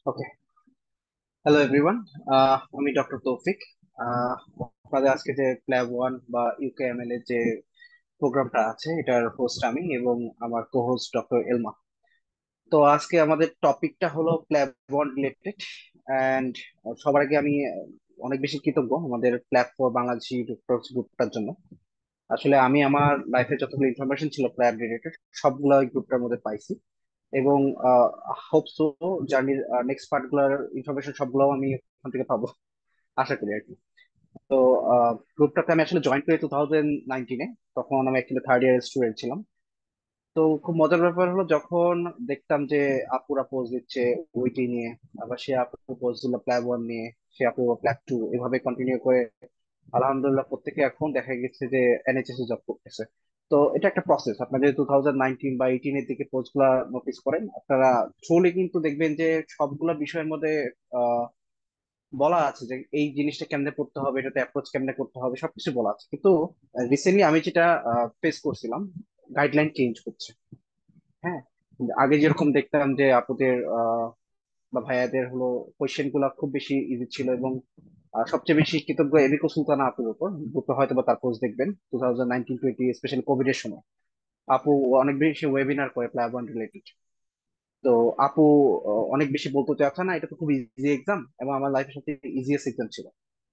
ওকে। Hello everyone. আমি doctor Toufiq. আহ, আপনাদের আজকে যে প্ল্যাব ওয়ান বা ইউকেএমএল এর যে প্রোগ্রামটা আছে এটার হোস্ট আমি এবং আমার কো হোস্ট ডক্টর এলমা। তো আজকে আমাদের টপিকটা হলো প্ল্যাব ওয়ান রিলেটেড। অ্যান্ড সবার আগে আমি অনেক বেশি কৃতজ্ঞ আমাদের প্ল্যাব ফর বাংলাদেশি ডক্টরস গ্রুপটার জন্য। আসলে আমি আমার লাইফে যতগুলো ইনফরমেশন ছিল প্ল্যাব রিলেটেড সবগুলো ওই গ্রুপটার মধ্যে পাইছি। এবং হোপ সো জার্নির নেক্সট পার্টগুলোর ইনফরমেশন সবগুলো আমি ওখান থেকে পাবো, আশা করি আর কি। তো গ্রুপটাতে আমি আসলে জয়েন করি 2019-এ। তখন আমি অ্যাকচুয়ালি থার্ড ইয়ার স্টুডেন্ট ছিলাম। তো খুব মজার ব্যাপার হলো যখন দেখতাম যে আপুরা পোজ দিচ্ছে ওইটি নিয়ে, আবার সে আপু পোজ দিল প্ল্যাব ওয়ান নিয়ে, সে আপু প্ল্যাব টু, এভাবে কন্টিনিউ করে আলহামদুলিল্লাহ প্রত্যেকে এখন দেখা গেছে যে এনএইচএস এ জব করতেছে। তো এটা একটা প্রসেস। আপনারা যদি 2019 বা 18 এর দিকে পোস্ট গুলা নোটিস করেন, আপনারা থ্রুলি কিন্তু দেখবেন যে সবগুলা বিষয়ের মধ্যে বলা আছে যে এই জিনিসটা কেমনে করতে হবে, এটাতে অ্যাপ্রোচ কেমনে করতে হবে, সবকিছু বলা আছে। কিন্তু রিসেন্টলি আমি যেটা ফেস করছিলাম, গাইডলাইন চেঞ্জ করছে। হ্যাঁ, আগে যেরকম দেখতাম যে আপুদের বা ভাইয়াদের হলো কোয়েশ্চেন গুলা খুব বেশি ইজি ছিল, এবং সবচেয়ে বেশি কৃতজ্ঞ এবিকো সুলতানা আপুর উপর। গ্রুপে হয়তো বা তার পোস্ট দেখবেন 2019-20, স্পেশালি কোভিড এর সময় আপু অনেক বেশি ওয়েবিনার করে প্লাব ওয়ান রিলেটেড। তো আপু অনেক বেশি বলতে চাচ্ছে না এটা তো খুব ইজি এক্সাম, এবং আমার লাইফের সবচেয়ে ইজিয়েস্ট এক্সাম ছিল।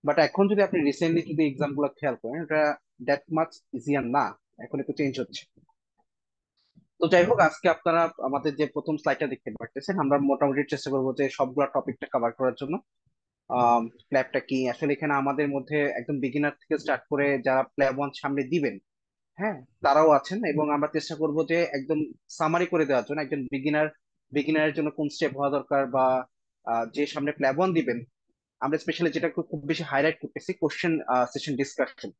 বাট এখন যদি আপনি রিসেন্টলি যদি এক্সাম গুলো খেয়াল করেন, এটা দ্যাট মাচ ইজিয়ার না, এখন একটু চেঞ্জ হচ্ছে। তো যাই হোক, আজকে আপনারা আমাদের যে প্রথম স্লাইডটা দেখতে পারতেছেন, আমরা মোটামুটি চেষ্টা করবো যে সবগুলো টপিকটা কভার করার জন্য। প্ল্যাবটা কি আসলে, এখানে আমাদের মধ্যে একদম বিগিনার থেকে স্টার্ট করে যারা প্ল্যাব ওয়ান সামনে দিবেন, হ্যাঁ, তারাও আছেন। এবং আমরা চেষ্টা করব যে একদম সামারি করে দেওয়ার জন্য একজন বিগিনারের জন্য কোন স্টেপ হওয়া দরকার, বা যে সামনে প্ল্যাব ওয়ান দিবেন। আমরা স্পেশালি যেটা খুব খুব বেশি হাইলাইট করতেছি, কোশ্চেন সেশন ডিসকাশন।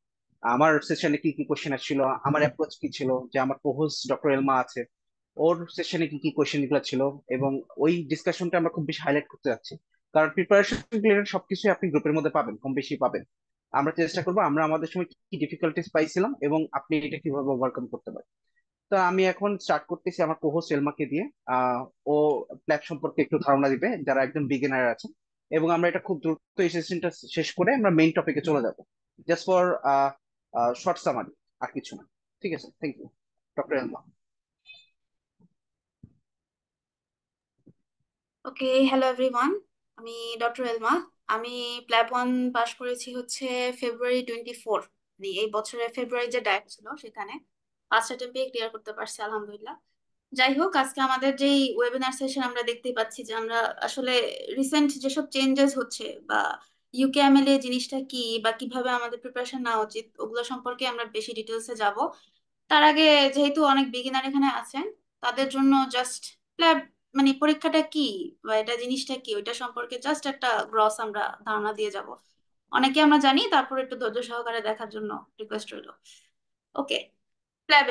আমার সেশনে কি কি কোশ্চেন আসছিল, আমার অ্যাপ্রোচ কি ছিল, যে আমার কোহোস্ট ডক্টর এলমা আছে, ওর সেশনে কি কি কোশ্চেন গুলো ছিল, এবং ওই ডিসকাশনটা আমরা খুব বেশি হাইলাইট করতে যাচ্ছি। কারণ প্রিপারেশন রিলেটেড সবকিছু আপনি গ্রুপের মধ্যে পাবেন, কম বেশি পাবেন। আমরা চেষ্টা করবো আমরা আমাদের সময় কি কি ডিফিকাল্টিস পাইছিলাম এবং আপনি এটা কিভাবে ওভারকাম করতে পারেন। তো আমি এখন স্টার্ট করতেছি আমার কোহোস্ট এলমাকে দিয়ে। আহ ও প্ল্যাট সম্পর্কে একটু ধারণা দিবে যারা একদম বিগিনার আছে, এবং আমরা এটা খুব দ্রুত এই সেশনটা শেষ করে আমরা মেইন টপিকে চলে যাব, জাস্ট ফর শর্ট সামারি, আর কিছু না। ঠিক আছে, thank you doctor Elma. Okay, hello everyone. আমি ডক্টর এলমা। আমি প্ল্যাব ওয়ান পাশ করেছি হচ্ছে February 24, মানে এই বছরের ফেব্রুয়ারি যে ডায়েট ছিল সেখানে ফার্স্ট অ্যাটেম্পে ক্লিয়ার করতে পারছি, আলহামদুলিল্লাহ। যাই হোক, আজকে আমাদের যেই ওয়েবিনার সেশন আমরা দেখতেই পাচ্ছি যে আমরা আসলে রিসেন্ট যেসব চেঞ্জেস হচ্ছে বা ইউকেএমএল এ জিনিসটা কি বা কিভাবে আমাদের প্রিপারেশন নেওয়া উচিত ওগুলো সম্পর্কে আমরা বেশি ডিটেলসে যাব। তার আগে যেহেতু অনেক বিগিনার এখানে আছেন, তাদের জন্য জাস্ট ল্যাব মানে পরীক্ষাটা কি বা এটা জিনিসটা কি ওইটা সম্পর্কে জাস্ট একটা গ্রস আমরা ধারণা দিয়ে যাব। অনেকে আমরা জানি, তারপর একটু ধৈর্য সহকারে দেখার জন্য রিকোয়েস্ট রইল। ওকে। প্ল্যাব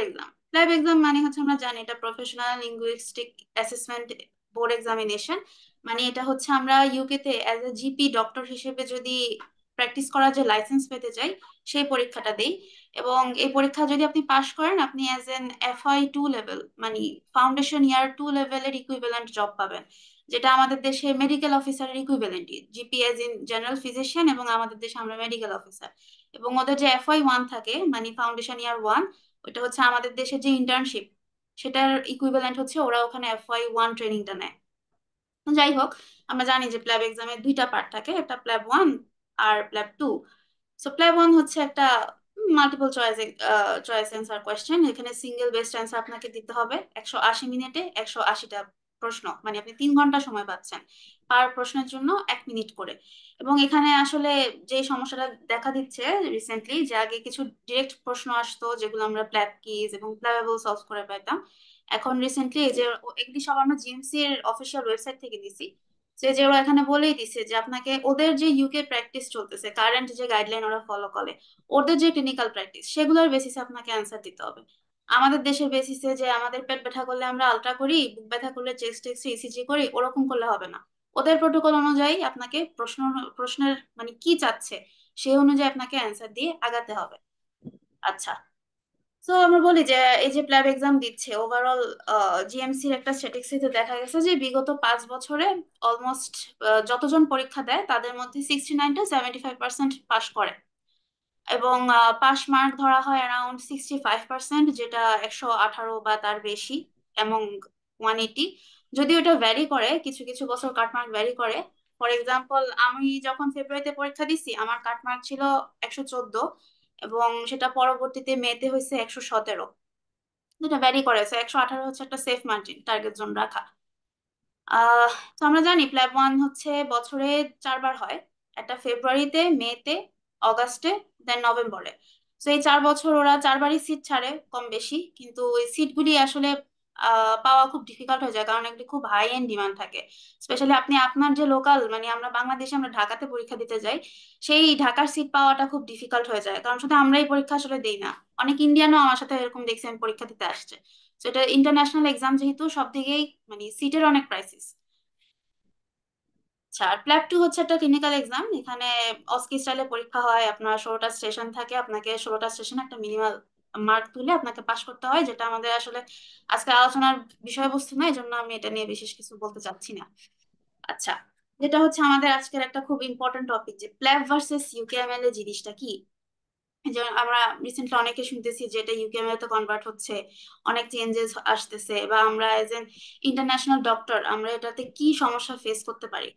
এক্সাম মানে হচ্ছে আমরা জানি এটা professional linguistic assessment board examination. মানে এটা হচ্ছে আমরা ইউকে তে অ্যাজ এ জিপি ডক্টর হিসেবে যদি প্র্যাকটিস করার যে লাইসেন্স পেতে চাই সেই পরীক্ষাটা দেই। এবং এই পরীক্ষা যদি আপনি পাশ করেন আপনি অ্যাজ এন FI2 লেভেল মানে ফাউন্ডেশন ইয়ার 2 লেভেলের ইকুইভ্যালেন্ট জব পাবেন, যেটা আমাদের দেশে মেডিকেল অফিসারের ইকুইভ্যালেন্টই, GP as in general physician, এবং আমাদের দেশে আমরা মেডিকেল অফিসার। এবং ওদের যে FI1 থাকে মানে ফাউন্ডেশন ইয়ার 1, ওটা হচ্ছে আমাদের দেশের যে ইন্টার্নশিপ সেটার ইকুইভ্যালেন্ট হচ্ছে ওরা ওখানে FI1 ট্রেনিংটা নেয়। তো যাই হোক, আমরা জানি যে প্ল্যাব এক্সামের দুইটা পার্ট থাকে, একটা প্ল্যাব 1 আর প্ল্যাব 2। সো প্ল্যাব 1 হচ্ছে একটা মাল্টিপল চয়েস অ্যান্সার কোয়েশ্চেন। এখানে সিঙ্গেল বেস্ট অ্যান্সার আপনাকে দিতে হবে 180 মিনিটে 180টা প্রশ্ন, মানে আপনি 3 ঘন্টা সময় পাচ্ছেন পার প্রশ্নের জন্য 1 মিনিট করে। এবং এখানে আসলে যে সমস্যাটা দেখা দিচ্ছে রিসেন্টলি, যে আগে কিছু ডিরেক্ট প্রশ্ন আসতো যেগুলো আমরা প্ল্যাব কিজ এবং প্ল্যাবেবল সলভ করে পেতাম, এখন রিসেন্টলি এই যে এগুলি সব আমরা জিএমসি এর অফিসিয়াল ওয়েবসাইট থেকে দিছি। যে ওরা এখানে বলেই দিছে যে আপনাকে ওদের যে ইউকে প্র্যাকটিস চলতেছে, কারেন্ট যে গাইডলাইন ওরা ফলো করে, ওদের যে ক্লিনিক্যাল প্র্যাকটিস সেগুলোর বেসিসে আপনাকে অ্যান্সার দিতে হবে। আমাদের দেশের বেসিসে যে আমাদের পেট ব্যথা করলে আমরা আলট্রা করি, বুক ব্যথা করলে চেস্ট এক্সরে ইসিজি করি, ওরকম করলে হবে না। ওদের প্রোটোকল অনুযায়ী আপনাকে প্রশ্নের মানে কি চাচ্ছে সেই অনুযায়ী আপনাকে অ্যান্সার দিয়ে আগাতে হবে। আচ্ছা, তো আমরা বলি যে এই যে প্ল্যাব এক্সাম দিচ্ছে ওভারঅল জিএমসির একটা স্ট্যাটিস্টিক্সে দেখা গেছে যে বিগত 5 বছরে অলমোস্ট যতজন পরীক্ষা দেয় তাদের মধ্যে 69 to 75% পাশ করে, এবং পাস মার্ক ধরা হয় অ্যারাউন্ড 65%, যেটা 118 বা তার বেশি, এবং 180। যদিও এটা ভ্যারি করে, কিছু কিছু বছর কাট মার্ক ভ্যারি করে। ফর এক্সাম্পল, আমি যখন ফেব্রুয়ারিতে পরীক্ষা দিছি আমার কাট মার্ক ছিল 114, এবং সেটা পরবর্তীতে মেতে হয়েছে 117। যেটা ভ্যারি করে, 118 হচ্ছে একটা সেফ মার্জিন টার্গেট জোন রাখা। আহ তো আমরা জানি প্ল্যাব ওয়ান হচ্ছে বছরে 4বার হয়, একটা ফেব্রুয়ারিতে, মেতে, অগাস্টে, দেন নভেম্বরে। তো এই 4 বছর ওরা 4বারই সিট ছাড়ে কম বেশি, কিন্তু ওই সিটগুলি আসলে পাওয়া খুব ডিফিকাল্ট হয়ে যায়, কারণ এগুলি খুব হাই এন্ড ডিমান্ড থাকে। স্পেশালি আপনি আপনার যে লোকাল, মানে আমরা বাংলাদেশে আমরা ঢাকাতে পরীক্ষা দিতে যাই, সেই ঢাকার সিট পাওয়াটা খুব ডিফিকাল্ট হয়ে যায়, কারণ শুধু আমরাই পরীক্ষা আসলে দেই না, অনেক ইন্ডিয়ানও আমার সাথে এরকম দেখছি আমি পরীক্ষা দিতে আসছে। তো এটা ইন্টারন্যাশনাল এক্সাম, যেহেতু সব দিকেই মানে সিটের অনেক ক্রাইসিস। আচ্ছা, আর প্ল্যাব টু হচ্ছে একটা ক্লিনিক্যাল এক্সাম। এখানে অস্কি স্টাইলে পরীক্ষা হয়, আপনার 16টা স্টেশন থাকে, আপনাকে 16টা স্টেশন একটা মিনিমাল মার্ক তুলে আপনাকে পাশ করতে হয়, যেটা আমাদের আসলে আজকে আলোচনার বিষয়বস্তু না, এই জন্য আমি এটা নিয়ে বিশেষ কিছু বলতে চাচ্ছি না। আচ্ছা, যেটা হচ্ছে আমাদের আজকের একটা খুব ইম্পর্টেন্ট টপিক, যে প্ল্যাব ভার্সেস ইউকেএমএল জিনিসটা কি। যে আমরা রিসেন্টলি অনেকে শুনতেছি যে এটা ইউকেএমএল তে কনভার্ট হচ্ছে, অনেক চেঞ্জেস আসতেছে, বা আমরা এজ এন ইন্টারন্যাশনাল ডক্টর আমরা এটাতে কি সমস্যা ফেস করতে পারি।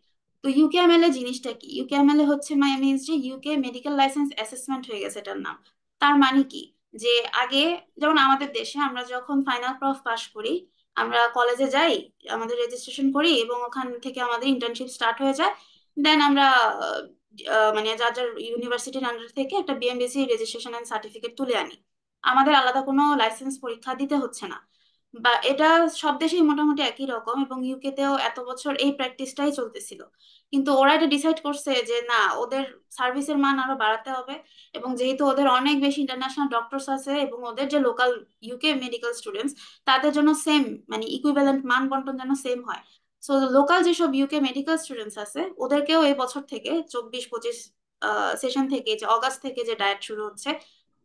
তো ইউকেএমএল এর জিনিসটা কি? ইউকেএমএল এ হচ্ছে মিনস যে ইউকে মেডিকেল লাইসেন্স অ্যাসেসমেন্ট হয়ে গেছে এটার নাম। তার মানে কি, যে আগে যেমন আমাদের দেশে আমরা যখন ফাইনাল প্রফ পাস করি, আমরা কলেজে যাই, আমাদের রেজিস্ট্রেশন করি, এবং ওখান থেকে আমাদের ইন্টার্নশিপ স্টার্ট হয়ে যায়। দেন আমরা মানে যার যার ইউনিভার্সিটির আন্ডার থেকে একটা বিএমডিসি রেজিস্ট্রেশন এন্ড সার্টিফিকেট তুলে আনি। আমাদের আলাদা কোনো লাইসেন্স পরীক্ষা দিতে হচ্ছে না। বা এটা সব দেশেই মোটামুটি একই রকম, এবং ইউকে তেও এত বছর এই প্র্যাকটিসটাই চলতেছিল। কিন্তু ওরা এটা ডিসাইড করছে যে না, ওদের সার্ভিসের মান আরো বাড়াতে হবে, এবং যেহেতু ওদের অনেক বেশি ইন্টারন্যাশনাল ডক্টরস আছে, এবং ওদের যে লোকাল ইউকে মেডিকেল স্টুডেন্টস, তাদের জন্য সেম, মানে ইকুইভ্যালেন্ট মান বন্টন যেন সেম হয়। সো লোকাল যেসব ইউকে মেডিকেল স্টুডেন্টস আছে ওদেরকেও এই বছর থেকে 24-25 সেশন থেকে, যে অগাস্ট থেকে যে ডায়েট শুরু হচ্ছে,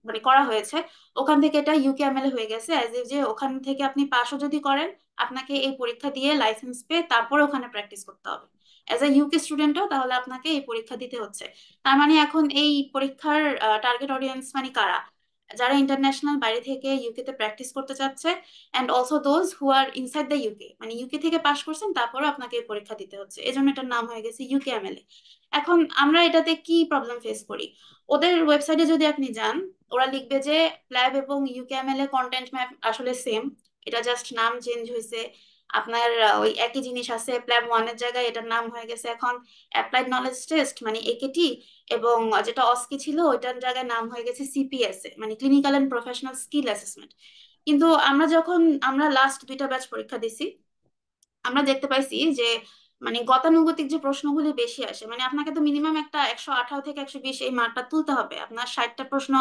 মানে করা হয়েছে, ওখান থেকে এটা ইউকেএমএল হয়ে গেছে, অ্যাজ ইফ যে ওখান থেকে আপনি পাশও যদি করেন, আপনাকে এই পরীক্ষা দিয়ে লাইসেন্স পেয়ে তারপরে ওখানে প্র্যাকটিস করতে হবে। অ্যাজ এ ইউকে স্টুডেন্টও তাহলে আপনাকে এই পরীক্ষা দিতে হচ্ছে। তার মানে এখন এই পরীক্ষার টার্গেট অডিয়েন্স মানে কারা? যারা ইন্টারন্যাশনাল বাইরে থেকে ইউকে তে প্র্যাকটিস করতে চাচ্ছে, and also those who are inside the UK, মানে ইউকে থেকে পাশ করছেন তারপরে আপনাকে এই পরীক্ষা দিতে হচ্ছে, এজন্য এটার নাম হয়ে গেছে ইউকেএমএল। এখন আমরা এটাতে কি প্রবলেম ফেস করি? ওদের ওয়েবসাইটে যদি আপনি যান, ওরা লিখবে যে প্ল্যাব এবং ইউকেএমএল এর কন্টেন্ট ম্যাপ আসলে সেম, এটা জাস্ট নাম চেঞ্জ হয়েছে। আপনার ওই একই জিনিস আছে, প্ল্যাব ওয়ানের জায়গায় এটার নাম হয়ে গেছে এখন অ্যাপ্লাইড নলেজ টেস্ট মানে একেটি, এবং যেটা অস্কি ছিল ওইটার জায়গায় নাম হয়ে গেছে সিপিএস মানে clinical and professional skill assessment. কিন্তু আমরা লাস্ট 2টা ব্যাচ পরীক্ষা দিছি, আমরা দেখতে পাইছি যে মানে গতানুগতিক যে প্রশ্নগুলি বেশি আসে, মানে আপনাকে তো মিনিমাম একটা 118 থেকে 120 এই মার্কটা তুলতে হবে, আপনার 60টা প্রশ্ন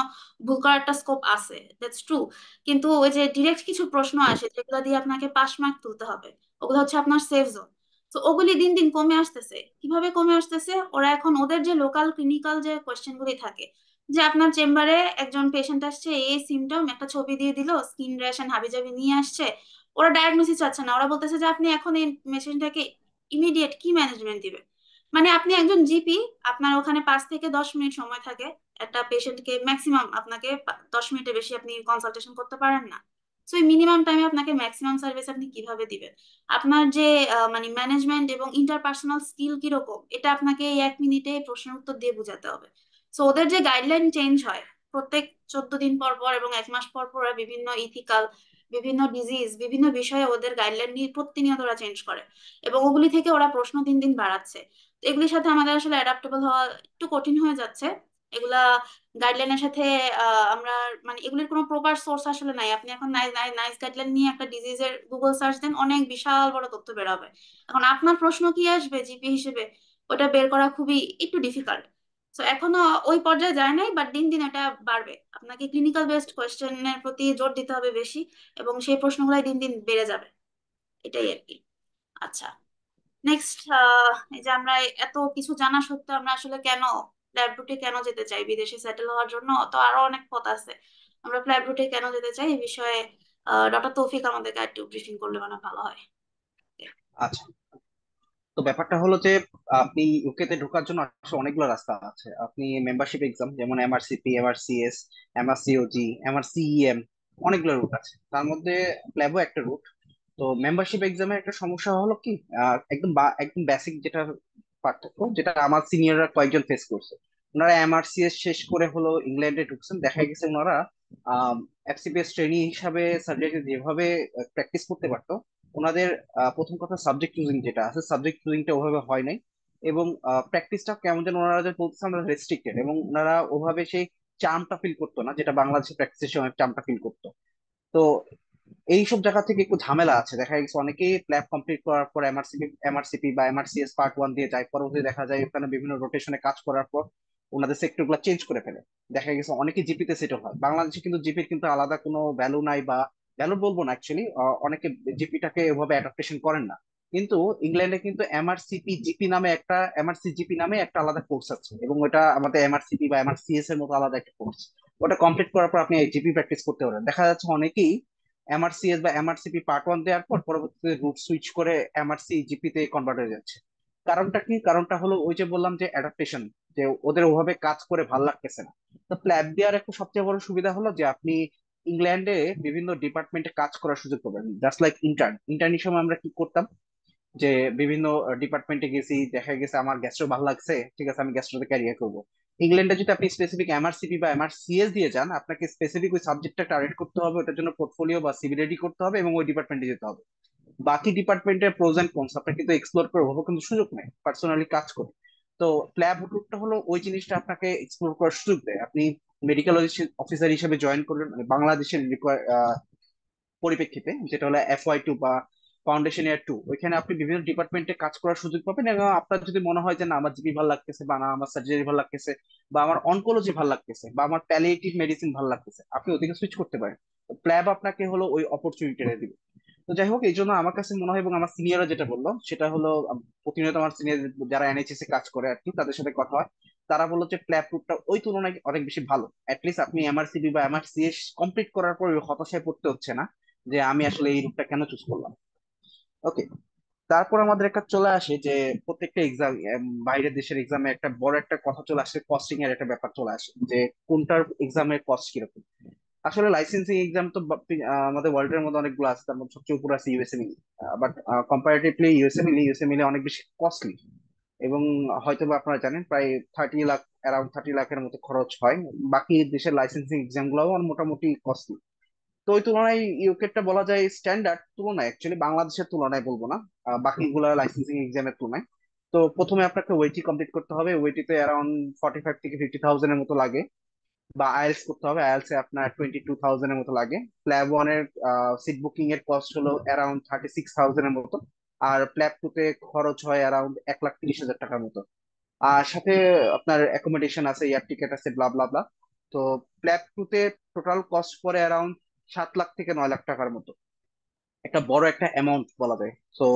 ভুল করার একটা স্কোপ আছে, দ্যাটস ট্রু। কিন্তু ওই যে ডিরেক্ট কিছু প্রশ্ন আসে যেগুলো দিয়ে আপনাকে পাস মার্ক তুলতে হবে, ওগুলো হচ্ছে আপনার সেফ জোন। তো ওগুলি দিন দিন কমে আসতেছে। কিভাবে কমে আসতেছে? ওরা এখন ওদের যে লোকাল ক্লিনিক্যাল যে কোয়েশ্চেন গুলি থাকে, যে আপনার চেম্বারে একজন পেশেন্ট আসছে, এই সিমটম, একটা ছবি দিয়ে দিল, স্কিন র্যাশ এন্ড হাবিজাবি নিয়ে আসছে, ওরা ডায়াগনোসিস চাচ্ছে না, ওরা বলতেছে যে আপনি এখন এই মেশিনটাকে ইমিডিয়েট কি ম্যানেজমেন্ট দিবে। মানে আপনি একজন জিপি, আপনার ওখানে 5 থেকে 10 মিনিট সময় থাকে, একটা পেশেন্টকে ম্যাক্সিমাম আপনাকে 10 মিনিটের বেশি আপনি কনসালটেশন করতে পারেন না। সো এই মিনিমাম টাইমে আপনাকে ম্যাক্সিমাম সার্ভিস আপনি কিভাবে দিবেন? আপনার যে মানে ম্যানেজমেন্ট এবং ইন্টারপার্সোনাল স্কিল কিরকম, এটা আপনাকে এই 1 মিনিটে প্রশ্নের উত্তর দিয়ে বোঝাতে হবে। সো ওদের যে গাইডলাইন চেঞ্জ হয় প্রত্যেক 14 দিন পর পর এবং 1 মাস পর পর, ওরা বিভিন্ন ইথিক্যাল, বিভিন্ন ডিজিজ, বিভিন্ন বিষয়ে ওদের গাইডলাইন নিয়ে প্রতিনিয়ত ওরা চেঞ্জ করে, এবং ওগুলি থেকে ওরা প্রশ্ন দিন দিন বাড়াচ্ছে। তো এগুলির সাথে আমাদের আসলে অ্যাডাপ্টেবল হওয়া একটু কঠিন হয়ে যাচ্ছে। এগুলা গাইডলাইনের সাথে আমরা মানে এগুলির কোনো প্রপার সোর্স আসলে নাই। আপনি এখন নাইস গাইডলাইন নিয়ে একটা ডিজিজের গুগল সার্চ দেন, অনেক বিশাল বড় তথ্য বের হবে। এখন আপনার প্রশ্ন কি আসবে জিপি হিসেবে, ওটা বের করা খুবই একটু ডিফিকাল্ট। তো এখনো ওই পর্যায়ে যায় নাই, বাট দিন দিন এটা বাড়বে। আপনাকে ক্লিনিক্যাল বেসড কোয়েশ্চেনের প্রতি জোর দিতে হবে বেশি, এবং সেই প্রশ্নগুলাই দিন দিন বেড়ে যাবে। এটাই আর কি। আচ্ছা, নেক্সট, এই যে আমরা এত কিছু জানা সত্ত্বেও আমরা আসলে কেন ল্যাবরেটরি কেন যেতে চাই, বিদেশে সেটেল হওয়ার জন্য তো আরো অনেক পথ আছে। আমরা প্ল্যাব রুটে কেন যেতে চাই এই বিষয়ে ডক্টর তৌফিক আমাদেরকে একটু ব্রিফিং করলে মানে ভালো হয়। আচ্ছা, তো ব্যাপারটা হলো যে আপনি ইউকে তে ঢোকার জন্য আসলে অনেকগুলো রাস্তা আছে। আপনি মেম্বারশিপ এক্সাম যেমন এমআরসিপি, এমআরসিএস, এমআরসিওজি, এমআরসিইএম, অনেকগুলো রুট আছে, তার মধ্যে প্ল্যাবও একটা রুট। তো মেম্বারশিপ এক্সামের একটা সমস্যা হলো কি, একদম বেসিক যেটা পার্থক্য, যেটা আমার সিনিয়ররা কয়েকজন ফেস করছে। ওনারা এমআরসিএস শেষ করে হলো ইংল্যান্ডে ঢুকছেন, দেখা গেছে ওনারা এফসিপিএস ট্রেনি হিসাবে সার্জারি যেভাবে প্র্যাকটিস করতে পারতো, ওনাদের প্রথম কথা সাবজেক্ট চুজিং যেটা আছে, সাবজেক্ট চুজিংটা ওভাবে হয় নাই। এবং প্র্যাকটিসটা কেমন যেন ওনারা যে বলতেছে আমরা রেস্ট্রিক্টেড, এবং ওনারা ওভাবে সেই চার্মটা ফিল করতো না যেটা বাংলাদেশে প্র্যাকটিসের সময় চার্মটা ফিল করতো। তো এইসব জায়গা থেকে একটু ঝামেলা আছে, দেখা গেছে অনেকেই প্ল্যাব কমপ্লিট করার পর এমআরসিপি বা এমআরসিএস পার্ট ওয়ান দিয়ে যায়, পরবর্তী দেখা যায় ওখানে বিভিন্ন রোটেশনে কাজ করার পর ওনাদের সেক্টর গুলো চেঞ্জ করে ফেলে। দেখা গেছে অনেকে জিপিতে সেটেল হয়। বাংলাদেশে কিন্তু জিপির কিন্তু আলাদা কোনো ভ্যালু নাই, বা ভ্যালু বলবো না অ্যাকচুয়ালি, অনেকে জিপিটাকে এভাবে অ্যাডাপ্টেশন করেন না। কিন্তু ইংল্যান্ডে কিন্তু এমআরসি জিপি নামে একটা আলাদা কোর্স আছে, এবং ওটা আমাদের এমআরসিপি বা এমআরসিএস এর মতো আলাদা একটা কোর্স। ওটা কমপ্লিট করার পর আপনি জিপি প্র্যাকটিস করতে পারেন। দেখা যাচ্ছে অনেকেই এমআরসিএস বা এমআরসিপি পার্ট ওয়ান দেওয়ার পর পরবর্তীতে রুট সুইচ করে এমআরসি জিপি তে কনভার্ট হয়ে যাচ্ছে। কারণটা কি? কারণটা হলো ওই যে বললাম যে অ্যাডাপ্টেশন, যে ওদের ওভাবে কাজ করে ভাল লাগতেছে না। তো প্ল্যাব দেওয়ার একটা সবচেয়ে বড় সুবিধা হলো যে আপনি ইংল্যান্ডে বিভিন্ন ডিপার্টমেন্টে কাজ করার সুযোগ পাবেন, জাস্ট লাইক ইন্টার্নের সময় আমরা কি করতাম, যে বিভিন্ন ডিপার্টমেন্টে গেছি, দেখা গেছে আমার গ্যাস্ট্রো ভালো লাগছে, ঠিক আছে আমি গ্যাস্ট্রোতে ক্যারিয়ার করবো। ইংল্যান্ডে যদি আপনি স্পেসিফিক এমআরসিপি বা এমআরসিএস দিয়ে যান, আপনাকে স্পেসিফিক ওই সাবজেক্টটা টার্গেট করতে হবে, ওটার জন্য পোর্টফোলিও বা সিভি রেডি করতে হবে, এবং ওই ডিপার্টমেন্টে যেতে হবে। বাকি ডিপার্টমেন্টের প্রোজ এন্ড কনস আপনার কিন্তু এক্সপ্লোর করে ওভাবে কিন্তু সুযোগ নেই পার্সোনালি কাজ করে। তো প্ল্যাব রুটটা হলো ওই জিনিসটা আপনাকে এক্সপ্লোর করার সুযোগ দেয়। আপনি মেডিকেল অফিসার হিসেবে জয়েন করলেন, মানে বাংলাদেশের পরিপ্রেক্ষিতে, যেটা হলো FY2 বা ফাউন্ডেশন ইয়ার 2, ওইখানে আপনি বিভিন্ন ডিপার্টমেন্টে কাজ করার সুযোগ পাবেন। এবং আপনার যদি মনে হয় যে না আমার জিবি ভালো লাগতেছে, বা না আমার সার্জারি ভালো লাগতেছে, বা আমার অনকোলজি ভালো লাগতেছে, বা আমার প্যালিয়েটিভ মেডিসিন ভালো লাগতেছে, আপনি ওদিকে সুইচ করতে পারেন। প্ল্যাব আপনাকে হলো ওই অপরচুনিটিটা দিবে। তো যাই হোক, এই জন্য আমার কাছে মনে হয়, এবং আমার সিনিয়ররা যেটা বললো সেটা হলো, প্রতিনিয়ত আমার সিনিয়র যারা এনএইচএস এ কাজ করে আর কি, তাদের সাথে কথা হয়, তারা বললো যে প্ল্যাব রুটটা ওই তুলনায় অনেক বেশি ভালো। অ্যাটলিস্ট আপনি এমআরসিবি বা এমআরসিএস কমপ্লিট করার পর ওই হতাশায় পড়তে হচ্ছে না যে আমি আসলে এই রুটটা কেন চুজ করলাম। ওকে, তারপর আমাদের একটা চলে আসে যে প্রত্যেকটা এক্সাম, বাইরের দেশের এক্সামে একটা বড় একটা কথা চলে আসে, কস্টিং এর একটা ব্যাপার চলে আসে, যে কোনটার এক্সামের কস্ট কিরকম। আসলে লাইসেন্সিং এক্সাম তো আমাদের ওয়ার্ল্ডের মধ্যে অনেকগুলো আছে, তার মধ্যে সবচেয়ে উপরে আছে ইউএসএমইলি। বাট কম্পারেটিভলি ইউএসএমইলি অনেক বেশি কস্টলি। এবং হয়তো বা আপনারা জানেন প্রায় 30 লাখ, অ্যারাউন্ড 30 লাখের মতো খরচ হয়। বাকি দেশের লাইসেন্সিং এক্সাম গুলাও মোটামুটি কস্টলি। তো ওই তুলনায় ইউকেটা বলা যায় স্ট্যান্ডার্ড তুলনায়, অ্যাকচুয়ালি বাংলাদেশের তুলনায় বলবো না, বাকিগুলা লাইসেন্সিং এক্সামের তুলনায়। তো প্রথমে আপনাকে ওয়েটি কমপ্লিট করতে হবে, ওয়েটিতে অ্যারাউন্ড 45 থেকে 50,000 এর মতো লাগে। বা আইএলটিএস করতে হবে, আইএলটিএস এ আপনার 22,000 এর মতো লাগে। প্ল্যাব ওয়ানের সিট বুকিং এর কস্ট হলো অ্যারাউন্ড 36,000 এর মতো। আর প্ল্যাব টু তে খরচ হয় অ্যারাউন্ড 1,30,000 টাকার মতো। আর সাথে আপনার অ্যাকোমোডেশন আছে, এয়ার টিকেট আছে, ব্লা ব্লা ব্লা। তো প্ল্যাব টু তে টোটাল কস্ট পড়ে অ্যারাউন্ড 7 লাখ থেকে 9 লাখ টাকার মতো। একটা বড় একটা অ্যামাউন্ট বলা যায়। তো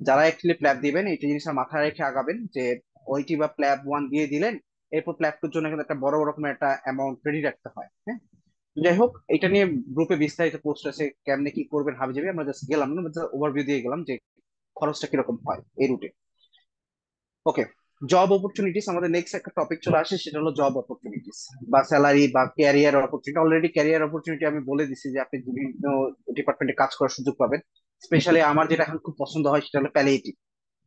যারা অ্যাকচুয়ালি প্ল্যাব দিবেন এই জিনিসটা মাথায় রেখে আগাবেন, যে ওইটি বা প্ল্যাব ওয়ান দিয়ে দিলেন, এরপর প্ল্যাব টুর জন্য কিন্তু একটা বড় রকমের একটা অ্যামাউন্ট রেডি রাখতে হয়। হ্যাঁ, যাই হোক, এটা নিয়ে গ্রুপে বিস্তারিত পোস্ট আছে, কেমনে কি করবেন হাবি যাবে, আমরা জাস্ট গেলাম না, ওভারভিউ দিয়ে গেলাম যে খরচটা কিরকম হয় এই রুটে। ওকে, জব অপরচুনিটিস, আমাদের নেক্সট একটা টপিক চলে আসে, সেটা হলো জব অপরচুনিটিস বা স্যালারি বা career opportunity. Already career opportunity আমি বলে দিছি যে আপনি বিভিন্ন ডিপার্টমেন্টে কাজ করার সুযোগ পাবেন। স্পেশালি আমার যেটা এখন খুব পছন্দ হয় সেটা হলো প্যালিয়েটিভ।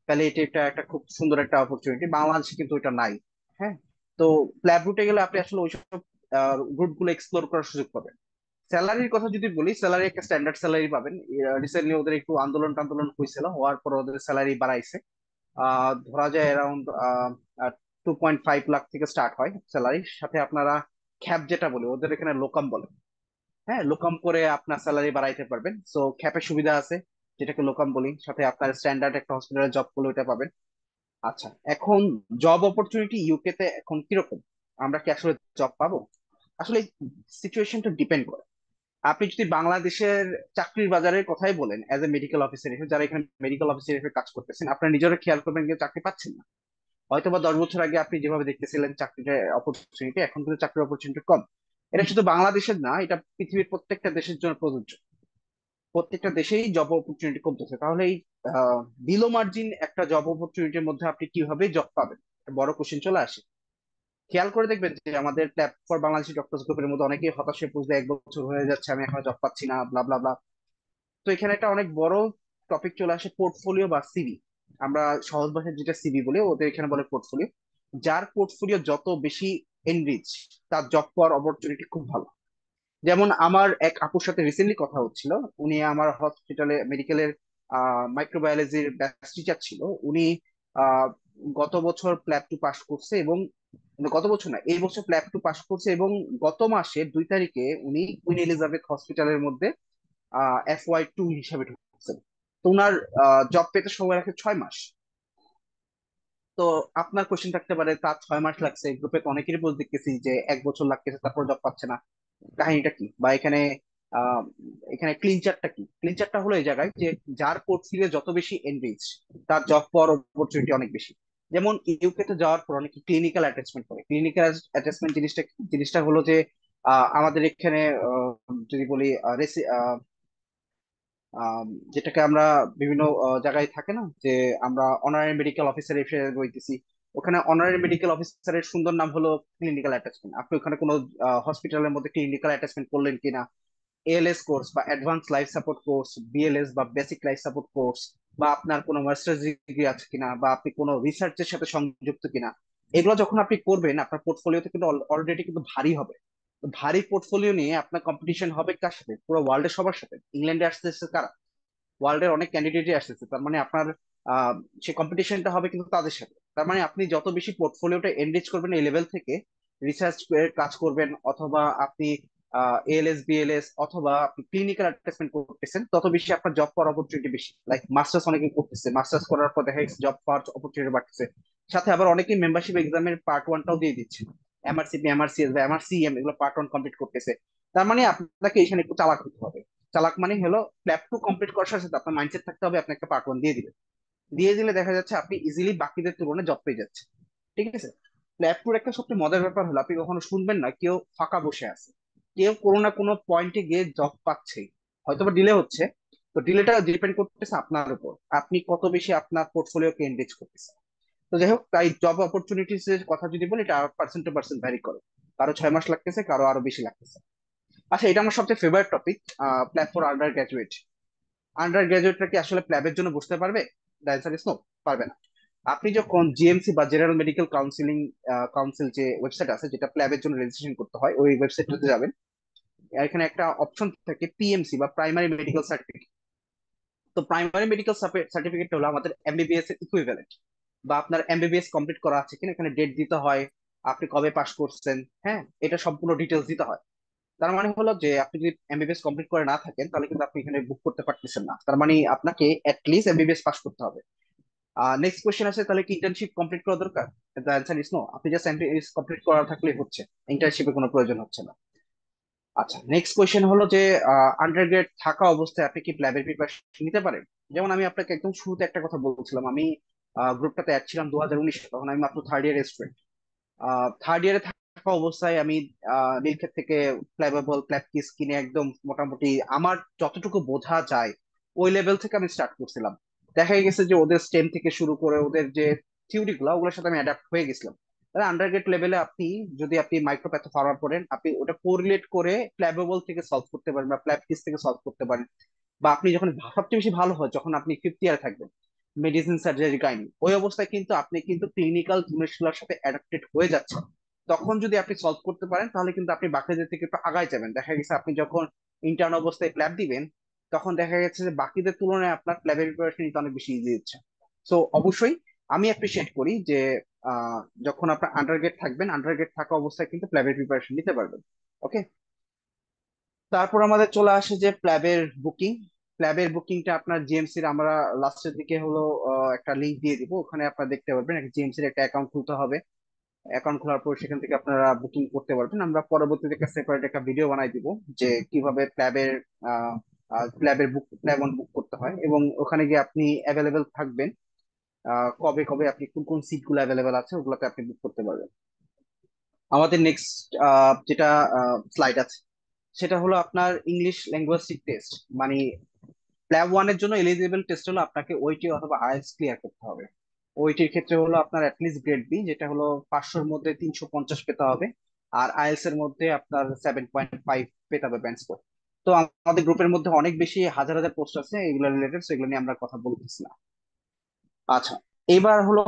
প্যালিয়েটিভটা একটা খুব সুন্দর একটা অপরচুনিটি, বাংলাদেশে কিন্তু ওইটা নাই। হ্যাঁ, তো প্ল্যাব রুটে গেলে আপনি আসলে ওইসব রুট গুলো এক্সপ্লোর করার সুযোগ পাবেন। স্যালারির কথা যদি বলি, স্যালারি একটা স্ট্যান্ডার্ড স্যালারি পাবেন। রিসেন্টলি ওদের একটু আন্দোলন টান্দোলন হয়েছিল, হওয়ার পর ওদের স্যালারি বাড়াইছে। ধরা যায় অ্যারাউন্ড 2.5 লাখ থেকে স্টার্ট হয় স্যালারি। সাথে আপনারা খ্যাপ যেটা বলে, ওদের এখানে লোকাম বলে, হ্যাঁ লোকাম করে আপনার স্যালারি বাড়াইতে পারবেন। সো খ্যাপের সুবিধা আছে, যেটাকে লোকাম বলি। সাথে আপনার স্ট্যান্ডার্ড একটা হসপিটালে জব করলে ওইটা পাবেন। আচ্ছা, এখন জব অপরচুনিটি ইউকে তে এখন কিরকম, আমরা কি আসলে জব পাবো? আসলে সিচুয়েশনটা ডিপেন্ড করে। আপনি যদি বাংলাদেশের চাকরির বাজারের কথাই বলেন, অ্যাজ এ মেডিকেল অফিসার হিসেবে, যারা এখানে মেডিকেল অফিসার হিসেবে কাজ করতেছেন, আপনার নিজেরা খেয়াল করবেন যে চাকরি পাচ্ছেন না। হয়তো বা 10 বছর আগে আপনি যেভাবে দেখতেছিলেন চাকরির অপরচুনিটি, এখন কিন্তু চাকরির অপরচুনিটি কম। এটা শুধু বাংলাদেশের না, এটা পৃথিবীর প্রত্যেকটা দেশের জন্য প্রযোজ্য। প্রত্যেকটা দেশেই জব অপরচুনিটি কমতেছে। তাহলে এই বিলো মার্জিন একটা জব অপরচুনিটির মধ্যে আপনি কিভাবে জব পাবেন, একটা বড় কোশ্চেন চলে আসে। খেয়াল করে দেখবেন যে আমাদের প্ল্যাট ফর বাংলাদেশি ডক্টরস গ্রুপের মধ্যে অনেকেই হতাশে বুঝতে 1 বছর হয়ে যাচ্ছে আমি এখনো জব পাচ্ছি না, ব্লা ব্লা ব্লা। তো এখানে একটা অনেক বড় টপিক চলে আসে, পোর্টফোলিও বা সিভি। আমরা সহজ ভাষায় যেটা সিভি বলি, ওদের এখানে বলে পোর্টফোলিও। যার পোর্টফোলিও যত বেশি এনরিচ, তার জব পাওয়ার অপরচুনিটি খুব ভালো। যেমন আমার এক আপুর সাথে রিসেন্টলি কথা হচ্ছিল। উনি আমার হসপিটালে মেডিকেলের মাইক্রোবায়োলজির ব্যাচ টিচার ছিল। উনি আহ, গত বছর প্ল্যাব টু পাস করছে, এবং মানে গত বছর না, এই বছর প্ল্যাব টু পাস করছে, এবং গত মাসের 2 তারিখে উনি কুইন এলিজাবেথ হসপিটালের মধ্যে FY2 হিসাবে ঢুকছেন। তো উনার জব পেতে সময় রাখে 6 মাস। তো আপনার কোশ্চেন থাকতে পারে, তার 6 মাস লাগছে, গ্রুপে তো অনেকেরই বলতে দেখতেছি যে 1 বছর লাগতেছে তারপর জব পাচ্ছে না, কাহিনীটা কি? বা এখানে আহ এখানে ক্লিনচারটা কি? ক্লিনচারটা হলো এই জায়গায় যে যার পোর্টফোলিও যত বেশি এনরিচ, তার জব পাওয়ার অপরচুনিটি অনেক বেশি। যেমন ইউকে তে যাওয়ার পর অনেকে ক্লিনিক্যাল অ্যাটাচমেন্ট করে। ক্লিনিক্যাল অ্যাটাচমেন্ট জিনিসটা কি? জিনিসটা হলো যে আমাদের এখানে যদি বলি আম, যেটাকে আমরা বিভিন্ন জায়গায় থাকে না যে আমরা অনারারি মেডিকেল অফিসার হিসেবে রইতেছি, ওখানে অনারারি মেডিকেল অফিসারের সুন্দর নাম হলো ক্লিনিক্যাল অ্যাটাচমেন্ট। আপনি ওখানে কোনো হসপিটালের মধ্যে ক্লিনিক্যাল অ্যাটাচমেন্ট করলেন কিনা, ALS কোর্স বা advance life support course, BLS বা বেসিক লাইফ সাপোর্ট কোর্স, বা আপনার কোনো মাস্টার্স ডিগ্রি আছে কিনা, বা আপনি কোনো রিসার্চের সাথে সংযুক্ত কিনা, এগুলো যখন আপনি করবেন আপনার পোর্টফোলিওতে কিন্তু অলরেডি কিন্তু ভারী হবে। তো ভারী পোর্টফোলিও নিয়ে আপনার কম্পিটিশন হবে কার সাথে? পুরো ওয়ার্ল্ডের সবার সাথে। ইংল্যান্ডে আসতেছে কারা? ওয়ার্ল্ডের অনেক ক্যান্ডিডেটই আসতেছে। তার মানে আপনার আহ সে কম্পিটিশনটা হবে কিন্তু তাদের সাথে। তার মানে আপনি যত বেশি পোর্টফোলিওটা এনরিচ করবেন এই লেভেল থেকে, রিসার্চ কাজ করবেন, অথবা আপনি ALS BLS অথবা আপনি ক্লিনিক্যাল অ্যাসেসমেন্ট করতেছেন, তত বেশি আপনার জব পাওয়ার অপরচুনিটি বেশি। লাইক মাস্টার্স অনেকে করতেছে, মাস্টার্স করার পর দেখা যাচ্ছে জব পাওয়ার অপরচুনিটি বাড়তেছে। সাথে আবার অনেকেই মেম্বারশিপ এক্সামের পার্ট 1টাও দিয়ে দিচ্ছে। MRCP MRCS বা MRCM এগুলো পার্ট 1 কমপ্লিট করতেছে। তার মানে আপনাকে এখানে একটু চালাক হতে হবে। চালাক মানে হলো প্ল্যাব 2 কমপ্লিট করার সাথে সাথে আপনার মাইন্ডসেট থাকতে হবে আপনি একটা পার্ট 1 দিয়ে দিবেন। দিয়ে দিলে দেখা যাচ্ছে আপনি ইজিলি বাকিদের তুলনায় জব পেয়ে যাচ্ছে। ঠিক আছে। প্ল্যাব 2 একটা সবচেয়ে মজার ব্যাপার হলো আপনি কখনো শুনবেন না কেউ ফাঁকা বসে আছে। কেউ কোনো না কোনো পয়েন্টে গিয়ে জব পাচ্ছেই। হয়তো বা ডিলে হচ্ছে। তো ডিলেটা ডিপেন্ড করতেছে আপনার উপর, আপনি কত বেশি আপনার পোর্টফোলিওকে এনরিচ করতেছেন। তো যাই হোক, তাই জব অপরচুনিটিস এর কথা যদি বলি, এটা পার্সেন্ট টু পার্সেন্ট ভ্যারি করে। কারো 6 মাস লাগতেছে, কারো আরো বেশি লাগতেছে। আচ্ছা, এটা আমার সবচেয়ে favourite topic, PLAB for undergraduate. আন্ডার গ্রাজুয়েটরা কি আসলে প্ল্যাবের জন্য বসতে পারবে? দ্য অ্যান্সার ইজ নো, পারবে না। আপনি যখন GMC বা জেনারেল মেডিকেল কাউন্সিল যে ওয়েবসাইট আছে যেটা প্ল্যাবের জন্য রেজিস্ট্রেশন করতে হয়, ওই ওয়েবসাইটটাতে যাবেন। এখানে একটা অপশন থাকে PMC বা প্রাইমারি মেডিকেল সার্টিফিকেট। তো প্রাইমারি মেডিকেল সার্টিফিকেট হলো আমাদের MBBS এর ইকুইভ্যালেন্ট। বা আপনার MBBS কমপ্লিট করা আছে কিনা এখানে ডেট দিতে হয়, আপনি কবে পাস করছেন, হ্যাঁ, এটা সম্পূর্ণ ডিটেলস দিতে হয়। তার মানে হলো যে আপনি যদি MBBS কমপ্লিট করে না থাকেন তাহলে কিন্তু আপনি এখানে বুক করতে পারতেছেন না। তার মানে আপনাকে অ্যাটলিস্ট MBBS পাস করতে হবে। নেক্সট কোয়েশ্চেন আছে, তাহলে কি ইন্টার্নশিপ কমপ্লিট করা দরকার? দ্য অ্যান্সার ইজ নো, আপনি জাস্ট MBBS কমপ্লিট করা থাকলেই হচ্ছে, ইন্টার্নশিপের কোনো প্রয়োজন হচ্ছে না। আচ্ছা, নেক্সট কোয়েশ্চেন হলো যে আন্ডার গ্রেড থাকা অবস্থায় আপনি কি প্ল্যাবের প্রিপারেশন নিতে পারেন? যেমন আমি আপনাকে একদম শুরুতে একটা কথা বলছিলাম, আমি গ্রুপটাতে অ্যাড ছিলাম 2019-এ, তখন আমি মাত্র থার্ড ইয়ার স্টুডেন্ট। থার্ড ইয়ারে থাকা অবস্থায় আমি নীলক্ষেত থেকে ফ্লেভেবল প্ল্যাব কিস কিনে একদম মোটামুটি আমার যতটুকু বোঝা যায় ওই লেভেল থেকে আমি স্টার্ট করছিলাম। দেখা গেছে যে ওদের স্টেম থেকে শুরু করে ওদের যে থিওরি গুলো, ওগুলোর সাথে আমি অ্যাডাপ্ট হয়ে গেছিলাম। তাহলে আন্ডারগ্রেড লেভেলে আপনি মাইক্রোপ্যাথ ফরওয়ার্ড করেন, আপনি ওটা কোরিলেট করে ফ্লেভেবল থেকে সলভ করতে পারেন বা প্ল্যাব কিস থেকে সলভ করতে পারেন। বা আপনি যখন সবচেয়ে বেশি ভালো হয় যখন আপনি ফিফথ ইয়ারে থাকবেন, মেডিসিন সার্জারি গাইনি, ওই অবস্থায় কিন্তু আপনি কিন্তু ক্লিনিক্যাল জিনিসগুলোর সাথে অ্যাডাপ্টেড হয়ে যাচ্ছেন। তখন যদি আপনি সলভ করতে পারেন তাহলে কিন্তু আপনি বাকিদের থেকে একটু আগায় যাবেন। দেখা গেছে আপনি যখন ইন্টার্ন অবস্থায় প্ল্যাব দিবেন, তখন দেখা গেছে যে বাকিদের তুলনায় আপনার প্ল্যাবের প্রিপারেশন নিতে অনেক বেশি ইজি হচ্ছে। সো অবশ্যই আমি অ্যাপ্রিসিয়েট করি যে আহ, যখন আপনার আন্ডারগ্রেড থাকবেন, আন্ডারগ্রেড থাকা অবস্থায় কিন্তু প্ল্যাবের প্রিপারেশন নিতে পারবেন। ওকে। তারপর আমাদের চলে আসে যে প্ল্যাবের বুকিং। প্ল্যাবের বুকিংটা আপনার জিএমসির আমরা লাস্টের দিকে হলো একটা লিংক দিয়ে দিব, ওখানে আপনারা দেখতে পারবেন। একটা জিএমসির একটা অ্যাকাউন্ট খুলতে হবে। অ্যাকাউন্ট খোলার পর সেখান থেকে আপনারা বুকিং করতে পারবেন। আমরা পরবর্তীতে একটা সেপারেট একটা ভিডিও বানাই দিব যে কিভাবে প্ল্যাব ওয়ান বুক করতে হয়, এবং ওখানে গিয়ে আপনি অ্যাভেলেবেল থাকবেন। কবে কবে আপনি কোন কোন সিট গুলো অ্যাভেলেবেল আছে ওগুলোতে আপনি বুক করতে পারবেন। আমাদের নেক্সট যেটা স্লাইড আছে সেটা হলো আপনার ইংলিশ ল্যাঙ্গুয়েজ টেস্ট। মানে প্ল্যাব ওয়ানের জন্য এলিজিবল টেস্ট হলো আপনাকে ওইটি অথবা আইএলটিএস ক্লিয়ার করতে হবে। ওইটির ক্ষেত্রে হলো আপনার অ্যাটলিস্ট গ্রেড বি, যেটা হলো 500-র মধ্যে 350 পেতে হবে। আর আইএলটিএস এর মধ্যে আপনার 7.5 পেতে হবে ব্যান্ড স্কোর। তো আমাদের গ্রুপের মধ্যে অনেক বেশি হাজার হাজার পোস্ট আছে এগুলো রিলেটেড, সেগুলো নিয়ে আমরা কথা বলতেছি না। আচ্ছা, এবার হলো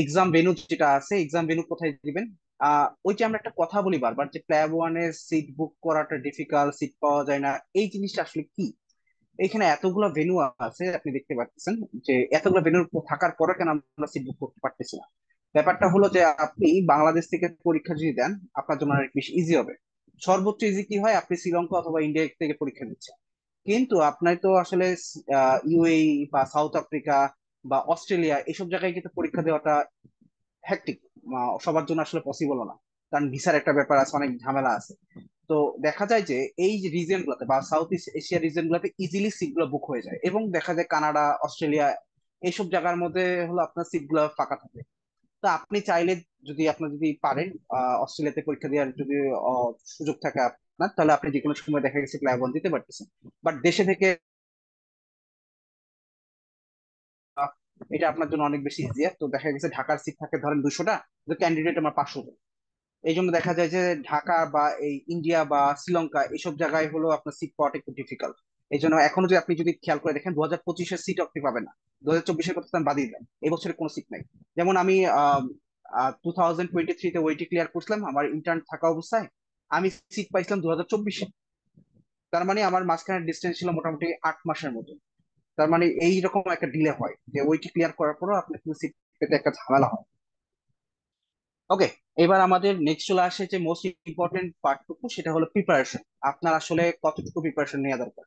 এক্সাম ভেন্যু যেটা আছে, এক্সাম ভেন্যু কোথায় দিবেন? ওই যে আমরা একটা কথা বলি বারবার যে প্ল্যাব ওয়ানের সিট বুক করাটা ডিফিকাল্ট, সিট পাওয়া যায় না, এই জিনিসটা আসলে কি? এখানে এতগুলো ভেন্যু আছে আপনি দেখতে পাচ্ছেন, যে এতগুলো ভেন্যু থাকার পরে কেন আমরা সিট বুক করতে পারতেছি না? ব্যাপারটা হলো যে আপনি বাংলাদেশ থেকে পরীক্ষা যদি দেন আপনার জন্য অনেক বেশি ইজি হবে। সর্বোচ্চ ইজি কি হয়, আপনি শ্রীলঙ্কা অথবা ইন্ডিয়া থেকে পরীক্ষা দিচ্ছেন, কিন্তু আপনার তো আসলে ইউএই বা সাউথ আফ্রিকা বা অস্ট্রেলিয়া এসব জায়গায় কিন্তু পরীক্ষা দেওয়াটা হ্যাকটিক, সবার জন্য আসলে পসিবল না। কারণ ভিসার একটা ব্যাপার আছে, অনেক ঝামেলা আছে। তো দেখা যায় যে এই যে রিজন গুলোতে বা সাউথ ইস্ট এশিয়ার রিজন গুলোতে ইজিলি সিট গুলো বুক হয়ে যায়, এবং দেখা যায় কানাডা, অস্ট্রেলিয়া এইসব জায়গার মধ্যে হলো আপনার সিট গুলো ফাঁকা থাকে। তো আপনি চাইলে, যদি আপনার যদি পারেন অস্ট্রেলিয়াতে পরীক্ষা দেওয়ার যদি সুযোগ থাকে আপনার, তাহলে আপনি যে কোনো সময় দেখা গেছে ক্লাব ওয়ান দিতে পারতেছেন। বাট দেশে থেকে আহ, এটা আপনার জন্য অনেক বেশি ইজিয়ার। তো দেখা গেছে ঢাকার সিট থাকে ধরেন 200টা, তো ক্যান্ডিডেট আমার 500। এই জন্য দেখা যায় যে ঢাকা বা এই ইন্ডিয়া বা শ্রীলঙ্কা এইসব জায়গায় হলো আপনার সিট পাওয়াটা একটু ডিফিকাল্ট। এই জন্য এখনো যদি আপনি যদি খেয়াল করে দেখেন 2025-এর সিট আপনি পাবেন না। 2024-এর কথা তো আমি বাদই দিলাম, এই বছরে কোনো সিট নাই। যেমন আমি 2023-তে ওইটি ক্লিয়ার করছিলাম আমার ইন্টার্ন থাকা অবস্থায়, আমি সিট পাইছিলাম 2024-এ। তার মানে আমার মাঝখানে ডিস্টেন্স ছিল মোটামুটি 8 মাসের মতো। তার মানে এইরকম একটা ডিলে হয় যে ওইটি ক্লিয়ার করার পরও আপনার কিন্তু সিট পেতে একটা ঝামেলা হয়। ওকে, এবার আমাদের নেক্সট চলে আসে যে মোস্ট ইম্পর্টেন্ট পার্টটুকু, সেটা হলো প্রিপারেশন। আপনার আসলে কতটুকু প্রিপারেশন নেওয়া দরকার?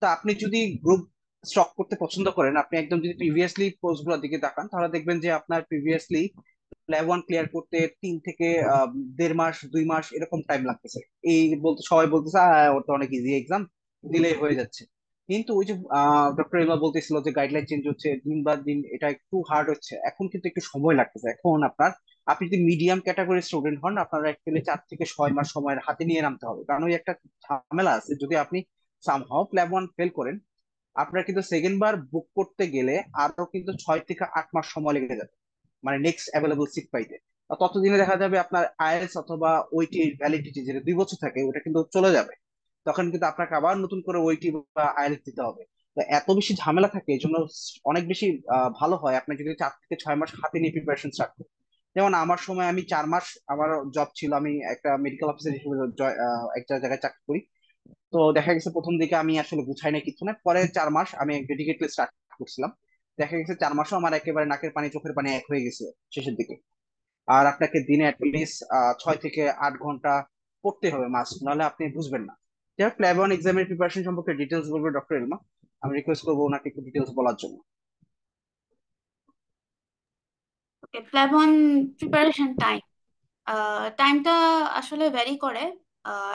তো আপনি যদি গ্রুপ স্টক করতে পছন্দ করেন, আপনি একদম যদি প্রিভিয়াসলি পোস্ট গুলোর দিকে তাকান, তাহলে দেখবেন যে আপনার প্রিভিয়াসলি ল্যাব ওয়ান ক্লিয়ার করতে 3 থেকে 1.5 মাস 2 মাস এরকম টাইম লাগতেছে। এই বলতে সবাই বলতেছে ওর তো অনেক ইজি এক্সাম, দিলে হয়ে যাচ্ছে। কিন্তু ওই যে ডক্টর এলমা বলতেছিল যে গাইডলাইন চেঞ্জ হচ্ছে দিন বা দিন, এটা একটু হার্ড হচ্ছে, এখন কিন্তু একটু সময় লাগতেছে। এখন আপনি যদি মিডিয়াম ক্যাটাগরি স্টুডেন্ট হন, আপনার অ্যাকচুয়ালি 4 থেকে 6 মাস সময়ের হাতে নিয়ে নামতে হবে। কারণ ওই একটা ঝামেলা আছে, যদি আপনি সামহাও প্ল্যাব ওয়ান ফেল করেন, আপনার কিন্তু সেকেন্ড বার বুক করতে গেলে আরো কিন্তু 6 থেকে 8 মাস সময় লেগে যাবে, মানে নেক্সট অ্যাভেলেবল সিট পাইতে। আর ততদিনে দেখা যাবে আপনার আইএলটিএস অথবা ওইটি ভ্যালিডিটি যেটা 2 বছর থাকে ওটা কিন্তু চলে যাবে। তখন কিন্তু আপনাকে আবার নতুন করে ওইটি বা আইএলটিএস দিতে হবে। তো এত বেশি ঝামেলা থাকে, এই জন্য অনেক বেশি ভালো হয় আপনি যদি 4 থেকে 6 মাস হাতে নিয়ে প্রিপারেশন স্টার্ট করেন। যেমন আমার সময় আমি 4 মাস আমার জব ছিল, আমি একটা মেডিকেল অফিসার হিসেবে একটা জায়গায় চাকরি করি। তো দেখা গেছে প্রথম দিকে আমি আসলে গুছাই নাই কিছু না, পরে 4 মাস আমি ডেডিকেটলি স্টার্ট করছিলাম। দেখা গেছে 4 মাসও আমার একেবারে নাকের পানি চোখের পানি এক হয়ে গেছে শেষের দিকে। আর আপনাকে দিনে অ্যাটলিস্ট 6 থেকে 8 ঘন্টা পড়তে হবে মাস্ট, নাহলে আপনি বুঝবেন না। যাই হোক, প্ল্যাব ওয়ান এক্সামের প্রিপারেশন সম্পর্কে ডিটেলস বলবো ডক্টর এলমা। আমি রিকোয়েস্ট করবো ওনাকে একটু ডিটেলস বলার জন্য। প্লাবন প্রিপারেশন টাইম, টাইমটা আসলে ভ্যারি করে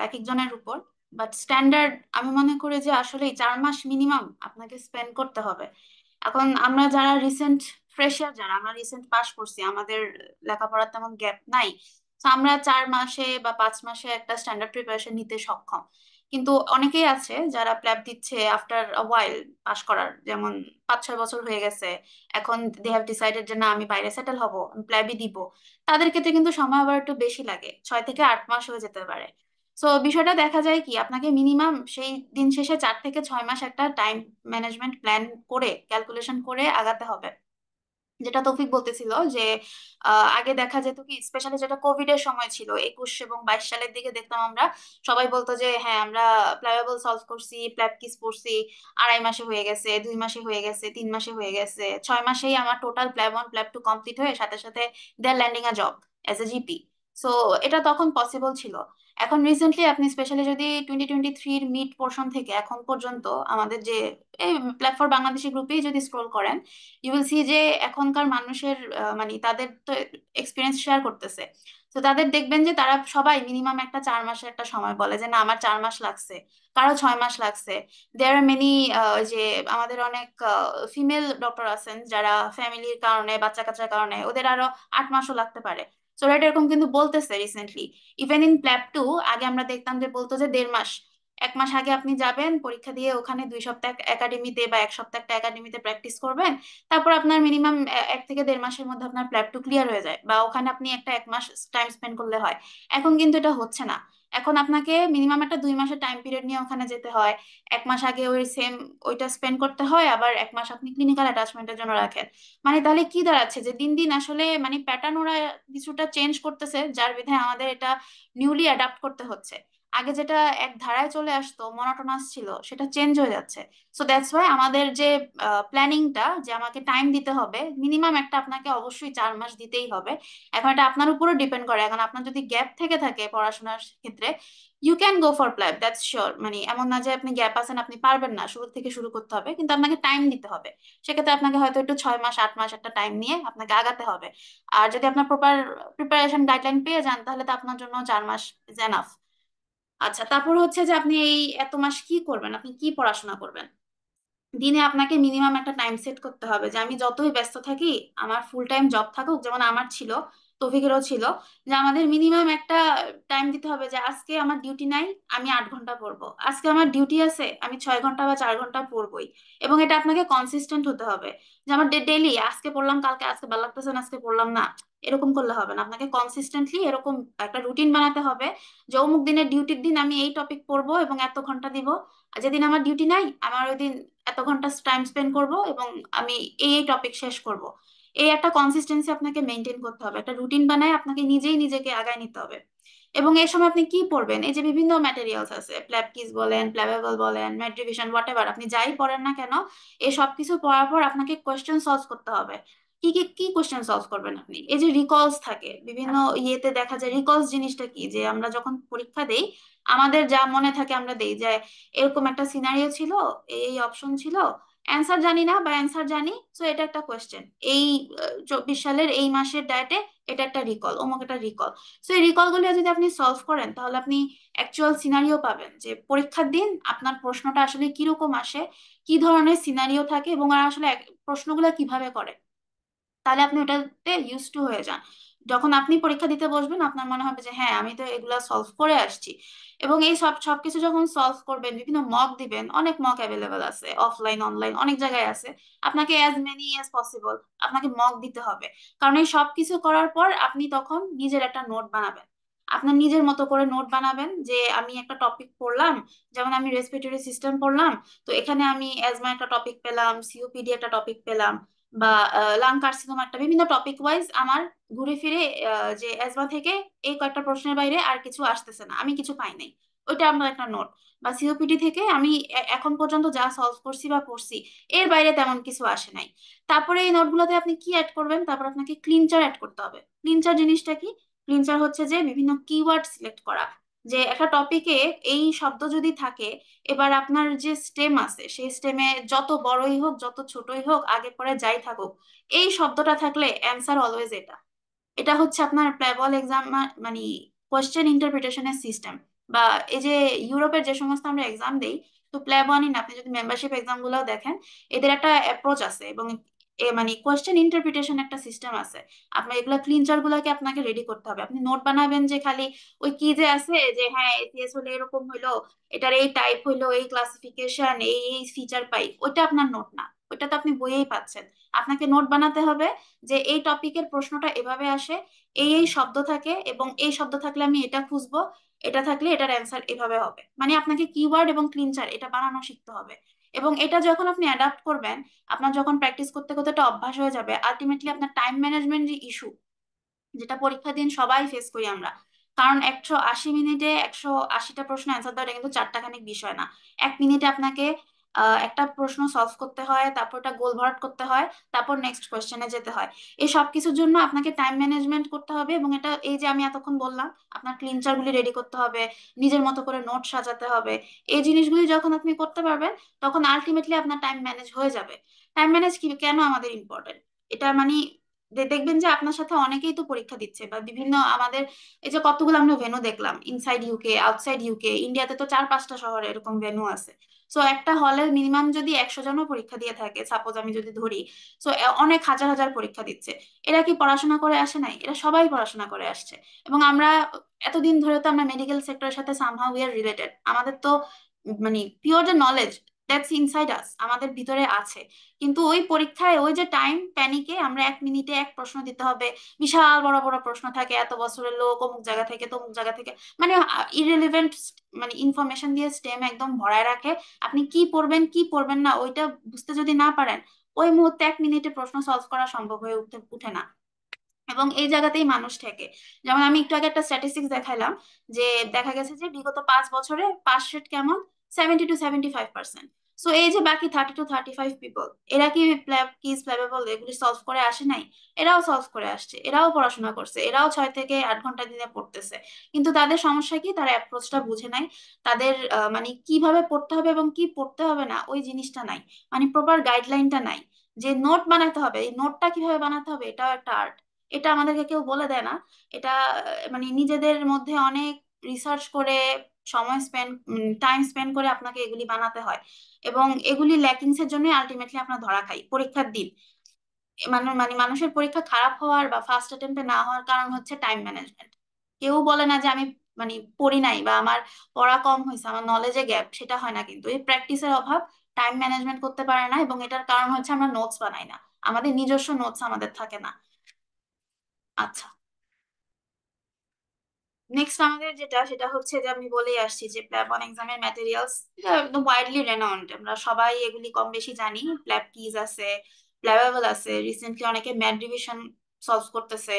এক একজনের উপর, বাট স্ট্যান্ডার্ড আমি মনে করি যে আসলে 4 মাস মিনিমাম আপনাকে স্পেন্ড করতে হবে। এখন আমরা যারা রিসেন্ট ফ্রেশার, যারা আমরা রিসেন্ট পাশ করছি, আমাদের লেখাপড়ার তেমন গ্যাপ নাই, তো আমরা 4 মাসে বা 5 মাসে একটা স্ট্যান্ডার্ড প্রিপারেশন নিতে সক্ষম। কিন্তু অনেকেই আছে যারা প্ল্যাব দিচ্ছে আফটার আ ওয়াইল পাশ করার, যেমন 5-6 বছর হয়ে গেছে, এখন দে হ্যাভ ডিসাইডেড যে না আমি বাইরে সেটেল হব, আমি প্ল্যাবই দিব। তাদের ক্ষেত্রে কিন্তু সময় আবার একটু বেশি লাগে, 6 থেকে 8 মাস হয়ে যেতে পারে। সো বিষয়টা দেখা যায় কি, আপনাকে মিনিমাম সেই দিন শেষে 4 থেকে 6 মাস একটা টাইম ম্যানেজমেন্ট প্ল্যান করে, ক্যালকুলেশন করে আগাতে হবে। যেটা তৌফিক বলতেছিল যে আগে দেখা যেত কি, স্পেশালি যেটা কোভিড এর সময় ছিল, 21 এবং 22 সালের দিকে দেখতাম আমরা, সবাই বলতো যে হ্যাঁ আমরা প্ল্যাবেবল সলভ করছি, প্ল্যাব কিস পড়ছি, 2.5 মাসে হয়ে গেছে, 2 মাসে হয়ে গেছে, 3 মাসে হয়ে গেছে, 6 মাসেই আমার total PLAB one PLAB two complete হয়ে সাথে সাথে they are landing a job as a GP. So এটা তখন পসিবল ছিল। এখন রিসেন্টলি আপনি স্পেশালি যদি 2023-র মিড পোর্শন থেকে এখন পর্যন্ত আমাদের যে এই প্ল্যাটফর্ম বাংলাদেশি গ্রুপেই যদি স্ক্রোল করেন, ইউ উইল সি যে এখনকার মানুষের মানে তাদের তো এক্সপিরিয়েন্স শেয়ার করতেছে। তো তাদের দেখবেন যে তারা সবাই মিনিমাম একটা 4 মাসের একটা সময় বলে যে না আমার 4 মাস লাগছে, কারো 6 মাস লাগছে। দেয়ার আর মেনি, যে আমাদের অনেক ফিমেল ডক্টর আছেন যারা ফ্যামিলির কারণে, বাচ্চা কাচ্চার কারণে ওদের আরো 8 মাসও লাগতে পারে। সো রাইট, এরকম কিন্তু বলতেছে রিসেন্টলি। ইভেন ইন প্ল্যাব টু আগে আমরা দেখতাম যে বলতো যে 1.5 মাস, 1 মাস আগে আপনি যাবেন পরীক্ষা দিয়ে, ওখানে 2 সপ্তাহ একাডেমিতে বা 1 সপ্তাহ একটা একাডেমিতে প্র্যাকটিস করবেন, তারপর আপনার মিনিমাম 1 থেকে 1.5 মাসের মধ্যে আপনার প্ল্যাব টু ক্লিয়ার হয়ে যায়, বা ওখানে আপনি একটা 1 মাস টাইম স্পেন্ড করলে হয়। এখন কিন্তু এটা হচ্ছে না। এখন আপনাকে মিনিমাম একটা 2 মাসের টাইম পিরিয়ড নিয়ে ওখানে যেতে হয়। 1 মাস আগে ওই সেম ওইটা স্পেন্ড করতে হয়, আবার 1 মাস আপনি ক্লিনিক্যাল অ্যাটাচমেন্টের জন্য রাখেন। মানে তাহলে কি দাঁড়াচ্ছে যে দিন দিন আসলে মানে প্যাটার্ন ওরা কিছুটা চেঞ্জ করতেছে, যার বিধায় আমাদের এটা নিউলি অ্যাডাপ্ট করতে হচ্ছে। আগে যেটা এক ধারায় চলে আসতো, মনোটোনাস ছিল, সেটা চেঞ্জ হয়ে যাচ্ছে। সো দ্যাটস ওয়াই আমাদের যে প্ল্যানিংটা, যে আমাকে টাইম দিতে হবে মিনিমাম একটা, আপনাকে অবশ্যই 4 মাস দিতেই হবে। এখন এটা আপনার উপরও ডিপেন্ড করে। এখন আপনার যদি গ্যাপ থেকে থাকে পড়াশোনার ক্ষেত্রে, you can go for PLAB, that's sure. মানে এমন না যে আপনি গ্যাপ আছেন আপনি পারবেন না, শুরু থেকে শুরু করতে হবে, কিন্তু আপনাকে টাইম দিতে হবে। সেক্ষেত্রে আপনাকে হয়তো একটু 6 মাস 8 মাস একটা টাইম নিয়ে আপনাকে আগাতে হবে। আর যদি আপনার প্রপার প্রিপারেশন গাইডলাইন পেয়ে যান, তাহলে তো আপনার জন্য 4 মাস ইজ এনাফ। আচ্ছা, তারপর হচ্ছে যে আপনি এই এত মাস কি করবেন, আপনি কি পড়াশোনা করবেন। দিনে আপনাকে মিনিমাম একটা টাইম সেট করতে হবে যে আমি যতই ব্যস্ত থাকি, আমার ফুল টাইম জব থাকুক, যেমন আমার ছিল, তৌফিকেরও ছিল, যে আমাদের মিনিমাম একটা টাইম দিতে হবে যে আজকে আমার ডিউটি নাই, আমি 8 ঘন্টা পড়বো। আজকে আমার ডিউটি আছে, আমি 6 ঘন্টা বা 4 ঘন্টা পড়বোই। এবং এটা আপনাকে কনসিস্টেন্ট হতে হবে, যে আমার ডেইলি আজকে পড়লাম, কালকে আজকে ভালো লাগতেছে না, আজকে পড়লাম না, এরকম করলে হবে না। আপনাকে কনসিস্টেন্টলি এরকম একটা রুটিন বানাতে হবে যে অমুক দিনের ডিউটির দিন আমি এই টপিক পড়বো এবং এত ঘন্টা দিব। আর যেদিন আমার ডিউটি নাই, আমার ওই দিন এত ঘন্টা টাইম স্পেন্ড করব এবং আমি এই টপিক শেষ করব। এই একটা কনসিস্টেন্সি আপনাকে মেনটেন করতে হবে, একটা রুটিন বানায় আপনাকে নিজেই নিজেকে আগায় নিতে হবে। এবং এই সময় আপনি কি পড়বেন, এই যে বিভিন্ন ম্যাটেরিয়ালস আছে, প্ল্যাব কিস বলেন, প্ল্যাবেবল বলেন, ম্যাট্রিভিশন, হোয়াট এভার, আপনি যাই পড়েন না কেন, এই সব কিছু পড়ার পর আপনাকে কোয়েশ্চেন সলভ করতে হবে। কি কি কি কোয়েশ্চেন সলভ করবেন আপনি, এই যে রিকলস থাকে বিভিন্ন ইয়েতে দেখা যায়, রিকলস জিনিসটা কি, যে আমরা যখন পরীক্ষা দেই আমাদের যা মনে থাকে আমরা দেই, যে এরকম একটা সিনারিও ছিল, এই অপশন ছিল, অ্যান্সার জানি না বা অ্যান্সার জানি, সো এটা একটা কোয়েশ্চেন, এই 24 সালের এই মাসের ডায়েটে এটা একটা রিকল, অমুক একটা রিকল। সো এই রিকল গুলো যদি আপনি সলভ করেন, তাহলে আপনি অ্যাকচুয়াল সিনারিও পাবেন, যে পরীক্ষার দিন আপনার প্রশ্নটা আসলে কিরকম আসে, কি ধরনের সিনারিও থাকে, এবং আর আসলে প্রশ্নগুলো কিভাবে করে। তাহলে আপনি ওটাতে ইউজ টু হয়ে যান। যখন আপনি পরীক্ষা দিতে বসবেন, আপনার মনে হবে যে হ্যাঁ, আমি তো এগুলা সলভ করে আসছি। এবং এই সবকিছু যখন সলভ করবেন, বিভিন্ন মক দিবেন, অনেক মক অ্যাভেলেবেল আছে, অফলাইন অনলাইন অনেক জায়গায় আছে। আপনাকে অ্যাজ মেনি অ্যাজ পসিবল আপনাকে মক দিতে হবে। কারণ এই সবকিছু করার পর আপনি তখন নিজের একটা নোট বানাবেন। আপনার নিজের মতো করে নোট বানাবেন, যে আমি একটা টপিক পড়লাম, যেমন আমি রেসপিরেটরি সিস্টেম পড়লাম, তো এখানে আমি অ্যাজমা একটা টপিক পেলাম, সিওপিডি একটা টপিক পেলাম, বা লাং কার্সিনোমা একটা, বিভিন্ন টপিক ওয়াইজ আমার ঘুরে ফিরে যে অ্যাজমা থেকে এই কয়েকটা প্রশ্নের বাইরে আর কিছু আসতেছে না, আমি কিছু পাই নাই, ওইটা আমার একটা নোট। বা সিওপিডি থেকে আমি এখন পর্যন্ত যা সলভ করছি বা পড়ছি, এর বাইরে তেমন কিছু আসে নাই। তারপরে এই নোটগুলোতে আপনি কি অ্যাড করবেন, তারপর আপনাকে ক্লিনচার অ্যাড করতে হবে। ক্লিনচার জিনিসটা কি? ক্লিনচার হচ্ছে যে বিভিন্ন কিওয়ার্ড সিলেক্ট করা, যে একটা টপিকে এই শব্দ যদি থাকে, এবার আপনার যে স্টেম আছে সেই স্টেমে যত বড়ই হোক যত ছোটই হোক আগে পরে যাই থাকুক, এই শব্দটা থাকলে অ্যান্সার অলওয়েজ এটা। এটা হচ্ছে আপনার প্লেবল এক্সাম, মানে কোয়েশ্চেন ইন্টারপ্রিটেশনের সিস্টেম। বা এই যে ইউরোপের যে সমস্ত আমরা এক্সাম দেই, তো প্লেবনই না, আপনি যদি মেম্বারশিপ এক্সাম গুলাও দেখেন, এদের একটা অ্যাপ্রোচ আছে, এবং মানে কোয়েশ্চেন ইন্টারপ্রিটেশন একটা সিস্টেম আছে। আপনার এগুলা ক্লিনচার গুলাকে আপনাকে রেডি করতে হবে। আপনি নোট বানাবেন যে খালি ওই কি যে আছে, যে হ্যাঁ এসিএস হলে এরকম হইলো, এটার এই টাইপ হইলো, এই ক্লাসিফিকেশন, এই এই ফিচার পাই, ওইটা আপনার নোট না, ওইটা তো আপনি বইয়েই পাচ্ছেন। আপনাকে নোট বানাতে হবে যে এই টপিকের প্রশ্নটা এভাবে আসে, এই এই শব্দ থাকে, এবং এই শব্দ থাকলে আমি এটা খুঁজবো, এটা থাকলে এটার অ্যান্সার এভাবে হবে। মানে আপনাকে কিওয়ার্ড এবং ক্লিনচার এটা বানানো শিখতে হবে। এবং এটা যখন আপনি অ্যাডাপ্ট করবেন, আপনার যখন প্র্যাকটিস করতে করতে একটা অভ্যাস হয়ে যাবে, আলটিমেটলি আপনার টাইম ম্যানেজমেন্ট যে ইস্যু, যেটা পরীক্ষা দিন সবাই ফেস করি আমরা। কারণ 180 মিনিটে 180টা প্রশ্ন অ্যান্সার দেওয়াটা কিন্তু চারটাখানিক বিষয় না। 1 মিনিটে আপনাকে একটা প্রশ্ন সলভ করতে হয়, তারপর ওটা গোল ভরাট করতে হয়, তারপর নেক্সট কোয়েশ্চেনে যেতে হয়। এই সব কিছুর জন্য আপনাকে টাইম ম্যানেজমেন্ট করতে হবে, এবং এটা এই যে আমি এতক্ষণ বললাম, আপনার ক্লিনচার গুলি রেডি করতে হবে, নিজের মতো করে নোট সাজাতে হবে। এই জিনিসগুলি যখন আপনি করতে পারবেন, তখন আলটিমেটলি আপনার টাইম ম্যানেজ হয়ে যাবে। টাইম ম্যানেজ কি কেন আমাদের ইম্পর্টেন্ট, এটা মানে দেখবেন যে আপনার সাথে অনেকেই তো পরীক্ষা দিচ্ছে, বা বিভিন্ন আমাদের এই যে কতগুলো আমরা ভেন্যু দেখলাম, ইনসাইড ইউকে, আউটসাইড ইউকে, ইন্ডিয়াতে তো 4-5টা শহরে এরকম ভেন্যু আছে। সো একটা হলে মিনিমাম যদি 100 জনও পরীক্ষা দিয়ে থাকে, সাপোজ আমি যদি ধরি, সো অনেক হাজার হাজার পরীক্ষা দিচ্ছে। এরা কি পড়াশোনা করে আসে নাই? এরা সবাই পড়াশোনা করে আসছে। এবং আমরা এতদিন ধরে তো আমরা মেডিকেল সেক্টরের সাথে সামহাউ উই আর রিলেটেড। আমাদের তো মানে পিওর যে নলেজ, দ্যাটস ইনসাইড আস, আমাদের ভিতরে আছে। কিন্তু ওই পরীক্ষায় ওই যে টাইম প্যানিকে আমরা 1 মিনিটে এক প্রশ্ন দিতে হবে, বিশাল বড় বড় প্রশ্ন থাকে, এত বছরের লোক অমুক জায়গা থেকে তমুক জায়গা থেকে, মানে ইরেলিভেন্ট মানে ইনফরমেশন দিয়ে স্টেম একদম ভরায় রাখে। আপনি কি পড়বেন কি পড়বেন না ওইটা বুঝতে যদি না পারেন, ওই মুহূর্তে 1 মিনিটে প্রশ্ন সলভ করা সম্ভব হয়ে উঠে না। এবং এই জায়গাতেই মানুষ ঠেকে। যেমন আমি একটু আগে একটা স্ট্যাটিস্টিক্স দেখাইলাম, যে দেখা গেছে যে বিগত 5 বছরে পাস রেট কেমন, 70 to 75%। সো এই যে বাকি 30 to 35 পিপল, এরা কি কিস প্ল্যাবেবল এগুলি সলভ করে আসে নাই? এরাও সলভ করে আসছে, এরাও পড়াশোনা করছে, এরাও 6 থেকে 8 ঘন্টা দিনে পড়তেছে। কিন্তু তাদের সমস্যা কি, তারা অ্যাপ্রোচটা বুঝে নাই। তাদের মানে কিভাবে পড়তে হবে এবং কি পড়তে হবে না ওই জিনিসটা নাই। মানে প্রপার গাইডলাইনটা নাই। যে নোট বানাতে হবে, এই নোটটা কিভাবে বানাতে হবে এটাও একটা আর্ট। এটা আমাদেরকে কেউ বলে দেয় না। এটা মানে নিজেদের মধ্যে অনেক রিসার্চ করে, সময় স্পেন্ড, টাইম স্পেন্ড করে আপনাকে এগুলি বানাতে হয়। এবং এগুলি ল্যাকিংস এর জন্যই আলটিমেটলি আপনার ধরা খাই পরীক্ষার দিন। মানে মানুষের পরীক্ষা খারাপ হওয়ার বা ফার্স্ট অ্যাটেম্পটে না হওয়ার কারণ হচ্ছে টাইম ম্যানেজমেন্ট। কেউ বলে না যে আমি মানে পড়ি নাই বা আমার পড়া কম হয়েছে, আমার নলেজে গ্যাপ, সেটা হয় না। কিন্তু এই প্র্যাকটিসের অভাব, টাইম ম্যানেজমেন্ট করতে পারে না, এবং এটার কারণ হচ্ছে আমরা নোটস বানাই না। আমাদের নিজস্ব নোটস আমাদের থাকে না। আচ্ছা, নেক্সট আমাদের যেটা, সেটা হচ্ছে যে আমি বলেই আসছি যে প্ল্যাব ওয়ান এক্সামের ম্যাটেরিয়ালস একদম ওয়াইডলি রেনাউন্ড, আমরা সবাই এগুলি কম বেশি জানি। প্ল্যাব কিজ আছে, প্ল্যাবেবল আছে, রিসেন্টলি অনেকে ম্যাথ ডিভিশন সলভ করতেছে।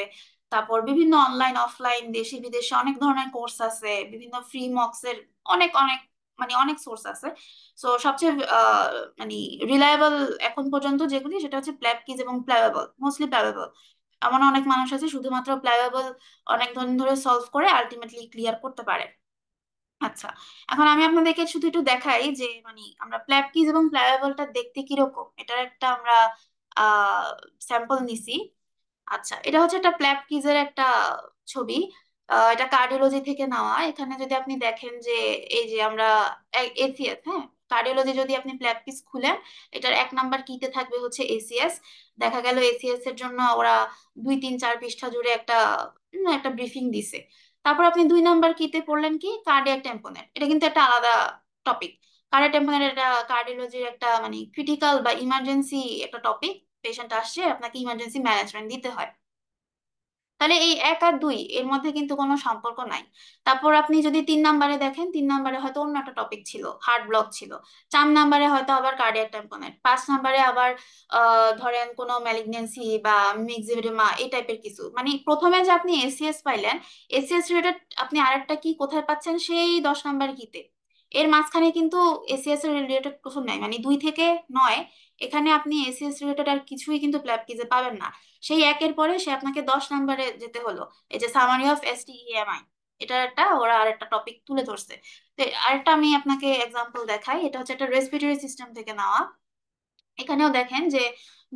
তারপর বিভিন্ন অনলাইন অফলাইন দেশি বিদেশে অনেক ধরনের কোর্স আছে, বিভিন্ন ফ্রি মক্স এর অনেক অনেক মানে অনেক সোর্স আছে। সো সবচেয়ে মানে রিলায়েবল এখন পর্যন্ত যেগুলি, সেটা হচ্ছে প্ল্যাব কিজ এবং প্ল্যাবেবল, মোস্টলি প্ল্যাবেবল। এমন অনেক মানুষ আছে শুধুমাত্র প্ল্যাবেবল অনেক দিন ধরে সলভ করে আলটিমেটলি ক্লিয়ার করতে পারে। আচ্ছা, এখন আমি আপনাদেরকে শুধু একটু দেখাই যে মানে আমরা প্ল্যাব কিজ এবং প্ল্যাবেবলটা দেখতে কিরকম, এটার একটা আমরা স্যাম্পল নিছি। আচ্ছা, এটা হচ্ছে একটা প্ল্যাব কিজের একটা ছবি। এটা কার্ডিওলজি থেকে নেওয়া। এখানে যদি আপনি দেখেন যে এই যে আমরা এসিএস, হ্যাঁ, কার্ডিওলজি যদি আপনি প্ল্যাব কিজ খুলেন, এটার 1 নাম্বার কিতে থাকবে হচ্ছে এসিএস। দেখা গেল এসিএস এর জন্য ওরা 2 3 4 পৃষ্ঠা জুড়ে একটা একটা ব্রিফিং দিছে। তারপর আপনি 2 নাম্বার কিতে পড়লেন কি কার্ডিয়াক টেম্পোনেট, এটা কিন্তু একটা আলাদা টপিক। কার্ডিয়াক টেম্পোনেট এটা কার্ডিওলজির একটা মানে ক্রিটিক্যাল বা ইমার্জেন্সি একটা টপিক। পেশেন্ট আসছে, আপনাকে ইমার্জেন্সি ম্যানেজমেন্ট দিতে হয়। তাহলে এই 1 আর 2 এর মধ্যে কিন্তু কোনো সম্পর্ক নাই। তারপর আপনি যদি 3 নাম্বারে দেখেন, 3 নাম্বারে হয়তো অন্য একটা টপিক ছিল, হার্ট ব্লক ছিল। 4 নাম্বারে হয়তো আবার কার্ডিয়াক ট্যাম্পোনেট। 5 নাম্বারে আবার ধরেন কোনো ম্যালিগনেন্সি বা মিক্সিডিমা এই টাইপের কিছু। মানে প্রথমে যে আপনি এসিএস পাইলেন, এসিএস রিলেটেড আপনি আরেকটা কি কোথায় পাচ্ছেন সেই 10 নাম্বার কিতে। এর মাঝখানে কিন্তু এসিএস এর রিলেটেড কিছু নাই, মানে 2 থেকে 9 এখানে আপনি এসিএস রিলেটেড আর কিছুই কিন্তু প্ল্যাব কিজে পাবেন না। সেই 1-এর পরে সে আপনাকে 10 নাম্বারে যেতে হলো। এই যে সামারি অফ এসটিইএমআই, এটা একটা ওরা আরেকটা টপিক তুলে ধরছে। তো আরেকটা আমি আপনাকে এক্সাম্পল দেখাই, এটা হচ্ছে একটা রেসপিরেটরি সিস্টেম থেকে নেওয়া। এখানেও দেখেন যে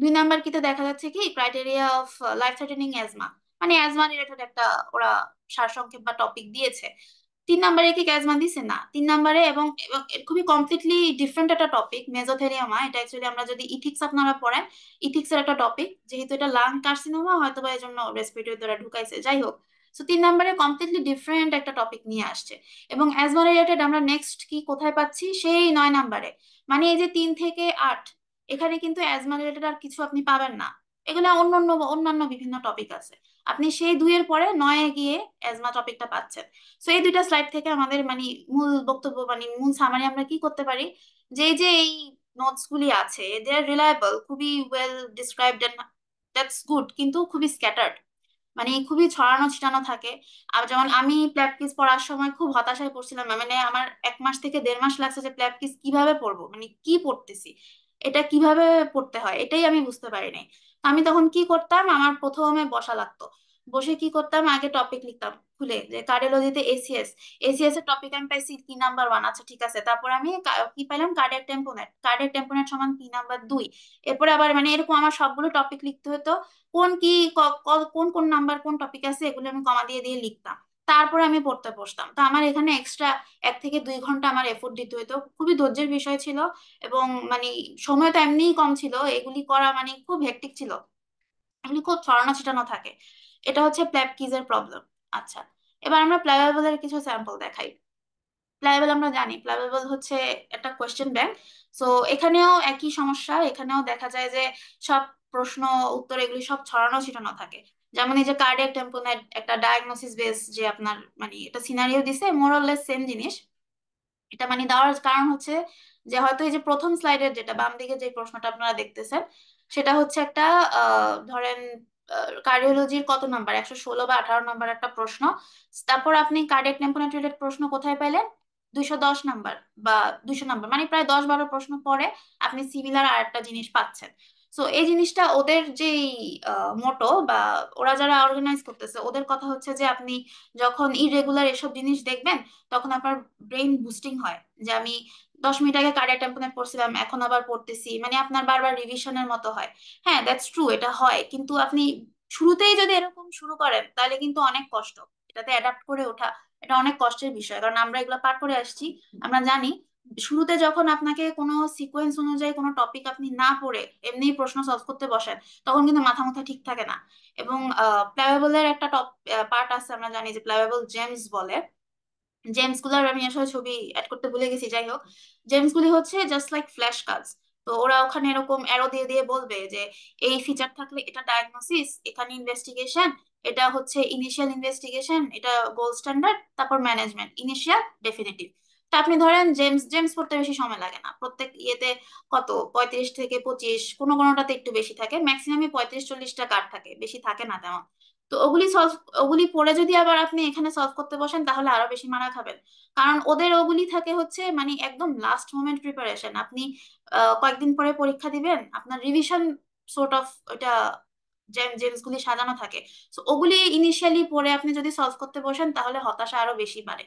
2 নাম্বার কিতে দেখা যাচ্ছে কি criteria of life threatening asthma, মানে অ্যাজমা রিলেটেড একটা ওরা সারসংক্ষেপ বা টপিক দিয়েছে। 3 নাম্বারে কি ক্যাজমা দিছে না, 3 নাম্বারে এবং এবং এর খুবই কমপ্লিটলি ডিফারেন্ট একটা টপিক মেজোথেলিয়ামা। এটা অ্যাকচুয়ালি আমরা যদি ইথিক্স আপনারা পড়েন, ইথিক্স এর একটা টপিক, যেহেতু এটা লাং কার্সিনোমা হয়তো বা এই জন্য রেসপিরেটরি দ্বারা ঢুকাইছে, যাই হোক। সো 3 নাম্বারে কমপ্লিটলি ডিফারেন্ট একটা টপিক নিয়ে আসছে। এবং অ্যাজমা রিলেটেড আমরা নেক্সট কি কোথায় পাচ্ছি, সেই 9 নাম্বারে। মানে এই যে 3 থেকে 8, এখানে কিন্তু অ্যাজমা রিলেটেড আর কিছু আপনি পাবেন না। এগুলো অন্যান্য অন্যান্য বিভিন্ন টপিক আছে। আপনি সেই 2-এর পরে 9-এ গিয়ে অ্যাজমা টপিকটা পাচ্ছেন। সো এই 2টা স্লাইড থেকে আমাদের মানে মূল বক্তব্য মানে মূল সামারি আমরা কি করতে পারি, যে এই যে এই নোটস গুলি আছে দে আর রিলায়েবল, খুবই well described and that's good, কিন্তু খুবই স্ক্যাটার্ড, মানে খুবই ছড়ানো ছিটানো থাকে। আর যেমন আমি প্র্যাকটিস পড়ার সময় খুব হতাশায় পড়ছিলাম, মানে আমার 1 মাস থেকে 1.5 মাস লাগছে যে প্র্যাকটিস কিভাবে পড়বো, মানে কি পড়তেছি, এটা কিভাবে পড়তে হয় এটাই আমি বুঝতে পারি নাই। তো আমি তখন কি করতাম, আমার প্রথমে বসা লাগতো। বসে কি করতাম, আগে টপিক লিখতাম খুলে, যে কার্ডিওলজিতে এসিএস, এসিএস এর টপিক আমি পাইছি কি নাম্বার 1, আচ্ছা ঠিক আছে। তারপর আমি কি পাইলাম, কার্ডিয়াক টেম্পোনেট, কার্ডিয়াক টেম্পোনেট সমান কি নাম্বার 2। এরপরে আবার মানে এরকম আমার সবগুলো টপিক লিখতে হতো, কোন কি কোন কোন নাম্বার কোন টপিক আছে এগুলো আমি কমা দিয়ে দিয়ে লিখতাম। তারপরে আমি পড়তে বসতাম। তো আমার এখানে এক্সট্রা 1 থেকে 2 ঘন্টা আমার এফোর্ট দিতে হতো, খুবই ধৈর্যের বিষয় ছিল। এবং মানে সময় তো এমনিই কম ছিল, এগুলি করা মানে খুব হেক্টিক ছিল, এগুলি খুব ছড়ানো ছিটানো থাকে। এটা হচ্ছে প্ল্যাব কিজের প্রবলেম। আচ্ছা, এবার আমরা প্ল্যাবেবলের কিছু স্যাম্পল দেখাই। প্লাইবেল আমরা জানি, প্লাইবেবল হচ্ছে একটা কোয়েশ্চেন ব্যাংক। সো এখানেও একই সমস্যা, এখানেও দেখা যায় যে সব প্রশ্ন উত্তর এগুলি সব ছড়ানো ছিটানো থাকে। যেমন এই যে কার্ডিয়াক টেম্পোনেট একটা ডায়াগনোসিস বেস, যে আপনার মানে এটা সিনারিও দিছে মোরলেস সেম জিনিস। এটা মানে দেওয়ার কারণ হচ্ছে যে হয়তো এই যে প্রথম স্লাইডের যেটা বাম দিকে যে প্রশ্নটা আপনারা দেখতেছেন, সেটা হচ্ছে একটা ধরেন কার্ডিওলজির কত নাম্বার, 116 বা 18 নাম্বার একটা প্রশ্ন। তারপর আপনি কার্ডিয়াক টেম্পোনেট রিলেটেড প্রশ্ন কোথায় পাইলেন, 210 নাম্বার বা 200 নাম্বার, মানে প্রায় 10-12 প্রশ্ন পরে আপনি সিমিলার আর একটা জিনিস পাচ্ছেন। সো এই জিনিসটা ওদের যেই মোটো বা ওরা যারা অর্গানাইজ করতেছে ওদের কথা হচ্ছে যে আপনি যখন ইরেগুলার এসব জিনিস দেখবেন, তখন আপনার ব্রেইন বুস্টিং হয়, যে আমি 10 মিনিট আগে কার্ডিয়াক টেম্পোনেট পড়ছিলাম এখন আবার পড়তেছি, মানে আপনার বারবার রিভিশনের মতো হয়। হ্যাঁ, দ্যাটস ট্রু, এটা হয়, কিন্তু আপনি শুরুতেই যদি এরকম শুরু করেন তাহলে কিন্তু অনেক কষ্ট, এটাতে অ্যাডাপ্ট করে ওঠা এটা অনেক কষ্টের বিষয়, কারণ আমরা এগুলো পার করে আসছি। আমরা জানি শুরুতে যখন আপনাকে কোনো সিকোয়েন্স অনুযায়ী কোনো টপিক আপনি না পড়ে এমনি প্রশ্ন সলভ করতে বসেন, তখন কিন্তু মাথা মাথা ঠিক থাকে না। এবং প্লাওয়েবলের একটা টপ পার্ট আছে, আমরা জানি যে প্লাওয়েবল জেমস বলে। জেমস গুলার আমি আসলে ছবি অ্যাড করতে ভুলে গেছি, যাই হোক। জেমস গুলি হচ্ছে জাস্ট লাইক ফ্ল্যাশ কার্ডস। তো ওরা ওখানে এরকম অ্যারো দিয়ে দিয়ে বলবে যে এই ফিচার থাকলে এটা ডায়াগনোসিস, এখানে ইনভেস্টিগেশন, এটা হচ্ছে ইনিশিয়াল ইনভেস্টিগেশন, এটা গোল্ড স্ট্যান্ডার্ড, তারপর ম্যানেজমেন্ট, ইনিশিয়াল, ডেফিনিটিভ। তা আপনি ধরেন জেমস জেমস পড়তে বেশি সময় লাগে না, প্রত্যেক ইয়েতে কত 35 থেকে 25, কোনো কোনোটাতে একটু বেশি থাকে, ম্যাক্সিমামই 35-40টা কার্ড থাকে, বেশি থাকে না তেমন। তো ওগুলি পড়ে যদি আবার আপনি এখানে সলভ করতে বসেন তাহলে আরো বেশি মারা খাবেন। কারণ ওদের ওগুলি থাকে হচ্ছে মানে একদম লাস্ট মোমেন্ট প্রিপারেশন। আপনি কয়েকদিন পরে পরীক্ষা দিবেন, আপনার রিভিশন সোর্ট অফ এটা জেমস গুলি সাজানো থাকে। তো ওগুলি ইনিশিয়ালি পড়ে আপনি যদি সলভ করতে বসেন তাহলে হতাশা আরো বেশি বাড়ে।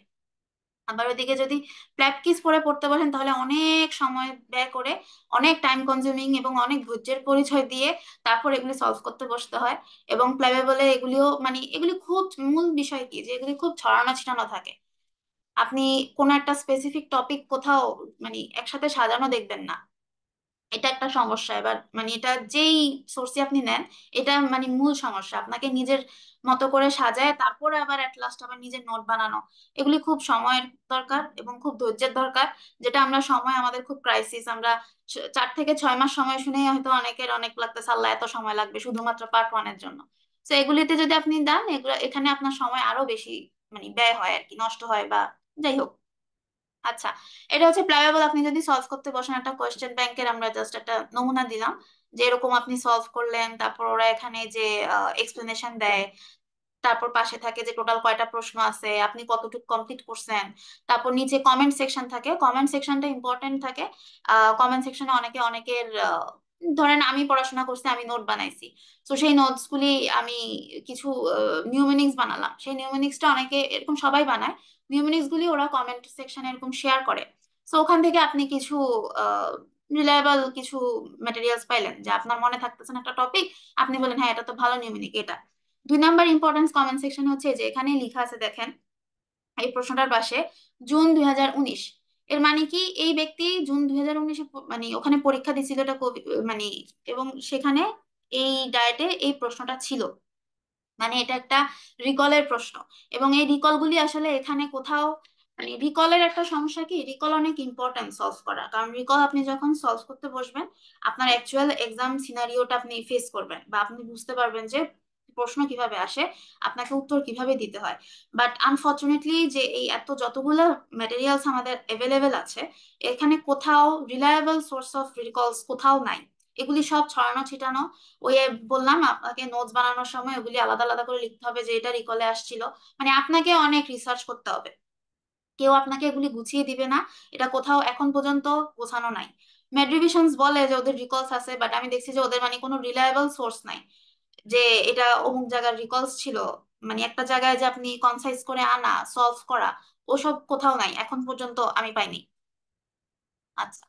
আবার ওইদিকে যদি প্র্যাকটিস করে পড়তে বসেন তাহলে অনেক সময় ব্যয় করে, অনেক টাইম কনজিউমিং এবং অনেক ধৈর্যের পরিচয় দিয়ে তারপর এগুলি সলভ করতে বসতে হয়। এবং প্ল্যাবে এগুলিও মানে এগুলি খুব মূল বিষয় কি যে এগুলি খুব ছড়ানো ছিটানো থাকে। আপনি কোনো একটা স্পেসিফিক টপিক কোথাও মানে একসাথে সাজানো দেখবেন না, এটা একটা সমস্যা। এবার মানে এটা যেই সোর্সে আপনি নেন, এটা মানে মূল সমস্যা, আপনাকে নিজের মতো করে সাজায় তারপরে আবার এট লাস্ট আবার নিজের নোট বানানো, এগুলি খুব সময়ের দরকার এবং খুব ধৈর্যের দরকার। যেটা আমরা সময় আমাদের খুব ক্রাইসিস, আমরা 4 থেকে 6 মাস সময় শুনেই হয়তো অনেকের অনেক লাগতেছে, আল্লাহ এত সময় লাগবে শুধুমাত্র পার্ট 1-এর জন্য। তো এগুলিতে যদি আপনি দেন, এগুলো এখানে আপনার সময় আরো বেশি মানে ব্যয় হয় আর কি, নষ্ট হয় বা যাই হোক। আচ্ছা, এটা হচ্ছে প্লাওয়েবল। আপনি যদি সলভ করতে বসেন একটা কোয়েশ্চেন ব্যাংকের, আমরা জাস্ট একটা নমুনা দিলাম যে এরকম আপনি সলভ করলেন, তারপর ওরা এখানে যে এক্সপ্লেনেশন দেয়, তারপর পাশে থাকে যে টোটাল কয়টা প্রশ্ন আছে, আপনি কতটুকু কমপ্লিট করছেন। তারপর নিচে কমেন্ট সেকশন থাকে, কমেন্ট সেকশনটা ইম্পর্টেন্ট থাকে। কমেন্ট সেকশনে অনেকে অনেকের ধরেন আমি পড়াশোনা করছি, আমি নোট বানাইছি, তো সেই নোটস গুলি আমি কিছু নিউমেনিক্স বানালাম, সেই নিউমেনিক্সটা অনেকে এরকম সবাই বানায়, নিউমেনিক্স গুলি ওরা কমেন্ট সেকশনে এরকম শেয়ার করে। তো ওখান থেকে আপনি কিছু রিলায়েবল কিছু ম্যাটেরিয়ালস পাইলেন, যে আপনার মনে থাকতেছে না একটা টপিক, আপনি বলেন হ্যাঁ এটা তো ভালো নিউমেনিক এটা। 2 নাম্বার ইম্পর্টেন্স কমেন্ট সেকশন হচ্ছে যে এখানে লেখা আছে দেখেন, এই প্রশ্নটার পাশে জুন 2019। এর মানে কি এই ব্যক্তি জুন 2019-এ মানে ওখানে পরীক্ষা দিছিল, এটা মানে এবং সেখানে এই ডায়েটে এই প্রশ্নটা ছিল, মানে এটা একটা রিকলের প্রশ্ন। এবং এই রিকল গুলি আসলে এখানে কোথাও মানে রিকলের একটা সমস্যা কি, রিকল অনেক ইম্পর্টেন্ট সলভ করা, কারণ রিকল আপনি যখন সলভ করতে বসবেন আপনার অ্যাকচুয়াল এক্সাম সিনারিওটা আপনি ফেস করবেন বা আপনি বুঝতে পারবেন যে প্রশ্ন কিভাবে আসে, আপনাকে উত্তর কিভাবে দিতে হয়। বাট আনফর্চুনেটলি যে এই এত যতগুলো ম্যাটেরিয়ালস আমাদের অ্যাভেলেবেল আছে, এখানে কোথাও রিলায়েবল সোর্স অফ রিকলস কোথাও নাই, এগুলি সব ছড়ানো ছিটানো। ওই বললাম আপনাকে নোটস বানানোর সময় ওগুলি আলাদা আলাদা করে লিখতে হবে যে এটা রিকলে আসছিল, মানে আপনাকে অনেক রিসার্চ করতে হবে, কেউ আপনাকে এগুলি গুছিয়ে দিবে না, এটা কোথাও এখন পর্যন্ত গোছানো নাই। ম্যাড্রিভিশনস বলে যে ওদের রিকলস আছে, বাট আমি দেখছি যে ওদের মানে কোনো রিলায়েবল সোর্স নাই যে এটা অমুক জায়গার রিকলস ছিল, মানে একটা জায়গায় যে আপনি কনসাইজ করে আনা সলভ করা, ওসব কোথাও নাই এখন পর্যন্ত আমি পাইনি। আচ্ছা,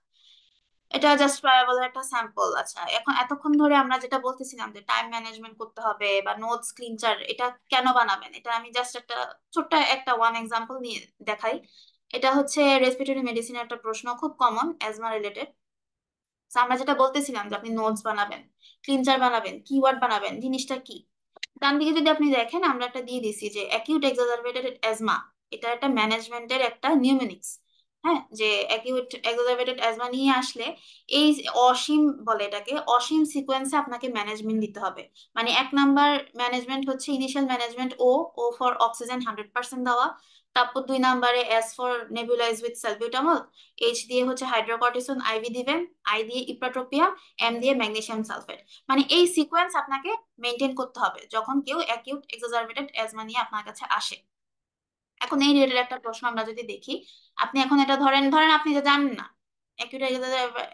এটা জাস্ট বলার একটা স্যাম্পল। আচ্ছা, এখন এতক্ষণ ধরে আমরা যেটা বলতেছিলাম যে টাইম ম্যানেজমেন্ট করতে হবে বা নোটস ক্লিনচার, এটা কেন বানাবেন, এটা আমি জাস্ট একটা ছোট্ট একটা ওয়ান এক্সাম্পল নিয়ে দেখাই। এটা হচ্ছে রেসপিরেটরি মেডিসিনের একটা প্রশ্ন, খুব কমন, অ্যাজমা রিলেটেড। আমরা যেটা বলতেছিলাম যে আপনি নোটস বানাবেন, ক্লিনচার বানাবেন, কিওয়ার্ড বানাবেন, জিনিসটা কি? ডান দিকে যদি আপনি দেখেন, আমরা একটা দিয়ে দিছি যে অ্যাকিউট এক্সাজারবেটেড অ্যাজমা, এটা একটা ম্যানেজমেন্টের একটা নিউমেনিক্স। হ্যাঁ, যে অ্যাকিউট এক্সাজারবেটেড অ্যাজমা নিয়ে আসলে এই অসীম, বলে এটাকে, অসীম সিকোয়েন্সে আপনাকে ম্যানেজমেন্ট দিতে হবে। মানে এক নাম্বার ম্যানেজমেন্ট হচ্ছে initial management, O O for oxygen 100% দেওয়া। তারপর দুই নাম্বারে S for nebulise with salbutamol, H দিয়ে হচ্ছে হাইড্রোকর্টিসন আইভি দিবেন, আই দিয়ে ইপ্রাটোপিয়া, এম দিয়ে ম্যাগনেসিয়াম সালফেট। মানে এই সিকোয়েন্স আপনাকে মেনটেন করতে হবে যখন কেউ অ্যাকিউট এক্সাজারবেটেড অ্যাজমা নিয়ে আপনার কাছে আসে। এখন এই রিলেটেড একটা প্রশ্ন আমরা যদি দেখি, আপনি এখন এটা ধরেন ধরেন আপনি এটা জানেন না, অ্যাকিউট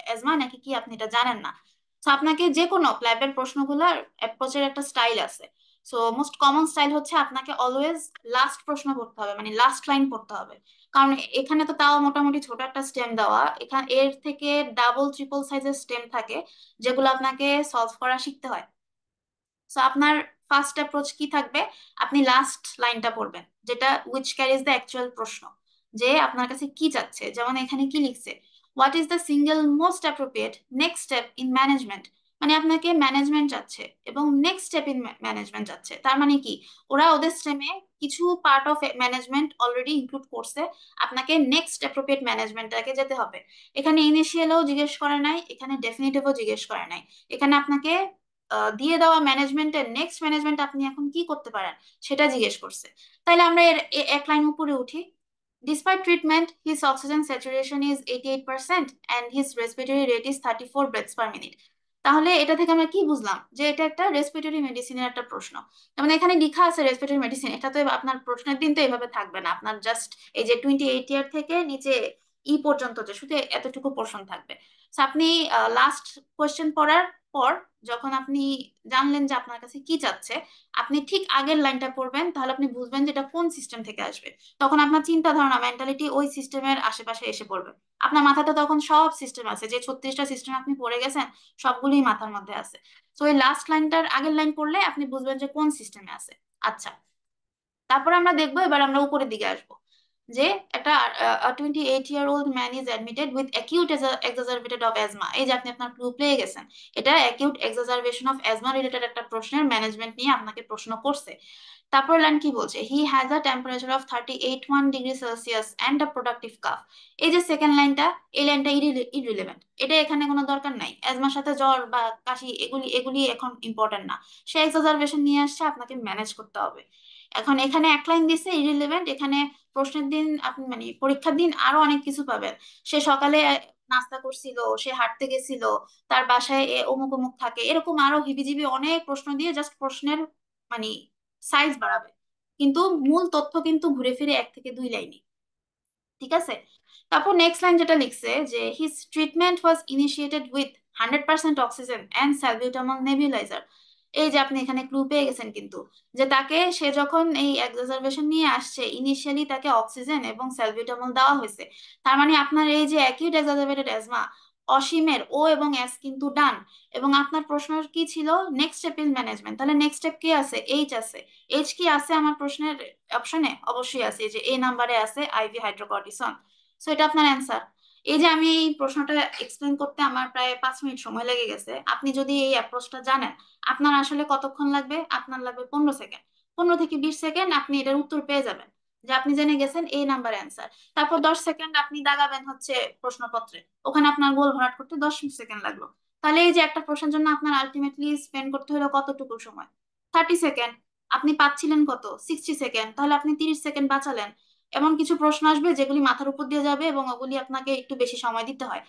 অ্যাজমা নাকি কি আপনি এটা জানেন না। তো আপনাকে যে কোনো প্ল্যাবের প্রশ্নগুলোর অ্যাপ্রোচের একটা স্টাইল আছে। সো মোস্ট কমন স্টাইল হচ্ছে আপনাকে অলওয়েজ লাস্ট প্রশ্ন পড়তে হবে, মানে লাস্ট লাইন পড়তে হবে। কারণ এখানে তো তাও মোটামুটি ছোট একটা স্টেম দেওয়া, এখানে এর থেকে ডাবল ট্রিপল সাইজের স্টেম থাকে, যেগুলো আপনাকে সলভ করা শিখতে হয়। সো আপনার ফার্স্ট অ্যাপ্রোচ কি থাকবে? আপনি লাস্ট লাইনটা পড়বেন, যেটা উইচ ক্যারিজ দ্য অ্যাকচুয়াল প্রশ্ন, যে আপনার কাছে কি চাচ্ছে। যেমন এখানে কি লিখছে, what is the single most appropriate next step in management. মানে আপনাকে ম্যানেজমেন্ট চাচ্ছে এবং নেক্সট স্টেপ ইন ম্যানেজমেন্ট চাচ্ছে। তার মানে কি, ওরা ওদের স্টেমে কিছু part of management already include করছে, আপনাকে নেক্সট অ্যাপ্রোপ্রিয়েট ম্যানেজমেন্টটাকে যেতে হবে। এখানে ইনিশিয়ালও জিজ্ঞেস করে নাই, এখানে ডেফিনিটিভও জিজ্ঞেস করে নাই। এখানে আপনাকে দিয়ে দেওয়া ম্যানেজমেন্টের নেক্সট ম্যানেজমেন্ট আপনি এখন কি করতে পারেন সেটা জিজ্ঞেস করছে। তাইলে আমরা এক লাইন উপরে উঠি। Despite treatment his oxygen saturation is 88% and his respiratory rate is 34 breaths per minute. তাহলে এটা থেকে আমরা কি বুঝলাম, যে এটা একটা রেসপিরেটরি মেডিসিনের একটা প্রশ্ন। যেমন এখানে লেখা আছে রেসপিরেটরি মেডিসিন, এটা তো আপনার প্রশ্নের দিন তো এভাবে থাকবে না, আপনার জাস্ট এই যে 28 ইয়ার থেকে নিচে ই পর্যন্ত যে শুধু এতটুকু পোর্শন থাকবে। So আপনি লাস্ট কোয়েশ্চেন পড়ার পর, যখন আপনি জানলেন যে আপনার কাছে কি চাচ্ছে, আপনি ঠিক আগের লাইনটা পড়বেন, তাহলে আপনি বুঝবেন যে এটা কোন সিস্টেম থেকে আসবে। তখন আপনার চিন্তা ধারণা, মেন্টালিটি ওই সিস্টেমের আশেপাশে এসে পড়বে। আপনার মাথাতে তখন সব সিস্টেম আছে, যে 36টা সিস্টেম আপনি পড়ে গেছেন সবগুলোই মাথার মধ্যে আছে। তো ওই লাস্ট লাইনটার আগের লাইন পড়লে আপনি বুঝবেন যে কোন সিস্টেমে আছে। আচ্ছা, তারপর আমরা দেখবো, এবার আমরা উপরের দিকে আসবো, যে একটা 28-year-old man is admitted with acute exaggerated of asthma. এই যে আপনি আপনার ক্লু পেয়ে গেছেন, এটা acute exacerbation of asthma related একটা প্রশ্নের ম্যানেজমেন্ট নিয়ে আপনাকে প্রশ্ন করছে। তারপর লাইন কি বলছে, he has a temperature of 38.1 degree Celsius and a productive calf. এই যে সেকেন্ড লাইনটা, এই লাইনটা ইরিলেভেন্ট, এটা এখানে কোনো দরকার নাই। অ্যাজমার সাথে জ্বর বা কাশি এগুলি এগুলি এখন ইম্পর্টেন্ট না। সে এক্সাজারবেশন নিয়ে আসছে, আপনাকে ম্যানেজ করতে হবে। এখন এখানে এক লাইন দিছে ইরিলেভেন্ট, এখানে প্রশ্নের দিন আপনি মানে পরীক্ষার দিন আরো অনেক কিছু পাবেন। সে সকালে নাস্তা করছিল, সে হাঁটতে গেছিল, তার বাসায় অমুক অমুক থাকে, এরকম আরো হিবিজিবি অনেক প্রশ্ন দিয়ে জাস্ট প্রশ্নের মানে সাইজ বাড়াবে, কিন্তু মূল তথ্য কিন্তু ঘুরে ফিরে এক থেকে দুই লাইনে। ঠিক আছে। তারপর নেক্সট লাইন যেটা লিখছে, যে his treatment was initiated with 100% oxygen and salbutamol nebuliser. এই যে আপনি এখানে ক্লু পেয়ে গেছেন কিন্তু, যে তাকে, সে যখন এই এক্সাজারবেশন নিয়ে আসছে, ইনিশিয়ালি তাকে অক্সিজেন এবং সালবিউটামল দেওয়া হয়েছে। তার মানে আপনার এই যে অ্যাকিউট এক্সাজারবেটেড অ্যাজমা, অসীমের ও এবং এস কিন্তু ডান। এবং আপনার প্রশ্ন কি ছিল, নেক্সট স্টেপ ইজ ম্যানেজমেন্ট, তাহলে নেক্সট স্টেপ কি আছে, এইচ আছে। এইচ কি আছে আমার প্রশ্নের অপশনে? অবশ্যই আছে, যে এই নাম্বারে আছে আইভি হাইড্রোকর্টিসন। সো এটা আপনার অ্যান্সার। এই যে আমি এই প্রশ্নটা এক্সপ্লেন করতে আমার প্রায় 5 মিনিট সময় লেগে গেছে, আপনি যদি এই অ্যাপ্রোচটা জানেন, আপনার আসলে কতক্ষণ লাগবে? আপনার লাগবে 15 সেকেন্ড। 15 থেকে 20 সেকেন্ড আপনি এটার উত্তর পেয়ে যাবেন, যে আপনি জেনে গেছেন এই নাম্বার অ্যান্সার। তারপর 10 সেকেন্ড আপনি দাগাবেন হচ্ছে প্রশ্নপত্রে, ওখানে আপনার গোল ভরাট করতে 10 সেকেন্ড লাগলো। তাহলে এই যে একটা প্রশ্নের জন্য আপনার আলটিমেটলি স্পেন্ড করতে হলো কতটুকু সময়? 30 সেকেন্ড। আপনি পাচ্ছিলেন কত, 60 সেকেন্ড, তাহলে আপনি 30 সেকেন্ড বাঁচালেন। এমন কিছু প্রশ্ন আসবে যেগুলি মাথার উপর দিয়ে যাবে এবং ওগুলি আপনাকে একটু বেশি সময় দিতে হয়।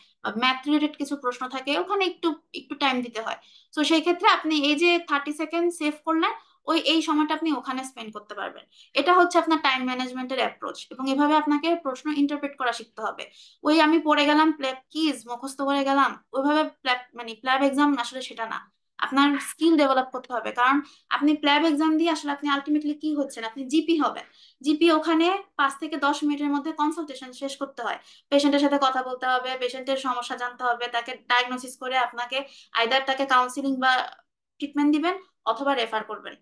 ম্যাথ রিলেটেড কিছু প্রশ্ন থাকে, ওখানে একটু একটু টাইম দিতে হয়। তো সেই ক্ষেত্রে আপনি এই যে 30 সেকেন্ড সেভ করলেন, ওই এই সময়টা আপনি ওখানে স্পেন্ড করতে পারবেন। এটা হচ্ছে আপনার টাইম ম্যানেজমেন্টের অ্যাপ্রোচ, এবং এভাবে আপনাকে প্রশ্ন ইন্টারপ্রেট করা শিখতে হবে। ওই আমি পড়ে গেলাম প্ল্যাব কিজ মুখস্থ করে গেলাম, ওইভাবে প্ল্যাব মানে প্ল্যাব এক্সাম আসলে সেটা না। আপনার স্কিল ডেভেলপ করতে হবে। কারণ আপনি প্ল্যাব এক্সাম দিয়ে আসলে আপনি আলটিমেটলি কি হচ্ছেন, আপনি জিপি হবে। জিপি ওখানে 5 থেকে 10 মিনিটের মধ্যে কনসালটেশন শেষ করতে হয়। পেশেন্টের সাথে কথা বলতে হবে, পেশেন্টের সমস্যা জানতে হবে, তাকে ডায়াগনোসিস করে আপনাকে আইদার তাকে কাউন্সিলিং বা ট্রিটমেন্ট দিবেন অথবা রেফার করবেন।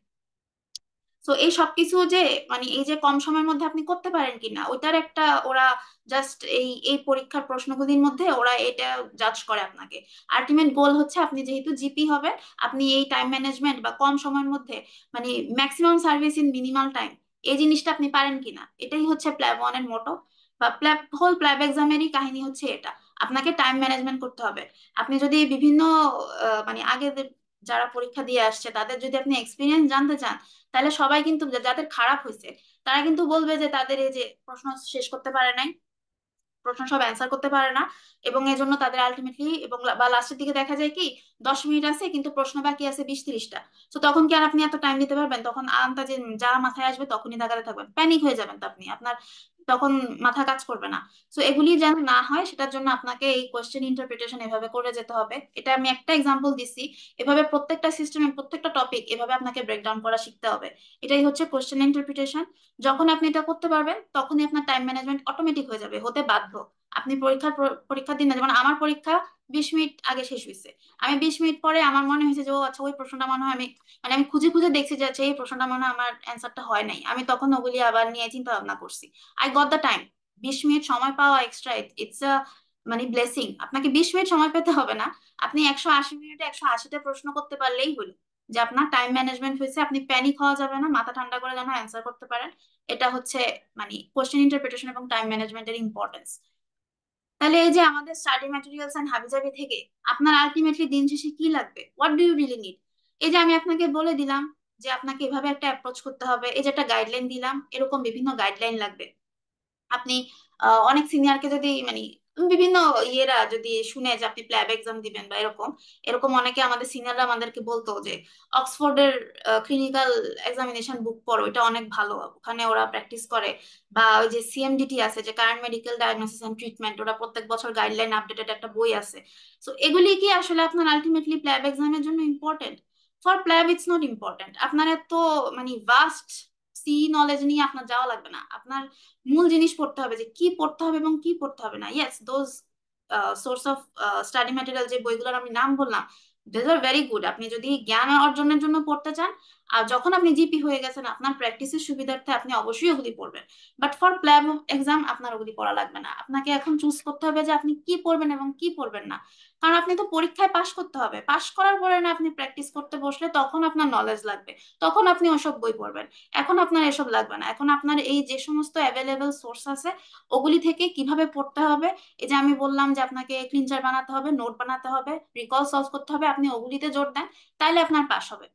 তো এই সবকিছু যে মানে এই যে কম সময়ের মধ্যে আপনি করতে পারেন কিনা ওইটার একটা ওরা জাস্ট এই এই পরীক্ষার প্রশ্নগুলির মধ্যে ওরা এটা জাজ করে আপনাকে। আলটিমেট গোল হচ্ছে আপনি যেহেতু জিপি হবে, আপনি এই টাইম ম্যানেজমেন্ট বা কম সময়ের মধ্যে মানে maximum service in minimal time, এই জিনিসটা আপনি পারেন কিনা, এটাই হচ্ছে প্ল্যাব ওয়ানের মোটো। বা প্ল্যাব হোল প্ল্যাব এক্সামেরই কাহিনী হচ্ছে এটা। আপনাকে টাইম ম্যানেজমেন্ট করতে হবে। আপনি যদি বিভিন্ন মানে আগে যারা পরীক্ষা দিয়ে আসছে তাদের যদি আপনি এক্সপিরিয়েন্স জানতে চান, তাহলে সবাই কিন্তু যাদের খারাপ হয়েছে তারা কিন্তু বলবে যে তাদের এই যে প্রশ্ন শেষ করতে পারে নাই, প্রশ্ন সব অ্যান্সার করতে পারে না, এবং এজন্য তাদের আলটিমেটলি এবং বা লাস্টের দিকে দেখা যায় কি 10 মিনিট আছে কিন্তু প্রশ্ন বাকি আছে 20-30টা। তো তখন কি আর আপনি এত টাইম দিতে পারবেন? তখন আন্তাজে যা মাথায় আসবে তখনই তাকাতে থাকবেন, প্যানিক হয়ে যাবেন তো আপনি, আপনার তখন মাথা কাজ করবে না। তো এগুলি যেন না হয় সেটার জন্য আপনাকে এই কোয়েশ্চেন ইন্টারপ্রিটেশন এভাবে করে যেতে হবে। এটা আমি একটা এক্সাম্পল দিচ্ছি, এভাবে প্রত্যেকটা সিস্টেমে প্রত্যেকটা টপিক এভাবে আপনাকে ব্রেকডাউন করা শিখতে হবে। এটাই হচ্ছে কোয়েশ্চেন ইন্টারপ্রিটেশন। যখন আপনি এটা করতে পারবেন তখনই আপনার টাইম ম্যানেজমেন্ট অটোমেটিক হয়ে যাবে, হতে বাধ্য। আপনি পরীক্ষার দিন না, যেমন আমার পরীক্ষা 20 মিনিট আগে শেষ হয়েছে, আমি 20 মিনিট পরে আমার মনে হয়েছে যে ও আচ্ছা ওই প্রশ্নটা মনে হয় আমি মানে আমি খুঁজে খুঁজে দেখছি যে আচ্ছা এই প্রশ্নটা মনে হয় আমার অ্যান্সারটা হয় নাই, আমি তখন ওগুলি আবার নিয়ে চিন্তা ভাবনা করছি। I got the time. 20 minute সময় পাওয়া এক্সট্রা, ইটস আ মানে ব্লেসিং। আপনাকে 20 মিনিট সময় পেতে হবে না, আপনি 180 মিনিটে 180টা প্রশ্ন করতে পারলেই হলো যে আপনার টাইম ম্যানেজমেন্ট হয়েছে। আপনি প্যানিক হওয়া যাবে না, মাথা ঠান্ডা করে যেন অ্যান্সার করতে পারেন। এটা হচ্ছে মানে কোশ্চেন ইন্টারপ্রিটেশন এবং টাইম ম্যানেজমেন্টের ইম্পর্টেন্স। তাহলে এই যে আমাদের স্টাডি ম্যাটেরিয়ালস এন্ড হাবিজাবি থেকে আপনার আলটিমেটলি দিন শেষে কি লাগবে, what do you really need? এই যে আমি আপনাকে বলে দিলাম যে আপনাকে এভাবে একটা অ্যাপ্রোচ করতে হবে, এই যে একটা গাইডলাইন দিলাম, এরকম বিভিন্ন গাইডলাইন লাগবে। আপনি অনেক সিনিয়রকে যদি মানে বিভিন্ন ইয়েরা যদি শুনে যে আপনি প্ল্যাব এক্সাম দিবেন বা এরকম এরকম অনেকে আমাদের সিনিয়ররা আমাদেরকে বলতো যে অক্সফোর্ডের ক্লিনিক্যাল এক্সামিনেশন বুক পড়ো, এটা অনেক ভালো, ওখানে ওরা প্র্যাকটিস করে। বা ওই যে সিএমডিটি আছে, যে current medical diagnosis and treatment, ওরা প্রত্যেক বছর গাইডলাইন আপডেটেড একটা বই আছে। তো এগুলি কি আসলে আপনার আলটিমেটলি প্ল্যাব এক্সামের জন্য important? For PLAB it's not important. আপনার এত মানে ভাস্ট সি নলেজ নিয়ে আপনার যাওয়া লাগবে না। আপনার মূল জিনিস পড়তে হবে যে কি পড়তে হবে এবং কি পড়তে হবে না। Yes, those source of study material যে বইগুলোর আমি নাম বললাম, দোজ আর ভেরি গুড আপনি যদি জ্ঞান অর্জনের জন্য পড়তে চান। আর যখন আপনি জিপি হয়ে গেছেন আপনার প্র্যাকটিসের সুবিধার্থে আপনি অবশ্যই ওগুলি পড়বেন। বাট ফর প্ল্যাব এক্সাম আপনার ওগুলি পড়া লাগবে না। আপনাকে এখন চুজ করতে হবে যে আপনি কি পড়বেন এবং কি পড়বেন না। কারণ আপনি তো পরীক্ষায় পাশ করতে হবে, পাশ করার পরে না আপনি প্র্যাকটিস করতে বসলে তখন আপনার নলেজ লাগবে, তখন আপনি ওসব বই পড়বেন। এখন আপনার এসব লাগবে না, এখন আপনার এই যে সমস্ত অ্যাভেলেবল সোর্স আছে ওগুলি থেকে কিভাবে পড়তে হবে, এই যে আমি বললাম যে আপনাকে ক্লিনচার বানাতে হবে, নোট বানাতে হবে, রিকল সলভ করতে হবে, আপনি ওগুলিতে জোর দেন, তাইলে আপনার পাস হবে।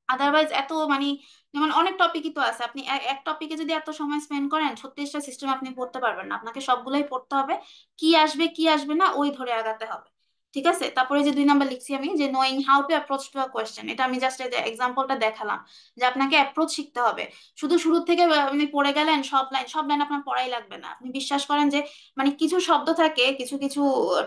আদারওয়াইজ এত মানে যেমন অনেক টপিকই তো আছে, আপনি এক টপিকে যদি এত সময় স্পেন্ড করেন 36টা সিস্টেম আপনি পড়তে পারবেন না, আপনাকে সবগুলোই পড়তে হবে। কি আসবে কি আসবে না ওই ধরে আগাতে হবে। ঠিক আছে, তারপরে যে 2 নাম্বার লিখছি আমি যে knowing how to approach to a question, এটা আমি জাস্ট এক্সাম্পলটা দেখালাম যে আপনাকে অ্যাপ্রোচ শিখতে হবে। শুধু শুরু থেকে আপনি পড়ে গেলেন সব লাইন আপনার পড়াই লাগবে না। আপনি বিশ্বাস করেন যে মানে কিছু শব্দ থাকে কিছু কিছু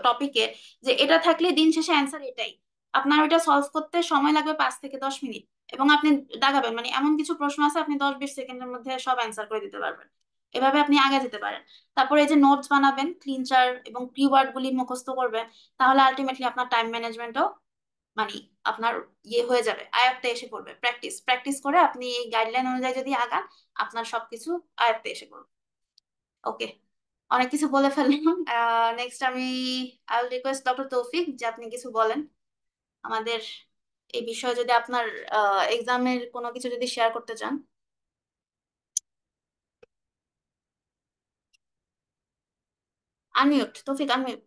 টপিকে, যে এটা থাকলে দিন শেষে অ্যান্সার এটাই, আপনার ওইটা সলভ করতে সময় লাগবে 5 থেকে 10 মিনিট, এবং আপনি দাগাবেন মানে এমন কিছু প্রশ্ন আছে আপনি 10-20 সেকেন্ডের মধ্যে সব অ্যান্সার করে দিতে পারবেন। এভাবে আপনি আগে যেতে পারেন। তারপরে এই যে নোটস বানাবেন, ক্লিনচার এবং কিওয়ার্ড গুলি মুখস্থ করবেন, তাহলে আলটিমেটলি আপনার টাইম ম্যানেজমেন্টও মানে আপনার ইয়ে হয়ে যাবে, আয়ত্তে এসে পড়বে। প্র্যাকটিস প্র্যাকটিস করে আপনি এই গাইডলাইন অনুযায়ী যদি আগান আপনার সবকিছু আয়ত্তে এসে পড়বে। ওকে, অনেক কিছু বলে ফেললাম। নেক্সট আমি আই উইল রিকোয়েস্ট ডক্টর তৌফিক যে আপনি কিছু বলেন আমাদের এই বিষয়ে, যদি আপনার এক্সামের কোনো কিছু যদি শেয়ার করতে চান। আনমিউট তৌফিক, আনমিউট।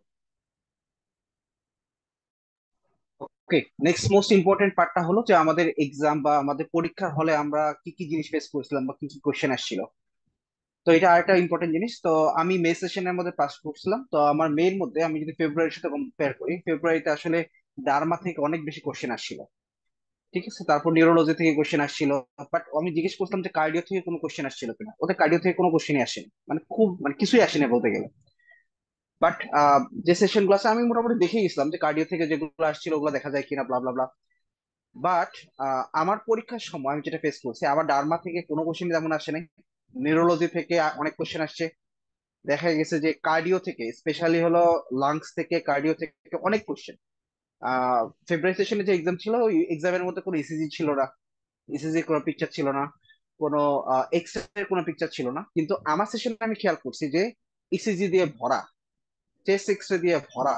ওকে, নেক্সট মোস্ট ইম্পর্টেন্ট পার্টটা হলো যে আমাদের এক্সাম বা আমাদের পরীক্ষার হলে আমরা কি কি জিনিস ফেস করেছিলাম বা কি কি কোশ্চেন আসছিল। তো এটা আরেকটা ইম্পর্টেন্ট জিনিস। তো আমি মে সেশনের মধ্যে পাস করছিলাম, তো আমার মের মধ্যে আমি যদি ফেব্রুয়ারির সাথে কম্পেয়ার করি, ফেব্রুয়ারিতে আসলে ডার্মা থেকে অনেক বেশি কোশ্চেন আসছিল। ঠিক আছে, তারপর নিউরোলজি থেকে কোশ্চেন আসছিল। বাট আমি জিজ্ঞেস করতাম যে কার্ডিও থেকে কোনো কোশ্চেন আসছিল কিনা, ওদের কার্ডিও থেকে কোনো কোশ্চেনই আসেনি, মানে খুব মানে কিছুই আসেনি বলতে গেলে। বাট যে সেশন গুলো আছে আমি মোটামুটি দেখে গেছিলাম যে কার্ডিও থেকে যেগুলো আসছিল ওগুলো দেখা যায় কিনা, ব্লা ব্লা ব্লা। বাট আমার পরীক্ষার সময় আমি যেটা ফেস করছি, আমার ডার্মা থেকে কোনো কোশ্চেন তেমন আসে নাই, নিউরোলজি থেকে অনেক কোশ্চেন আসছে, দেখা গেছে যে কার্ডিও থেকে স্পেশালি হলো লাংস থেকে কার্ডিও থেকে অনেক কোশ্চেন। ফেব্রুয়ারি সেশনে যে এক্সাম ছিল ওই এক্সামের মধ্যে কোনো ইসিজি ছিল না, ইসিজি কোনো পিকচার ছিল না, কোনো এক্স রে কোনো পিকচার ছিল না, কিন্তু আমার সেশনে আমি খেয়াল করছি যে ইসিজি দিয়ে ভরা, চেস্ট এক্স রে দিয়ে ভরা।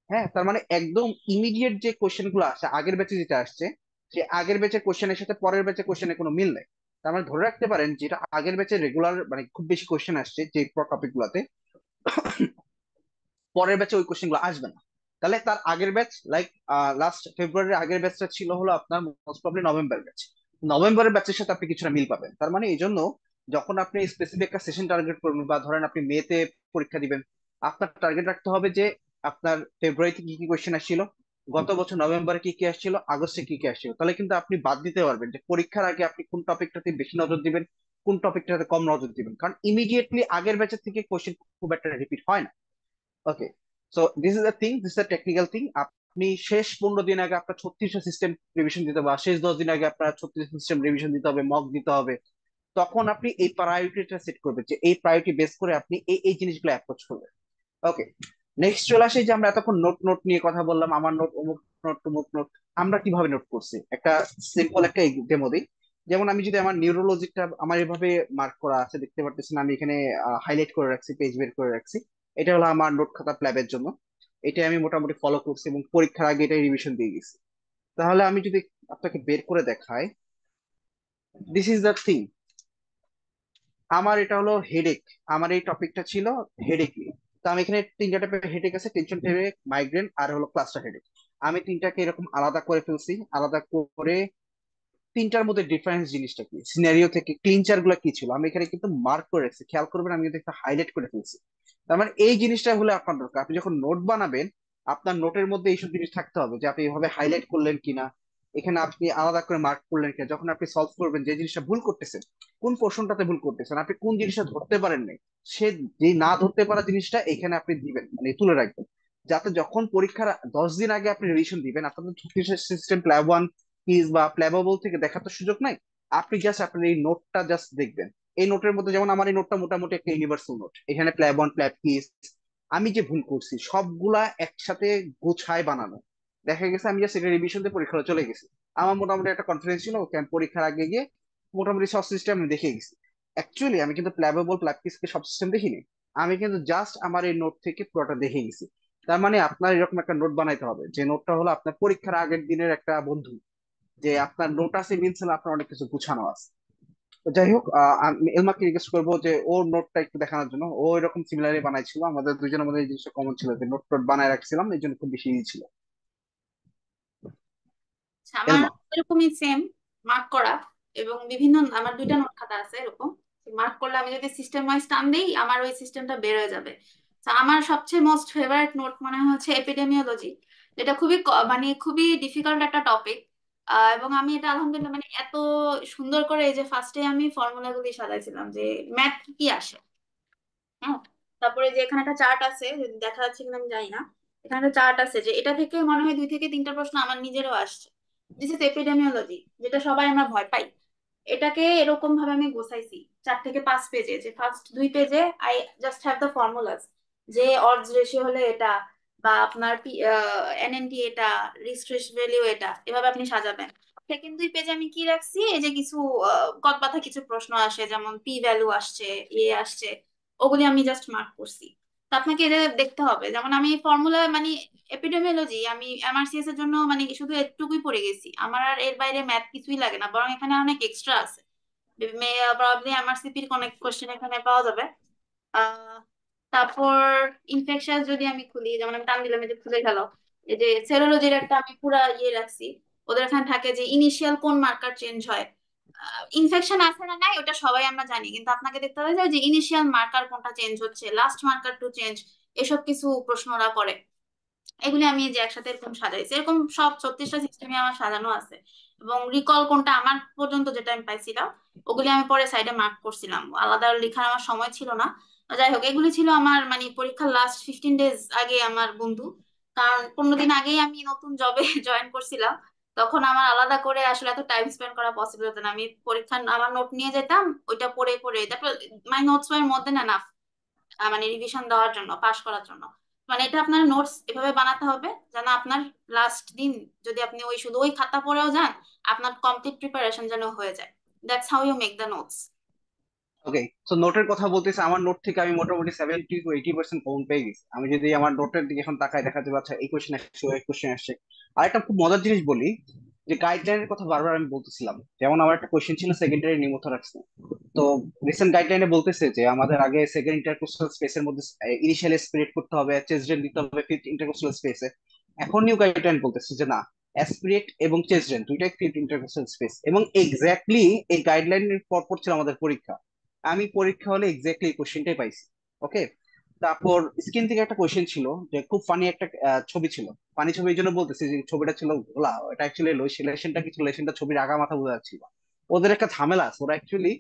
হ্যাঁ, তার মানে একদম ইমিডিয়েট যে কোশ্চেন গুলো আসে আগের ব্যাচে যেটা আসছে, সে আগের ব্যাচের কোশ্চেনের সাথে পরের ব্যাচের কোশ্চেনের কোনো মিল নেই। তার মানে ধরে রাখতে পারেন যেটা আগের ব্যাচে রেগুলার মানে খুব বেশি কোশ্চেন আসছে যে টপিক গুলাতে, পরের ব্যাচে ওই কোশ্চেন গুলো আসবে না। তাহলে তার আগের ব্যাচ লাইক লাস্ট ফেব্রুয়ারির আগের ব্যাচটা ছিল হলো আপনার মোস্ট প্রবলি নভেম্বর ব্যাচ, নভেম্বরের ব্যাচের সাথে আপনি কিছুটা মিল পাবেন। তার মানে এই জন্য যখন আপনি স্পেসিফিক একটা সেশন টার্গেট করবেন বা ধরেন আপনি মেতে পরীক্ষা দিবেন, আপনার টার্গেট রাখতে হবে যে আপনার ফেব্রুয়ারিতে কি কি কোয়েশ্চেন আসছিল, গত বছর নভেম্বরে কি কি আসছিল, আগস্টে কি কি আসছিল। তাহলে কিন্তু আপনি বাদ দিতে পারবেন যে পরীক্ষার আগে আপনি কোন টপিকটাতে বেশি নজর দিবেন, কোন টপিকটাতে কম নজর দিবেন, কারণ ইমিডিয়েটলি আগের ব্যাচের থেকে কোশ্চেন খুব একটা রিপিট হয় না। Okay, so this is the thing, this is the technical thing. আপনি শেষ 15 দিন আগে আপনার 36টা সিস্টেম রিভিশন দিতে হবে, আর শেষ 10 দিন আগে আপনার 36 সিস্টেম রিভিশন দিতে হবে, মক দিতে হবে। তখন আপনি এই প্রায়োরিটিটা সেট করবেন যে এই প্রায়োরিটি বেস করে আপনি এই এই জিনিসগুলো অ্যাপ্রোচ করবেন। ওকে, নেক্সট চলে আসে যে আমরা এতক্ষণ নোট নোট নিয়ে কথা বললাম, আমার নোট অমুক নোট তমুক নোট। আমরা কিভাবে নোট করছি একটা সিম্পল একটা ডেমো দিই। যেমন আমি যদি আমার নিউরোলজিটা আমার এভাবে মার্ক করা আছে দেখতে পারতেছেন, আমি এখানে হাইলাইট করে রাখছি, পেজ বের করে রাখছি। এটা হলো আমার নোট খাতা প্ল্যাবের জন্য। এটা আমি মোটামুটি ফলো করছি এবং পরীক্ষার আগে এটাই রিভিশন দিয়ে গেছি। তাহলে আমি যদি আপনাকে বের করে দেখাই, দিস ইজ দ্য থিং। আমার এটা হলো হেডেক, আমার এই টপিকটা ছিল হেডেক নিয়ে। তো আমি এখানে তিনটা টাইপের হেডেক আছে, টেনশন হেডেক, মাইগ্রেন আর হলো ক্লাস্টার হেডেক। আমি তিনটাকে এরকম আলাদা করে ফেলছি, আলাদা করে তিনটার মধ্যে ডিফারেন্স জিনিসটা কি, সিনারিও থেকে ক্লিনচার গুলো কি ছিল আমি এখানে কিন্তু মার্ক করে রাখছি, খেয়াল করবেন আমি কিন্তু একটা হাইলাইট করে ফেলছি। তার মানে এই জিনিসটা হলে আপনার দরকার, আপনি যখন নোট বানাবেন আপনার নোটের মধ্যে এইসব জিনিস থাকতে হবে যে আপনি এভাবে হাইলাইট করলেন কিনা, এখানে আপনি আলাদা করে মার্ক করলেন কিনা, যখন আপনি সলভ করবেন যে জিনিসটা ভুল করতেছেন, কোন পোর্শনটাতে ভুল করতেছেন, আপনি কোন জিনিসটা ধরতে পারেন নাই, সে যে না ধরতে পারা জিনিসটা এখানে আপনি দিবেন, মানে তুলে রাখবেন, যাতে যখন পরীক্ষার 10 দিন আগে আপনি রিভিশন দিবেন আপনার সিস্টেম প্ল্যাব ওয়ান কিজ বা প্ল্যাবাবল থেকে দেখার তো সুযোগ নাই। আপনি জাস্ট আপনার এই নোটটা জাস্ট দেখবেন। এই নোটের মধ্যে যেমন আমার এই নোটটা মোটামুটি একটা ইউনিভার্সাল নোট, এখানে প্ল্যাব ওয়ান প্ল্যাব কিজ আমি যে ভুল করছি সবগুলা একসাথে গোছায় বানানো। দেখা গেছে আমি জাস্ট এটা রিভিশন দিয়ে পরীক্ষা হলে চলে গেছি, আমার মোটামুটি একটা কনফিডেন্স ছিল ওকে আমি পরীক্ষার আগে গিয়ে মোটামুটি সব সিস্টেম আমি দেখে গেছি। অ্যাকচুয়ালি আমি কিন্তু প্ল্যাবেবল প্ল্যাব কিজকে সব সিস্টেম দেখিনি, আমি কিন্তু জাস্ট আমার এই নোট থেকে পুরোটা দেখে গেছি। তার মানে আপনার এরকম একটা নোট বানাইতে হবে যে নোটটা হলো আপনার পরীক্ষার আগের দিনের একটা বন্ধু, যে আপনার নোট আছে মিনস হলো আপনার অনেক কিছু গুছানো আছে। তো যাই হোক, আমি এলমাকে রিকোয়েস্ট করবো যে ওর নোটটা একটু দেখানোর জন্য, ও এরকম সিমিলারলি বানাইছিল, আমাদের দুজনের মধ্যে এই জিনিসটা কমন ছিল যে নোট টোট বানায় রাখছিলাম, এই জন্য খুব বেশি ইজি ছিল। আচ্ছা, আমার এলমা। এরকমই সেম মার্ক করা, এবং বিভিন্ন আমার দুইটা নোট খাতা আছে এরকম। মার্ক করলে আমি যদি সিস্টেম ওয়াইজ টান দিই আমার ওই সিস্টেমটা বের হয়ে যাবে। তো আমার সবচেয়ে মোস্ট ফেভারিট নোট মনে হচ্ছে এপিডেমিওলজি, যেটা খুবই মানে খুবই ডিফিকাল্ট একটা টপিক। এবং আমি এটা আলহামদুলিল্লাহ মানে এত সুন্দর করে, এই যে ফার্স্টে আমি ফর্মুলাগুলি সাজাইছিলাম যে ম্যাথ কি আসে। হ্যাঁ, তারপরে যে এখানে একটা চার্ট আছে, যদি দেখা যাচ্ছে কিনা আমি জানি না, এখানে একটা চার্ট আছে যে এটা থেকে মনে হয় 2 থেকে 3টা প্রশ্ন আমার নিজেরও আসছে। দিস ইজ এপিডেমিওলজি, যেটা সবাই আমরা ভয় পাই। এটাকে এরকম ভাবে আমি গোছাইছি 4 থেকে 5 পেজে, যে ফার্স্ট 2 পেজে I just have the formulas, যে অডস রেশিও হলে এটা, বা আপনার এনএনটি এটা, রিস্ক রেশ ভ্যালিউ এটা, এভাবে আপনি সাজাবেন। সেকেন্ড 2 পেজে আমি কি রাখছি, এই যে কিছু কটবাথা কিছু প্রশ্ন আসে, যেমন পি ভ্যালু আসছে, এ আসছে, ওগুলি আমি জাস্ট মার্ক করছি। তো আপনাকে এটা দেখতে হবে, যেমন আমি ফর্মুলা মানে এপিডেমিওলজি আমি এমআরসিএস এর জন্য মানে শুধু এটুকুই পড়ে গেছি, আমার আর এর বাইরে ম্যাথ কিছুই লাগে না, বরং এখানে অনেক এক্সট্রা আছে। প্রবাবলি এমআরসিপির অনেক কোশ্চেন এখানে পাওয়া যাবে। আহ তারপর ইনফেকশন যদি আমি খুলি, যেমন আমি টান দিলাম এই যে খুলে গেল, এই যে সেরোলজির একটা আমি পুরা ইয়ে রাখছি। ওদের এখানে থাকে যে ইনিশিয়াল কোন মার্কার চেঞ্জ হয়, ইনফেকশন আছে না নাই ওটা সবাই আমরা জানি, কিন্তু আপনাকে দেখতে হবে যে ইনিশিয়াল মার্কার কোনটা চেঞ্জ হচ্ছে, লাস্ট মার্কার টু চেঞ্জ, এসব কিছু প্রশ্ন ওরা করে। এগুলি আমি এই যে একসাথে এরকম সাজাইছি, এরকম সব 36টা সিস্টেমে আমার সাজানো আছে। এবং রিকল কোনটা আমার পর্যন্ত যেটা আমি পাইছিলাম, ওগুলি আমি পরে সাইডে মার্ক করছিলাম, আলাদা লেখার আমার সময় ছিল না। যাই হোক, এগুলি ছিল আমার মানে পরীক্ষার লাস্ট 15 ডেজ আগে আমার বন্ধু, কারণ 15 দিন আগেই আমি নতুন জবে জয়েন করছিলাম। তখন আমার আলাদা করে আসলে এত টাইম স্পেন্ড করা পসিবল হতো না। আমি পরীক্ষা আমার নোট নিয়ে যেতাম, ওইটা পড়ে পড়ে, তারপর মাই নোটস এর মধ্যে না না মানে রিভিশন দেওয়ার জন্য, পাশ করার জন্য। মানে এটা আপনার নোটস এভাবে বানাতে হবে যেন আপনার লাস্ট দিন, যদি আপনি ওই শুধু ওই খাতা পড়েও যান, আপনার কমপ্লিট প্রিপারেশন যেন হয়ে যায়। That's how you make the notes. Okay, তো নোটের কথা বলতেছে, আমার নোট থেকে আমি মোটামুটি 70 to 80% কমন পেয়ে গেছি। আমি যদি আমার নোটের দিকে এখন তাকাই, দেখা যাবে আচ্ছা এই কোশ্চেন আসছে, ওই কোশ্চেন আসছে। আর একটা খুব মজার জিনিস বলি, যে গাইডলাইনের কথা বারবার আমি বলতেছিলাম, যেমন আমার একটা কোশ্চেন ছিল সেকেন্ডারি নিউমোথোরাক্স। তো রিসেন্ট গাইডলাইনে বলতেছে যে আমাদের আগে সেকেন্ড ইন্টারকোস্টাল স্পেসের মধ্যে ইনিশিয়ালি স্পিরিট করতে হবে, চেস্ট রেন দিতে হবে ফিফথ ইন্টারকোস্টাল স্পেসে। এখন নিউ গাইডলাইন বলতেছে যে না, অ্যাসপিরেট এবং চেস্ট রেন দুইটাই ফিফথ ইন্টারকোস্টাল স্পেস। এবং এক্স্যাক্টলি এই গাইডলাইনের পর ছিল আমাদের পরীক্ষা। আমি পরীক্ষা হলে এক্স্যাক্টলি এই কোশ্চেনটাই পাইছি। ওকে, তারপর স্ক্রিন থেকে একটা কোশ্চেন ছিল, যে খুব ফানি একটা ছবি ছিল। ফানি ছবি এই জন্য বলতেছি যে ছবিটা ছিল ঘোলা, এটা অ্যাকচুয়ালি লেশনটা কি ছিল, লেশনটা ছবির আগা মাথা বোঝা যাচ্ছিল। ওদের একটা ঝামেলা আছে, ওরা অ্যাকচুয়ালি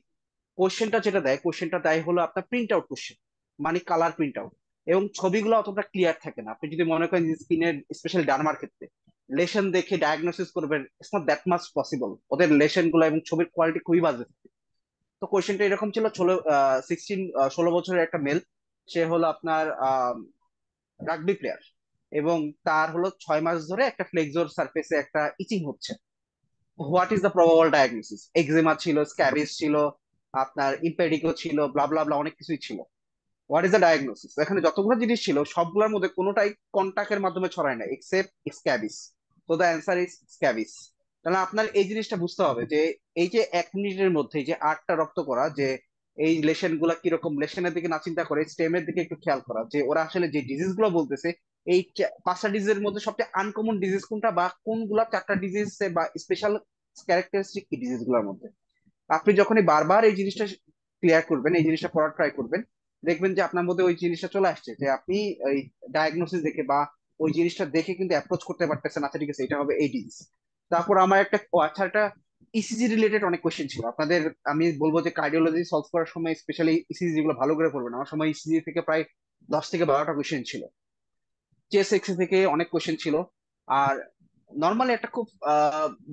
কোশ্চেনটা যেটা দেয়, কোশ্চেনটা দেয় হলো আপনার প্রিন্ট আউট কোশ্চেন, মানে কালার প্রিন্ট আউট। এবং ছবিগুলো অতটা ক্লিয়ার থাকে না। আপনি যদি মনে করেন স্ক্রিনের স্পেশালি ডার্মার ক্ষেত্রে লেশন দেখে ডায়াগনোসিস করবেন, it's not that much possible. ওদের লেশন গুলো এবং ছবির কোয়ালিটি খুবই বাজে। তো কোশ্চেনটা এরকম ছিল, 16 বছরের একটা মেল, সে হলো আপনার রাগবি প্লেয়ার, এবং তার হলো 6 মাস ধরে একটা ফ্লেক্সোর সারফেসে একটা ইচিং হচ্ছে। What is the probable diagnosis? এক্সিমা ছিল, স্ক্যাবিস ছিল, আপনার ইম্পেডিকো ছিল, ব্লা ব্লা ব্লা, অনেক কিছুই ছিল। What is the diagnosis? এখানে যতগুলো জিনিস ছিল সবগুলোর মধ্যে কোনোটাই কন্টাক্টের মাধ্যমে ছড়ায় না এক্সেপ্ট স্ক্যাবিস। তো দ্য অ্যান্সার ইজ স্ক্যাবিস। তাহলে আপনার এই জিনিসটা বুঝতে হবে যে এই যে 1 মিনিটের মধ্যে এই যে 8টা রক্ত করা, যে এই লেশন গুলা কিরকম, লেশনের দিকে না চিন্তা করে স্টেমের দিকে একটু খেয়াল করা, যে ওরা আসলে যে ডিজিজ গুলো বলতেছে, এই 5টা ডিজিজের মধ্যে সবচেয়ে আনকমন ডিজিজ কোনটা, বা কোনগুলা 4টা ডিজিজ বা স্পেশাল ক্যারেক্টারিস্টিক কি ডিজিজ গুলোর মধ্যে। আপনি যখনই বারবার এই জিনিসটা ক্লিয়ার করবেন, এই জিনিসটা পড়ার ট্রাই করবেন, দেখবেন যে আপনার মধ্যে ওই জিনিসটা চলে আসছে, যে আপনি ওই ডায়াগনোসিস দেখে বা ওই জিনিসটা দেখে কিন্তু অ্যাপ্রোচ করতে পারতেছেন, আচ্ছা ঠিক আছে এটা হবে এই ডিজিজ। তারপর আমার একটা আচ্ছা একটা ইসিজি রিলেটেড অনেক কোশ্চেন ছিল আপনাদের। আমি বলবো যে কার্ডিওলজি সলভ করার সময় স্পেশালি ইসিজি গুলো ভালো করে পড়বেন। আমার সময় ইসিজি থেকে প্রায় 10 থেকে 12টা কোশ্চেন ছিল, চেস এক্স থেকে অনেক কোশ্চেন ছিল। আর নর্মালি একটা খুব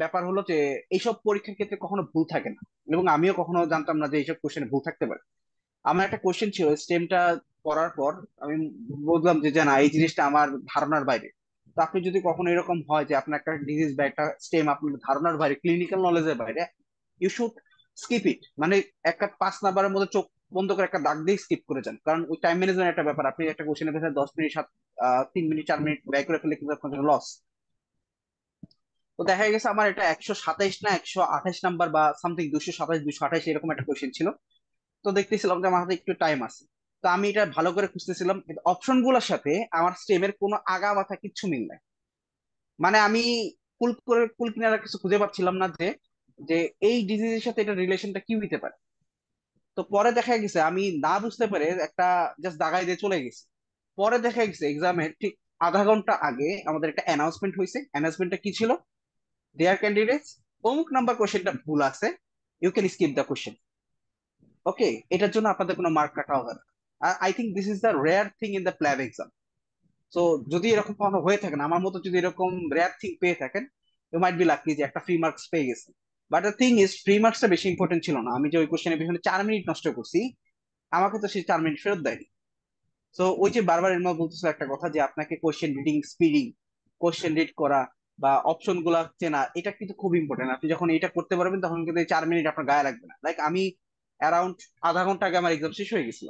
ব্যাপার হলো যে এইসব পরীক্ষার ক্ষেত্রে কখনো ভুল থাকে না, এবং আমিও কখনো জানতাম না যে এইসব কোশ্চেনে ভুল থাকতে পারে। আমার একটা কোশ্চেন ছিল স্টেমটা পড়ার পর, আমি বুঝলাম যে না এই জিনিসটা আমার ধারণার বাইরে। তো আপনি যদি কখনো এরকম হয় যে আপনার একটা ডিজিজ বা একটা স্টেম আপনার ধারণার বাইরে, ক্লিনিক্যাল নলেজের বাইরে, ইউ শুড স্কিপ ইট। মানে একটা 5 নাম্বারের মধ্যে চোখ বন্ধ করে একটা দাগ দিয়ে স্কিপ করে যান, কারণ ওই টাইম ম্যানেজমেন্ট একটা ব্যাপার। আপনি একটা কোশ্চেনের ভেতরে 10 মিনিট 3 মিনিট 4 মিনিট ব্যয় করে ফেলে কিন্তু আপনার লস। তো দেখা গেছে আমার এটা 127 না 128 নাম্বার বা সামথিং, 227 228 এরকম একটা কোশ্চেন ছিল। তো দেখতেছিলাম যে আমার হাতে একটু টাইম আছে, তো আমি এটা ভালো করে খুঁজতেছিলাম, কিন্তু অপশন গুলোর সাথে আমার স্টেমের কোনো আগা মাথা কিচ্ছু মিল নাই। মানে আমি কুল কিনারা কিছু খুঁজে পাচ্ছিলাম না যে যে এই ডিজিজের সাথে এটা রিলেশনটা কি হইতে পারে। তো পরে দেখা গেছে আমি না বুঝতে পেরে একটা জাস্ট দাগাই দিয়ে চলে গেছি। পরে দেখা গেছে এক্সামের ঠিক আধা ঘন্টা আগে আমাদের একটা অ্যানাউন্সমেন্ট হয়েছে। অ্যানাউন্সমেন্টটা কি ছিল? দেয়ার ক্যান্ডিডেটস, অমুক নাম্বার কোশ্চেনটা ভুল আছে, you can skip the question. Okay, এটার জন্য আপনাদের কোনো মার্ক কাটা হবে না। I think this is the rare thing in the PLAB exam. তো যদি এরকম কখনো হয়ে থাকেন, আমার মতো যদি এরকম রেয়ার থিং পেয়ে থাকেন, ইউ মাইট বি লাকি যে একটা ফ্রি মার্কস পেয়ে গেছেন। But the thing is, free মার্কসটা বেশি ইম্পর্টেন্ট ছিল না। আমি যে ওই কোশ্চেনের পিছনে 4 মিনিট নষ্ট করছি, আমাকে তো সেই 4 মিনিট ফেরত দেয়নি। তো ওই যে বারবার এর মধ্যে বলতেছিল একটা কথা, যে আপনাকে question reading speeding, question read করা বা অপশন গুলা চেনা, এটা কিন্তু খুব ইম্পর্টেন্ট। আপনি যখন এটা করতে পারবেন তখন কিন্তু এই 4 মিনিট আপনার গায়ে লাগবে না। লাইক আমি অ্যারাউন্ড আধা ঘন্টা আগে আমার এক্সাম শেষ হয়ে গেছিল।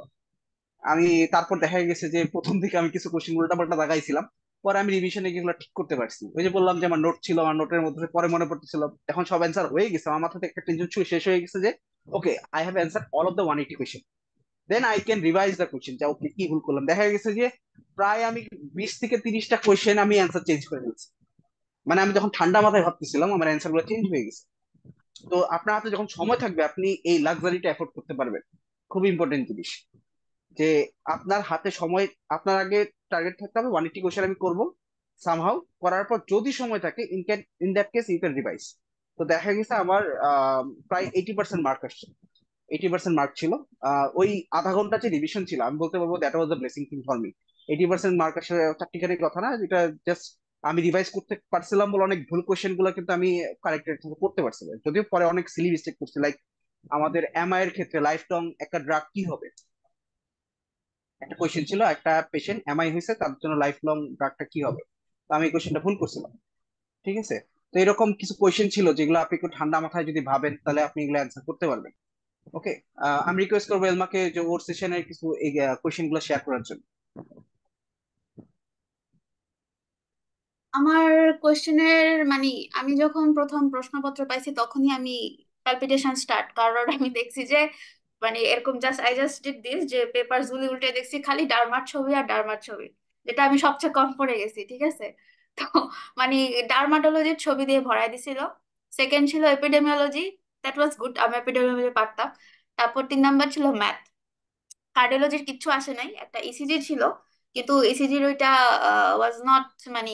আমি তারপর দেখা গেছে যে প্রথম দিকে আমি কিছু কোশ্চেন উল্টা পাল্টা দাগাইছিলাম, পরে আমি রিভিশনে এগুলো ঠিক করতে পারছি। ওই যে বললাম যে আমার নোট ছিল, আমার নোটের মধ্যে পরে মনে পড়তেছিল, এখন সব অ্যান্সার হয়ে গেছে, আমার মাথাতে একটা টেনশন শেষ হয়ে গেছে যে okay, I have answer all of the 180 question, then I can revise the question, যে ওকে কি ভুল করলাম। দেখা গেছে যে প্রায় আমি 20 থেকে 30টা কোয়েশ্চেন আমি অ্যান্সার চেঞ্জ করে ফেলছি। মানে আমি যখন ঠান্ডা মাথায় ভাবতেছিলাম, আমার অ্যান্সার গুলো চেঞ্জ হয়ে গেছে। তো আপনার হাতে যখন সময় থাকবে আপনি এই লাক্সারিটা এফোর্ড করতে পারবেন। খুব ইম্পর্টেন্ট জিনিস, যে আপনার হাতে সময়, আপনার আগে টার্গেট থাকতে হবে 180 কোশ্চেন আমি করব সামহাউ। করার পর যদি সময় থাকে, in that case you can revise. তো দেখা গেছে আমার প্রায় 80% মার্ক আসছে। 80% মার্ক ছিল। ওই আধা ঘন্টা যে রিভিশন ছিল, আমি বলতে পারবো that was the blessing thing for me. 80% mark আসলে চারটিখানি কথা না, যেটা জাস্ট আমি রিভাইজ করতে পারছিলাম বলে অনেক ভুল কোশ্চেন গুলো কিন্তু আমি কারেক্টেড করতে পারছিলাম, যদিও পরে অনেক সিলি মিস্টেক করছি। লাইক আমাদের এমআই এর ক্ষেত্রে লাইফ লং একটা ড্রাগ কি হবে, একটা কোয়েশ্চেন ছিল, একটা পেশেন্ট এমআই হয়েছে তার জন্য লাইফ লং ড্রাগটা কি হবে। তো আমি এই কোয়েশ্চেনটা ভুল করছিলাম। ঠিক আছে। তো এরকম কিছু কোয়েশ্চেন ছিল যেগুলো আপনি একটু ঠান্ডা মাথায় যদি ভাবেন তাহলে আপনি এগুলো অ্যান্সার করতে পারবেন। ওকে। আমি রিকোয়েস্ট করবো এলমাকে যে ওর সেশনের কিছু এই কোয়েশ্চেন গুলো শেয়ার করার জন্য। আমার কোশ্চেনের মানে আমি যখন প্রথম প্রশ্নপত্র পাইছি তখনই আমি প্যালপিটেশন স্টার্ট, কারণ আমি দেখছি যে মানে এরকম জাস্ট ডিড দিস যে পেপার ঝুলি উল্টে দেখছি খালি ডারমার ছবি আর ডারমার ছবি, যেটা আমি সবচেয়ে কম পড়ে গেছি। ঠিক আছে। তো মানে ডার্মাটোলজির ছবি দিয়ে ভরাই দিছিল। সেকেন্ড ছিল এপিডেমিওলজি, দ্যাট ওয়াজ গুড, আমি এপিডেমিওলজি পারতাম। তারপর 3 নাম্বার ছিল ম্যাথ। কার্ডিওলজির কিচ্ছু আসে নাই, একটা ইসিজি ছিল, কিন্তু ইসিজির ওইটা ওয়াজ নট মানে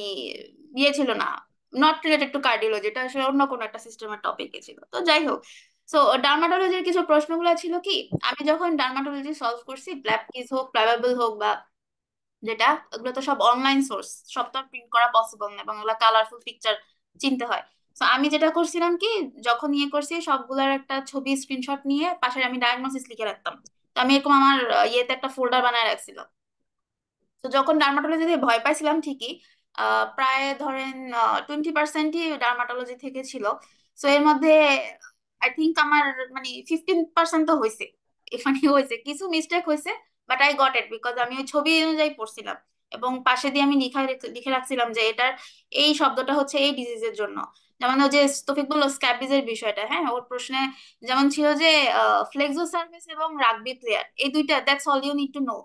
ইয়ে ছিল না, নট রিলেটেড টু কার্ডিওলজি, এটা আসলে অন্য কোনো একটা সিস্টেমের টপিকে ছিল। তো যাই হোক, সো ডার্মাটোলজির কিছু প্রশ্নগুলো ছিল কি, আমি যখন ডার্মাটোলজি সলভ করছি, ব্ল্যাক কিস হোক, প্লাবেবল হোক বা যেটা, ওগুলো তো সব অনলাইন সোর্স, সব তো প্রিন্ট করা পসিবল না এবং ওগুলো কালারফুল পিকচার চিনতে হয়। তো আমি যেটা করছিলাম কি, যখন ইয়ে করছি সবগুলোর একটা ছবি স্ক্রিনশট নিয়ে পাশে আমি ডায়াগনোসিস লিখে রাখতাম। তো আমি এরকম আমার ইয়েতে একটা ফোল্ডার বানায় রাখছিলাম। তো যখন ডার্মাটোলজিতে ভয় পাইছিলাম ঠিকই, প্রায় ধরেন 20%ই ডার্মাটোলজি থেকে ছিল। সো এর মধ্যে আই থিঙ্ক আমার মানে 15% তো হয়েছে, এখানে হয়েছে কিছু মিস্টেক হয়েছে, but I got it because আমি ওই ছবি অনুযায়ী পড়ছিলাম। এবং পাশে দিয়ে আমি লিখে রাখছিলাম যে এটার এই শব্দটা হচ্ছে এই ডিজিজের জন্য। যেমন ওই যে তৌফিক বললো স্ক্যাবিজের বিষয়টা, হ্যাঁ ওর প্রশ্নে যেমন ছিল যে ফ্লেক্সো সার্ফেস এবং রাগবি প্লেয়ার, এই দুইটা, that's all you need to know.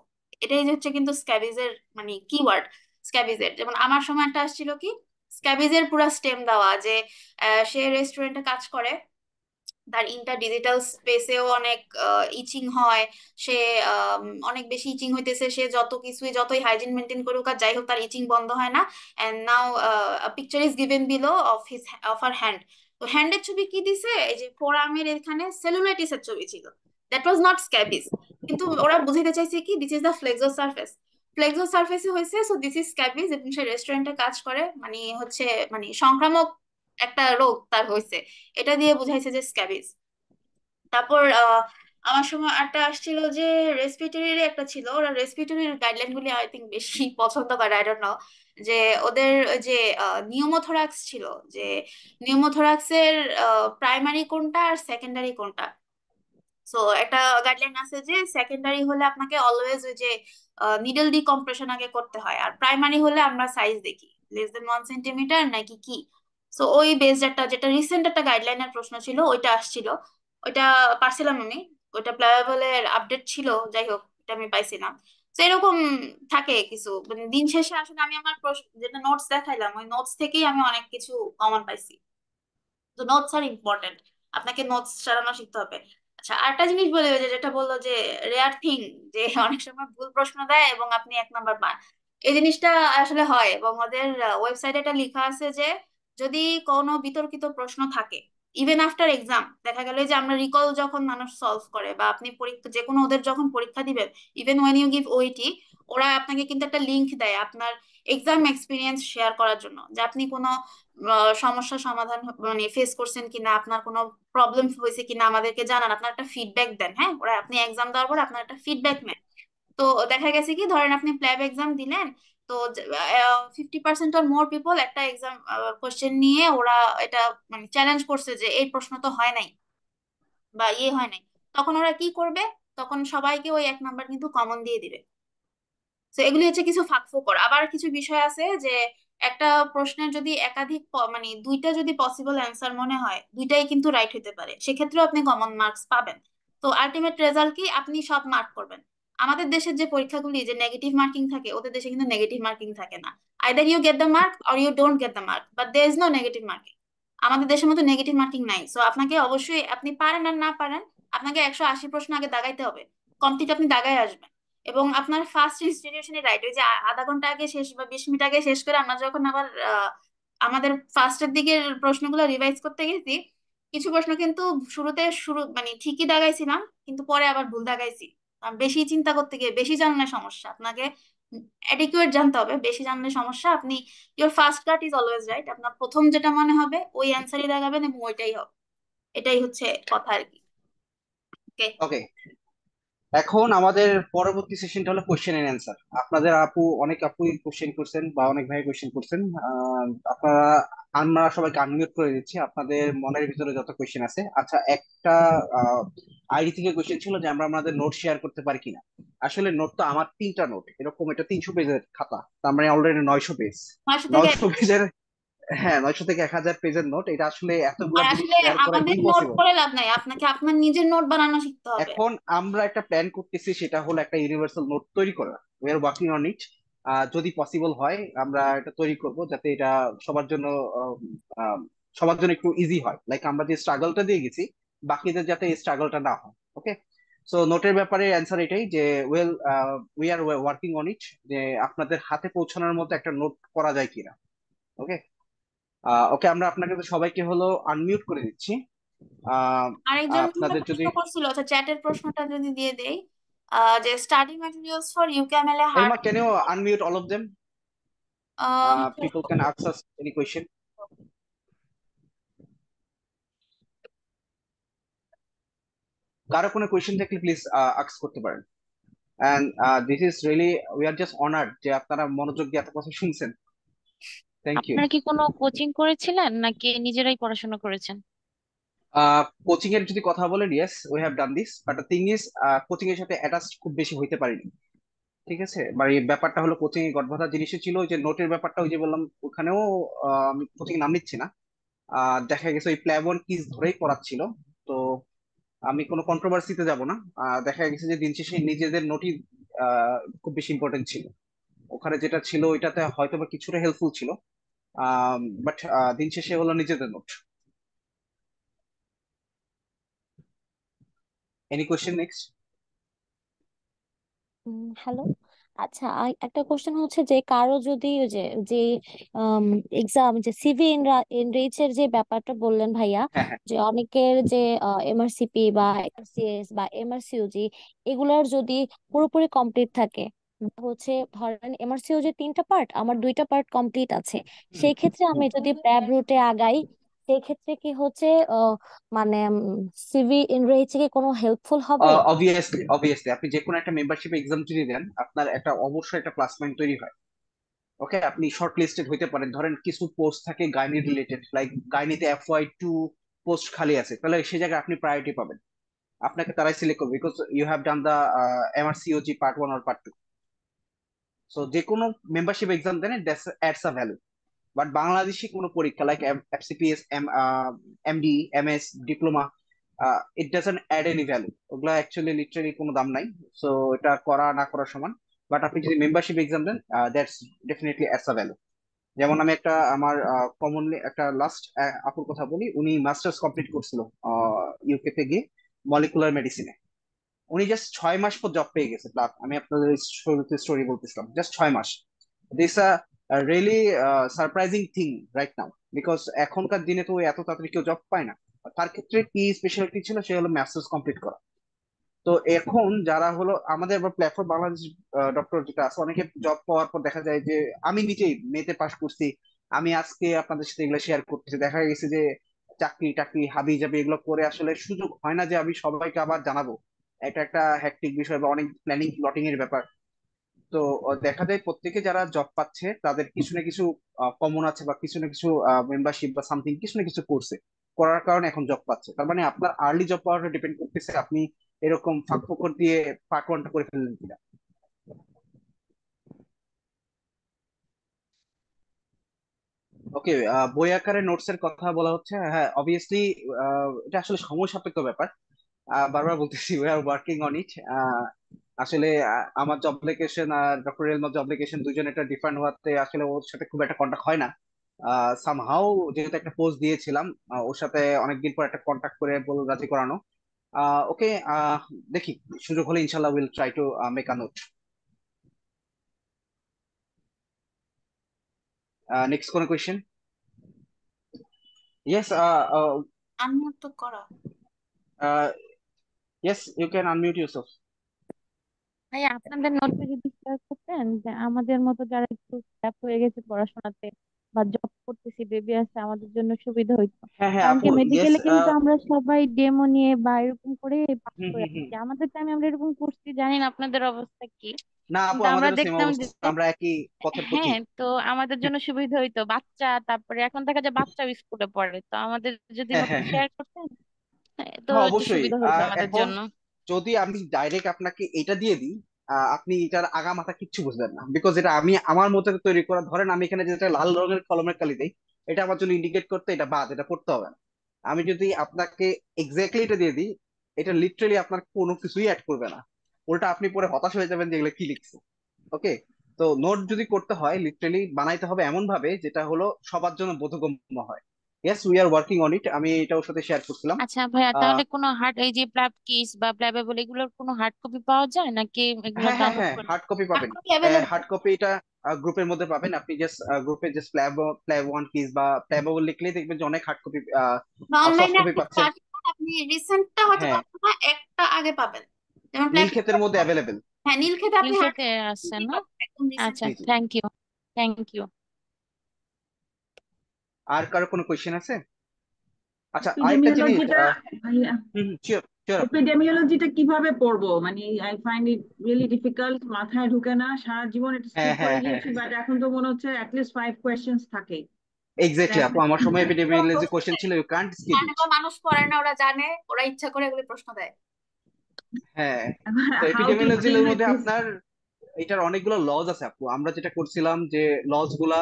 এটাই হচ্ছে কিন্তু স্ক্যাবিজের মানে কিওয়ার্ড। স্ক্যাবিজের যেমন আমার সময় একটা আসছিল কি, স্ক্যাবিজের পুরা স্টেম দেওয়া যে সে রেস্টুরেন্টে কাজ করে, তার ইন্টার ডিজিটাল স্পেসেও অনেক ইচিং হয়, সে অনেক বেশি ইচিং হইতেছে, সে যত কিছুই যতই হাইজিন মেনটেন করুক আর যাই হোক তার ইচিং বন্ধ হয় না। And now picture is given below of her hand. তো হ্যান্ডের ছবি কি দিছে, এই যে ফোরামের এখানে সেলুলাইটিসের ছবি ছিল, দ্যাট ওয়াজ নট স্ক্যাবিস। কিন্তু ওরা বুঝাইতে চাইছে কি this is the flexo surface, flexo সারফেসে হয়েছে, সো দিস ইজ স্ক্যাবিস, এবং সে রেস্টুরেন্টে কাজ করে, মানে হচ্ছে মানে সংক্রামক একটা রোগ তার হয়েছে, এটা দিয়ে বুঝাইছে যে স্ক্যাবিস। তারপর আমার সময় একটা আসছিল যে রেসপিরেটরির একটা ছিল, ওরা রেসপিরেটরির গাইডলাইন গুলি আই থিঙ্ক বেশি পছন্দ করে, আই ডোন্ট নো, যে ওদের ওই যে নিউমোথোরাক্স ছিল, যে নিউমোথোরাক্সের প্রাইমারি কোনটা আর সেকেন্ডারি কোনটা। সো একটা গাইডলাইন আছে যে সেকেন্ডারি হলে আপনাকে অলওয়েজ ওই যে নিডল ডিকম্প্রেশন আগে করতে হয়, আর প্রাইমারি হলে আমরা সাইজ দেখি লেস দেন 1 সেন্টিমিটার নাকি কি। সো ওই বেসড একটা, যেটা রিসেন্ট একটা গাইডলাইনের প্রশ্ন ছিল, ওইটা আসছিল, ওইটা পারছিলাম আমি, ওইটা প্লায়াবলের আপডেট ছিল, যাই হোক এটা আমি পাইছিলাম। তো এরকম থাকে কিছু, মানে দিন শেষে আসলে আমি আমার যেটা নোটস দেখাইলাম ওই নোটস থেকেই আমি অনেক কিছু কমন পাইছি। তো নোটস আর ইম্পর্টেন্ট, আপনাকে নোটস চালানো শিখতে হবে। আচ্ছা আরেকটা জিনিস বলে, ওই যে যেটা বললো যে রেয়ার থিং, যে অনেক সময় ভুল প্রশ্ন দেয় এবং আপনি 1 নাম্বার পান, এই জিনিসটা আসলে হয়। এবং ওদের ওয়েবসাইটে এটা লেখা আছে যে যদি কোনো বিতর্কিত প্রশ্ন থাকে, ইভেন আফটার এক্সাম, দেখা গেল যে আমরা রিকল যখন মানুষ সলভ করে বা আপনি পরীক্ষা যে কোনো ওদের যখন পরীক্ষা দিবেন, ইভেন ওয়েন ইউ গিভ ওইটি, ওরা আপনাকে কিন্তু একটা লিংক দেয় আপনার এক্সাম এক্সপিরিয়েন্স শেয়ার করার জন্য, যে আপনি কোনো সমস্যার সমাধান মানে ফেস করছেন কিনা, আপনার কোনো প্রবলেম হয়েছে কিনা আমাদেরকে জানান, আপনার একটা ফিডব্যাক দেন। হ্যাঁ ওরা আপনি এক্সাম দেওয়ার পর আপনার একটা ফিডব্যাক নেন। তো দেখা গেছে কি, ধরেন আপনি প্ল্যাব এক্সাম দিলেন, তো 50% অর মোর পিপল একটা এক্সাম কোশ্চেন নিয়ে ওরা এটা মানে চ্যালেঞ্জ করছে যে এই প্রশ্ন তো হয় নাই বা ইয়ে হয় নাই, তখন ওরা কি করবে, তখন সবাইকে ওই 1 নাম্বার কিন্তু কমন দিয়ে দিবে। তো এগুলি হচ্ছে কিছু ফাঁকফোকর। আবার কিছু বিষয় আছে যে একটা প্রশ্নের যদি একাধিক মানে দুইটা যদি পসিবল অ্যান্সার মনে হয়, দুইটাই কিন্তু রাইট হতে পারে, সেক্ষেত্রেও আপনি কমন মার্কস পাবেন। তো আলটিমেট রেজাল্ট কি, আপনি সব মার্ক করবেন। আমাদের দেশের যে পরীক্ষাগুলি যে নেগেটিভ মার্কিং থাকে, ওদের দেশে কিন্তু নেগেটিভ মার্কিং থাকে না। Either you get the mark or you don't get the mark, but there is no negative marking. আমাদের দেশের মতো নেগেটিভ মার্কিং নাই। সো আপনাকে অবশ্যই, আপনি পারেন আর না পারেন, আপনাকে 180 প্রশ্ন আগে দাগাইতে হবে, কমপ্লিট আপনি দাগায় আসবেন। এবং আপনার ফার্স্ট ইনস্টিটিউশনে রাইট, ওই যে আধা ঘন্টা আগে শেষ বা 20 মিনিট আগে শেষ করে আমরা যখন আবার আমাদের ফার্স্টের দিকের প্রশ্নগুলো রিভাইজ করতে গেছি, কিছু প্রশ্ন কিন্তু শুরুতে শুরু মানে ঠিকই দাগাইছিলাম, কিন্তু পরে আবার ভুল দাগাইছি। বেশি চিন্তা করতে গিয়ে বেশি জানলে সমস্যা, আপনাকে অ্যাডিকুয়েট জানতে হবে, বেশি জানলে সমস্যা। আপনি your first cut is always right, আপনার প্রথম যেটা মনে হবে ওই অ্যান্সারই দেখাবেন এবং ওইটাই হবে। এটাই হচ্ছে কথা আর কি। ওকে। ওকে, এখন আমাদের পরবর্তী সেশনটা হলো কোশ্চেন এন্ড অ্যান্সার। আপনাদের অনেক আপুই কোশ্চেন করছেন বা অনেক ভাই কোশ্চেন করছেন। আপনারা, আমরা সবাইকে আনমিউট করে দিচ্ছি, আপনাদের মনের ভিতরে যত কোশ্চেন আছে। আচ্ছা, একটা আইডি থেকে কোশ্চেন ছিল যে আমরা আমাদের নোট শেয়ার করতে পারি কিনা। আসলে নোট তো আমার 3টা নোট, এরকম এটা 300 পেজের খাতা, তার মানে অলরেডি 900 পেজ। 900 থেকে 900 পেজের, হ্যাঁ 900 থেকে 1000 পেজের নোট, এটা আসলে এতগুলা আর জিনিস আসলে শেয়ার করা আমাদের নোট ইম্পসিবল। করে লাভ নাই, আপনাকে আপনার নিজের নোট বানানো শিখতে হবে। এখন আমরা একটা প্ল্যান করতেছি, সেটা হলো একটা ইউনিভার্সাল নোট তৈরি করা। We are working on it. যদি পসিবল হয় আমরা এটা তৈরি করব, যাতে এটা সবার জন্য আহ, আহ, সবার জন্য একটু ইজি হয়। লাইক আমরা যে স্ট্রাগলটা দিয়ে গেছি, বাকিদের যাতে এই স্ট্রাগলটা না হয়। ওকে, সো নোটের ব্যাপারে অ্যান্সার এটাই যে well, we are working on it, যে আপনাদের হাতে পৌঁছানোর মতো একটা নোট করা যায় কিনা। ওকে, ওকে, আমরা আপনাকে তো সবাইকে হলো আনমিউট করে দিচ্ছি। আহ, আরেকজন মনে আপনাদের যদি, প্রশ্ন করছিল, আচ্ছা চ্যাটের প্রশ্নটা যদি দিয়ে দেই, যে study materials for UKMLA hard. Elma, can you unmute all of them? People can ask us any question. কারো কোনো কোয়েশ্চেন থাকলে প্লিজ আস্ক করতে পারেন। And this is really, we are just honoured যে আপনারা মনোযোগ দিয়ে এত কথা শুনছেন। Thank you. আপনারা কি কোনো কোচিং করেছিলেন নাকি নিজেরাই পড়াশোনা করেছেন? কোচিং এর যদি কথা বলেন, yes we have done this, but the thing is coaching এর সাথে অ্যাটাচ খুব বেশি হইতে পারিনি। ঠিক আছে, মানে এই ব্যাপারটা হলো কোচিং এ গড়বাধা জিনিসই ছিল, ওই যে নোটের ব্যাপারটা, ওই যে বললাম ওখানেও আমি কোচিং নাম নিচ্ছি না। দেখা গেছে ওই প্ল্যাবন কিস ধরেই পড়াচ্ছিল। তো আমি কোনো কন্ট্রোভার্সিতে যাব না। দেখা গেছে যে দিন শেষে নিজেদের নোটই খুব বেশি ইম্পর্টেন্ট ছিল। ওখানে যেটা ছিল ওইটাতে হয়তো বা কিছুটা হেল্পফুল ছিল, বাট দিন শেষে হলো নিজেদের note. Any question next? Hello. আচ্ছা, একটা কোশ্চেন হচ্ছে যে কারো যদি ওই যে এক্সাম, যে সিভি এনরিচ এর যে ব্যাপারটা বললেন ভাইয়া, হ্যাঁ, হ্যাঁ। যে অনেকের যে এমআরসিপি বা এমসিএস বা এমআরসিইউজি এগুলোর যদি পুরোপুরি কমপ্লিট থাকে, বা হচ্ছে ধরেন এমআরসিইউ যে 3টা পার্ট, আমার 2টা পার্ট কমপ্লিট আছে, হুম, সেই ক্ষেত্রে আমি হুম। যদি প্ল্যাব রুটে আগাই, সেই ক্ষেত্রে কি হচ্ছে মানে সিভি এনরিচ কি কোনো হেল্পফুল হবে? অবভিয়াসলি, অবভিয়াসলি আপনি যে কোনো একটা মেম্বারশিপ এক্সাম যদি দেন, আপনার একটা অবশ্যই একটা প্লাস পয়েন্ট তৈরি হয়। ওকে, আপনি শর্ট লিস্টেড হইতে পারেন। ধরেন কিছু পোস্ট থাকে গাইনি রিলেটেড, লাইক গাইনিতে FY2 পোস্ট খালি আছে, তাহলে সেই জায়গায় আপনি প্রায়োরিটি পাবেন। আপনাকে তারাই সিলেক্ট করবে, because you have done the MRCOG part 1 আর পার্ট 2। সো যে কোনো মেম্বারশিপ এক্সাম দেন, adds a value. But Bangladeshi কোনো পরীক্ষা like FCPS, MD, MS, diploma, it doesn't add any value. ওগুলা অ্যাকচুয়ালি লিটারালি কোনো দাম নাই। সো এটা করা না করা সমান। বাট আপনি যদি মেম্বারশিপ এক্সাম দেন, that's definitely adds a value. যেমন আমি একটা আমার কমনলি একটা লাস্ট আপুর কথা বলি, উনি মাস্টার্স কমপ্লিট করছিল ইউকে তে গিয়ে, মলিকুলার মেডিসিনে। উনি জাস্ট 6 মাস পর জব পেয়ে গেছে। প্লাস আমি আপনাদের শুরুতে স্টোরি বলতেছিলাম, জাস্ট 6 মাস। This a really surprising thing right now, because এখনকার দিনে তো এত তাড়াতাড়ি কেউ জব পায় না। তার ক্ষেত্রে কি স্পেশালিটি ছিল, সে হলো মাস্টার্স কমপ্লিট করা। তো এখন যারা হলো আমাদের প্ল্যাটফর্ম বাংলাদেশ ডক্টর যেটা আছে, অনেকে জব পাওয়ার পর দেখা যায় যে, আমি নিজেই মেতে পাশ করছি, আমি আজকে আপনাদের সাথে এগুলো শেয়ার করতেছি, দেখা গেছে যে চাকরি টাকরি হাবি জাবি এগুলো করে আসলে সুযোগ হয় না যে আমি সবাইকে আবার জানাবো। এটা একটা হ্যাকটিক বিষয় বা অনেক প্ল্যানিং প্লটিং এর ব্যাপার। তো দেখা যায় প্রত্যেকে যারা জব পাচ্ছে তাদের কিছু না কিছু কমন আছে, বা কিছু না কিছু মেম্বারশিপ বা সামথিং কিছু না কিছু করছে, করার কারণে এখন জব পাচ্ছে। তার মানে আপনার আর্লি জব পাওয়াটা ডিপেন্ড করতেছে আপনি এরকম ফাঁক ফোকর দিয়ে পার্ট 1টা করে ফেললেন কিনা। ওকে, বই আকারে নোটস এর কথা বলা হচ্ছে, হ্যাঁ অবভিয়াসলি এটা আসলে সময় সাপেক্ষ ব্যাপার। বারবার বলতেছি we are working on it. আসলে আমার জব অ্যাপ্লিকেশন আর ডক্টর রেলমার জব অ্যাপ্লিকেশন দুজন এটা ডিফারেন্ট হওয়াতে আসলে ওর সাথে খুব একটা কন্টাক্ট হয় না। সামহাও যেহেতু একটা পোস্ট দিয়েছিলাম, ওর সাথে অনেকদিন পর একটা কন্টাক্ট করে বল রাজি করানো। ওকে, দেখি সুযোগ হলে ইনশাল্লাহ will try to make a note. Next কোন কোয়েশ্চেন? ইয়েস, আনমিউট তো করা। Yes you can unmute yourself. ভাই আপনাদের নোটটা যদি শেয়ার করতেন, যে আমাদের মতো যারা একটু গ্যাপ হয়ে গেছে পড়াশোনাতে বা জব করতেছি, বেবি আছে, আমাদের জন্য সুবিধা হইতো। হ্যাঁ হ্যাঁ কারণ আপু, কি ইয়েস। মেডিকেলে কিন্তু আমরা সবাই ডেমো নিয়ে বা এরকম করে পাস হুম করে হুম হুম। আসছি। আমাদের টাইমে আমরা এরকম করছি, জানি না আপনাদের অবস্থা কি, না আপু, কিন্তু আমরা আমাদেরও সেম দেখতাম যে অবস্থা, আমরা একই পথের পথিক। হ্যাঁ, তো আমাদের জন্য সুবিধা হইতো। বাচ্চা, তারপরে এখন দেখা যায় বাচ্চাও স্কুলে পড়ে, তো আমাদের যদি হ্যাঁ হ্যাঁ নোটটা হ্যাঁ। শেয়ার করতেন, তো হ্যাঁ একটু অবশ্যই। সুবিধা হইতো আমাদের এখন জন্য। যদি আমি ডাইরেক্ট আপনাকে এটা দিয়ে দিই, আপনি এটার আগা মাথা কিচ্ছু বুঝবেন না, বিকজ এটা আমি আমার মতো তৈরি করা। ধরেন আমি এখানে যেটা লাল রঙের কলমের কালি দেই, এটা আমার জন্য ইন্ডিকেট করতে এটা বাদ, এটা পড়তে হবে না। আমি যদি আপনাকে এক্স্যাক্টলি এটা দিয়ে দিই, এটা লিটারেলি আপনার কোনো কিছুই অ্যাড করবে না। উল্টা আপনি পরে হতাশ হয়ে যাবেন যে এগুলো কি লিখছে। ওকে। তো নোট যদি করতে হয় লিটারেলি বানাইতে হবে এমন ভাবে যেটা হলো সবার জন্য বোধগম্য হয়। Yes, we are working on it. আমি এটা ওর সাথে শেয়ার করছিলাম। আচ্ছা ভাইয়া, তাহলে কোনো হার্ড, এই যে প্ল্যাব কিস বা প্ল্যাবেবল, এগুলোর কোনো হার্ড কপি পাওয়া যায় নাকি এগুলো হ্যাঁ হ্যাঁ ডাউনলোড হ্যাঁ, করে? হার্ড কপি পাবেন। এখনই অ্যাভেলেবল। হার্ড কপি এটা গ্রুপের মধ্যে পাবেন। আপনি জাস্ট গ্রুপে জাস্ট প্ল্যাব ওয়ান কিস বা প্ল্যাবল লিখলেই দেখবেন যে অনেক হার্ড কপি, বা সফট অনলাইনে কপি আপনি পাচ্ছেন। সার্চ করলে আপনি রিসেন্টটা হয়তো হ্যাঁ, পাবেন না, একটা আগে পাবেন। যেমন নীলক্ষেতের মধ্যে অ্যাভেলেবেল। হ্যাঁ, নীলক্ষেতে আপনি হার্ড নীলক্ষেতে আছে না? পাবেন একদম রিসেন্ট। আচ্ছা, জি জি। Thank you, thank you. আর কারো কোনো কোয়েশ্চেন আছে? আচ্ছা, আরেকটা জিনিস। এপিডেমিওলজিটা, ভাইয়া, হুম হুম, শিওর শিওর আপু। এপিডেমিওলজিটা কিভাবে পড়বো? মানে I find it really difficult, মাথায় ঢুকে না। সারা জীবন এটা হ্যাঁ স্কিপ করে হ্যাঁ হ্যাঁ, গিয়েছি, বাট এখন তো মনে হচ্ছে অ্যাটলিস্ট 5 কোয়েশ্চেন্স থাকে। এক্স্যাক্টলি আপু, আমার সময় এপিডেমিওলজি প্রশ্ন কোয়েশ্চেন দেয়, ছিল, ইউ কান্ট স্কিপ জানে ইট। বা মানুষ পড়ে না, ওরা জানে, ওরা ইচ্ছা করে এগুলো প্রশ্ন দেয়। হ্যাঁ। তো হাউ টু ডিল এপিডেমিওলজির উইথ মধ্যে দিস? আপনার এটার অনেকগুলো লজ আছে আপু। আমরা যেটা করছিলাম যে লজ গুলা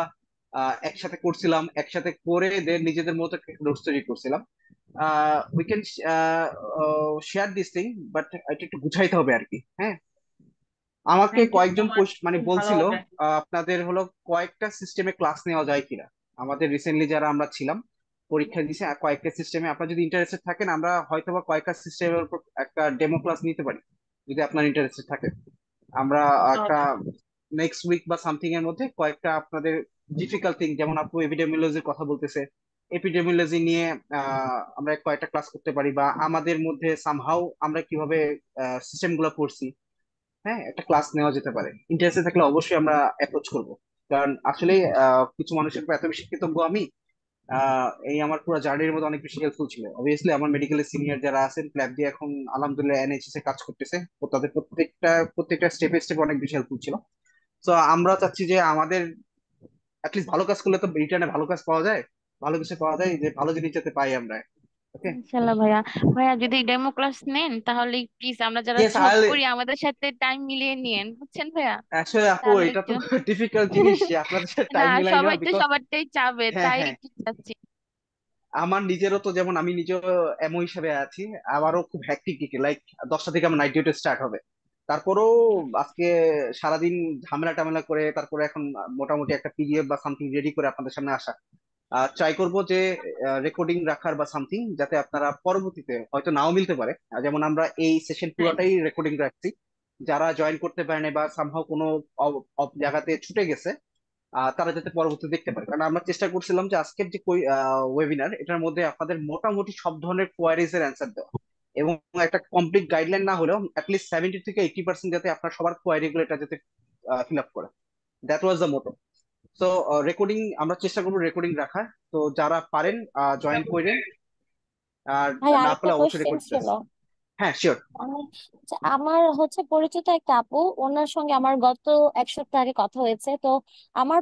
একসাথে করছিলাম, একসাথে করে দেন নিজেদের মতো নোটস তৈরি করছিলাম। We can share this thing, but এটা একটু গুছাইতে হবে আর কি। হ্যাঁ, আমাকে থ্যাংক ইউ সো কয়েকজন মাচ, মানে খুব ভালো বলছিল হবে। আপনাদের হলো কয়েকটা সিস্টেমে ক্লাস নেওয়া যায় কিনা। আমাদের রিসেন্টলি যারা আমরা ছিলাম পরীক্ষা দিছে, কয়েকটা সিস্টেমে আপনারা যদি ইন্টারেস্টেড থাকেন, আমরা হয়তো বা কয়েকটা সিস্টেমের উপর একটা ডেমো ক্লাস নিতে পারি, যদি আপনার ইন্টারেস্টেড থাকে। আমরা একটা ওকে। নেক্সট উইক বা সামথিং এর মধ্যে কয়েকটা আপনাদের ডিফিকাল্ট থিং, যেমন আপু এপিডেমিওলজির কথা বলতেছে, এপিডেমিওলজি নিয়ে আমরা কয়েকটা ক্লাস করতে পারি, বা আমাদের মধ্যে সামহাউ আমরা কিভাবে সিস্টেম গুলো করছি। হ্যাঁ, একটা ক্লাস নেওয়া যেতে পারে। ইন্টারেস্টে থাকলে অবশ্যই আমরা অ্যাপ্রোচ করব। কারণ আসলে কিছু মানুষের উপর এত বেশি কৃতজ্ঞ আমি। এই আমার পুরো জার্নির মধ্যে অনেক বেশি হেল্পফুল ছিল। অবভিয়াসলি আমার মেডিকেলের সিনিয়র যারা আছেন প্ল্যাব দিয়ে এখন আলহামদুলিল্লাহ এনএইচএস এ কাজ করতেছে, তো তাদের প্রত্যেকটা স্টেপে স্টেপে অনেক বেশি হেল্পফুল ছিল। তো আমরা চাচ্ছি যে আমাদের অ্যাটলিস্ট ভালো কাজ করলে তো রিটার্নে ভালো কাজ পাওয়া যায়, ভালো কিছু পাওয়া যায়, যে ভালো জিনিস যাতে পাই আমরা। ওকে। ইনশাল্লাহ ভাইয়া। ভাইয়া যদি ডেমো ক্লাস নেন, তাহলে প্লিজ আমরা যারা ইয়েস জব আই। করি আমাদের সাথে টাইম মিলিয়ে নিয়েন, বুঝছেন ভাইয়া? আসলে আপু তাহলে এটা তো একটু ডিফিকাল্ট জিনিস যে আপনাদের সাথে না, টাইম মিলাই সবাই নেওয়া, তো বিকজ সবারটাই চাবে, হ্যাঁ তাই হ্যাঁ, একটু চাচ্ছি। আমার নিজেরও তো, যেমন আমি নিজেও এমও হিসাবে আছি, আমারও খুব হ্যাকটিক দিকে, লাইক 10টা থেকে আমার নাইট ডিউটি স্টার্ট হবে। তারপরেও আজকে সারাদিন ঝামেলা টামেলা করে তারপরে এখন মোটামুটি একটা পিডিএফ বা সামথিং রেডি করে আপনাদের সামনে আসা। ট্রাই করব যে রেকর্ডিং রাখার বা সামথিং, যাতে আপনারা পরবর্তীতে হয়তো নাও মিলতে পারে। যেমন আমরা এই সেশন হ্যাঁ, পুরোটাই রেকর্ডিং রাখছি, যারা জয়েন করতে পারে না বা সামহাও কোনো জায়গাতে ছুটে গেছে, তারা যাতে পরবর্তীতে দেখতে পারে। কারণ আমরা চেষ্টা করছিলাম যে আজকের যে ওয়েবিনার, এটার মধ্যে আপনাদের মোটামুটি সব ধরনের কোয়ারিজ এর অ্যান্সার দেওয়া, এবং একটা কমপ্লিট গাইডলাইন না হলেও অ্যাটলিস্ট 70 থেকে 80% যাতে আপনার সবার কোয়ারি গুলো এটা যাতে ফিল আপ করে। দ্যাট ওয়াজ দ্য মোটো। তো রেকর্ডিং আমরা চেষ্টা করবো রেকর্ডিং রাখার। তো যারা পারেন জয়েন করেন, আর ভাই না আরেকটা পেলে অবশ্যই কোশ্চেন রেকর্ড ছিল। হ্যাঁ শিওর। আমি আমার পরিচিত একটা আপু, ওনার সঙ্গে আমার গত 1 সপ্তাহ আগে কথা হয়েছে। তো আমার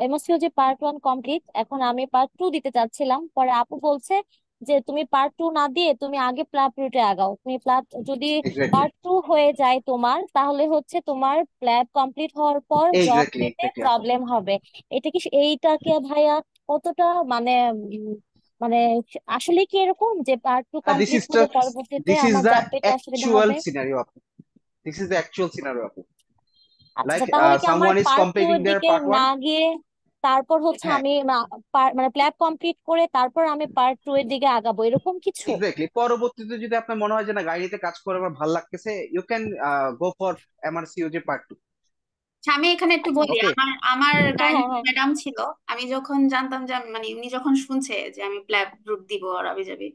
এমএসসিও যে পার্ট 1 কমপ্লিট, এখন আমি পার্ট 2 দিতে চাচ্ছিলাম। পরে আপু বলছে যে তুমি পার্ট 2 না দিয়ে তুমি আগে প্ল্যাব রুটে আগাও। তুমি প্ল্যাব যদি এক্স্যাক্টলি পার্ট 2 হয়ে যায় তোমার, তাহলে তোমার প্ল্যাব কমপ্লিট হওয়ার পর জব এক্স্যাক্টলি পেতে এক্স্যাক্টলি আপু। প্রবলেম হবে। এটা কি, এইটাকে ভাইয়া কতটা মানে মানে আসলে কি এরকম যে পার্ট 2 দিস কমপ্লিট ইজ হলে পরবর্তীতে দিস ইজ আমার দ্য জব পেতে অসুবিধা অ্যাকচুয়াল হবে? সিনারিও আপু। This is the actual scenario আপু। আচ্ছা লাইক আচ্ছা, তাহলে কি আমার সামওয়ান ইজ পার্ট 2 কমপ্লিটিং এর দেয়ার দিকে পার্ট না 1। গিয়ে তারপর হ্যাঁ, আমি মানে প্ল্যাব কমপ্লিট করে তারপর আমি পার্ট 2 এর দিকে আগাবো, এরকম কিছু? এক্স্যাক্টলি। পরবর্তীতে যদি আপনার মনে হয় যে না গাড়িতে কাজ করে আমার ভালো লাগতেছে, you can go for MRCOG part 2। আচ্ছা, আমি এখানে একটু আচ্ছা বলি। ওকে। আমার আমার হ্যাঁ গাইনি হ্যাঁ হ্যাঁ। ম্যাডাম ছিল, আমি যখন জানতাম যে মানে উনি যখন শুনছে যে আমি প্ল্যাব গ্রুপ দিব আর আমি যাবি,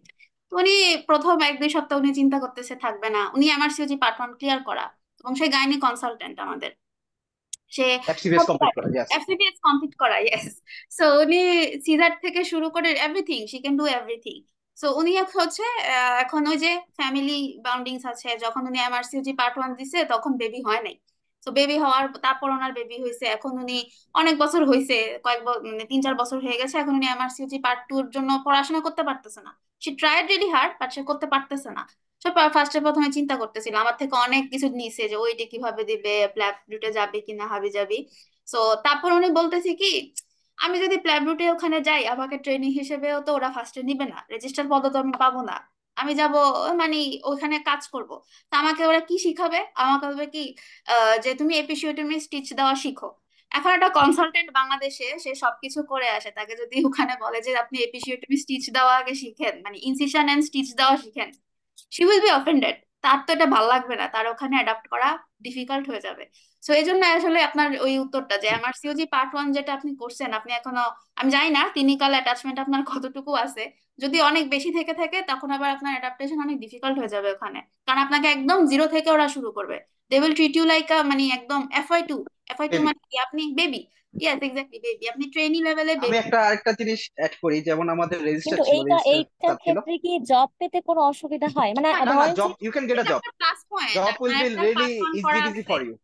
তো উনি প্রথম 1-2 সপ্তাহ উনি চিন্তা করতেছে থাকবে না, উনি আমার সিওজি পার্ট 1 ক্লিয়ার করা। এবং সে গাইনি কনসালটেন্ট আমাদের। সে এফসিপিএস কমপ্লিট করা, ইয়েস। এফসিপিএস কমপ্লিট করা, ইয়েস। সো উনি সিজার থেকে শুরু করে everything, she can do everything. So উনি হচ্ছে এখন ওই যে ফ্যামিলি বাউন্ডিংস আছে, যখন উনি এমআরসিওজি পার্ট 1 দিছে তখন বেবি হয় নাই। তো বেবি হওয়ার তারপর ওনার বেবি হয়েছে, এখন উনি অনেক বছর হয়েছে, মানে 3-4 বছর হয়ে গেছে, এখন উনি এমআরসিওজি পার্ট 2 এর জন্য পড়াশোনা করতে পারতেছে না। সে ট্রাইড রিলি হার্ড, বাট সে করতে পারতেছে না। সব ফার্স্টে প্রথমে চিন্তা করতেছিল, আমার থেকে অনেক কিছু নিছে যে ওইটা কিভাবে দিবে, প্ল্যাব রুটে যাবে কিনা, হাবি যাবি। তো তারপর উনি বলতেছি কি, আমি যদি প্ল্যাব রুটে ওখানে যাই, আমাকে ট্রেনিং হিসেবেও তো ওরা ফার্স্টে নিবে না, রেজিস্টার পদও তো আমি পাবো না। আমি যাব মানে ওখানে কাজ করব। তা আমাকে ওরা কি শিখাবে? আমাকে বলবে কি যে তুমি এপিসিওটমি স্টিচ দেওয়া শিখো। এখন একটা কনসালটেন্ট বাংলাদেশে সে সবকিছু করে আসে, তাকে যদি ওখানে বলে যে আপনি এপিসিওটমি স্টিচ দেওয়া আগে শিখেন, মানে ইনসিশন এন্ড স্টিচ দেওয়া শিখেন, শি উইল বি অফেন্ডেড। তার তো এটা ভালো লাগবে না, তার ওখানে অ্যাডাপ্ট করা ডিফিকাল্ট হয়ে যাবে। সো এই জন্য আসলে আপনার ওই উত্তরটা যে আমার সিওজি পার্ট 1 যেটা আপনি করছেন, আপনি এখনো, আমি জানি না ক্লিনিক্যাল অ্যাটাচমেন্ট আপনার কতটুকু আছে। যদি অনেক বেশি থেকে থাকে তখন আবার আপনার অ্যাডাপ্টেশন অনেক ডিফিকাল্ট হয়ে যাবে ওখানে, কারণ আপনাকে একদম জিরো থেকে ওরা শুরু করবে। They will treat you like মানে একদম FY2। FY2 baby. মানে কি? আপনি বেবি। ইয়েস, এক্স্যাক্টলি বেবি, আপনি ট্রেনি লেভেলে আমি বেবি। আরেকটা জিনিস অ্যাড করি, যেমন আমাদের রেজিস্টার কিন্তু ছিল, রেজিস্টার এইটার ছিল। ক্ষেত্রে কি জব পেতে কোনো অসুবিধা হয়? মানে হয়, না না, ধরেন যে job you can get a এটা জব। আপনার প্লাস পয়েন্ট, Job will আপনার be একটা really পার্ট 1 easy করা easy আছে, for you.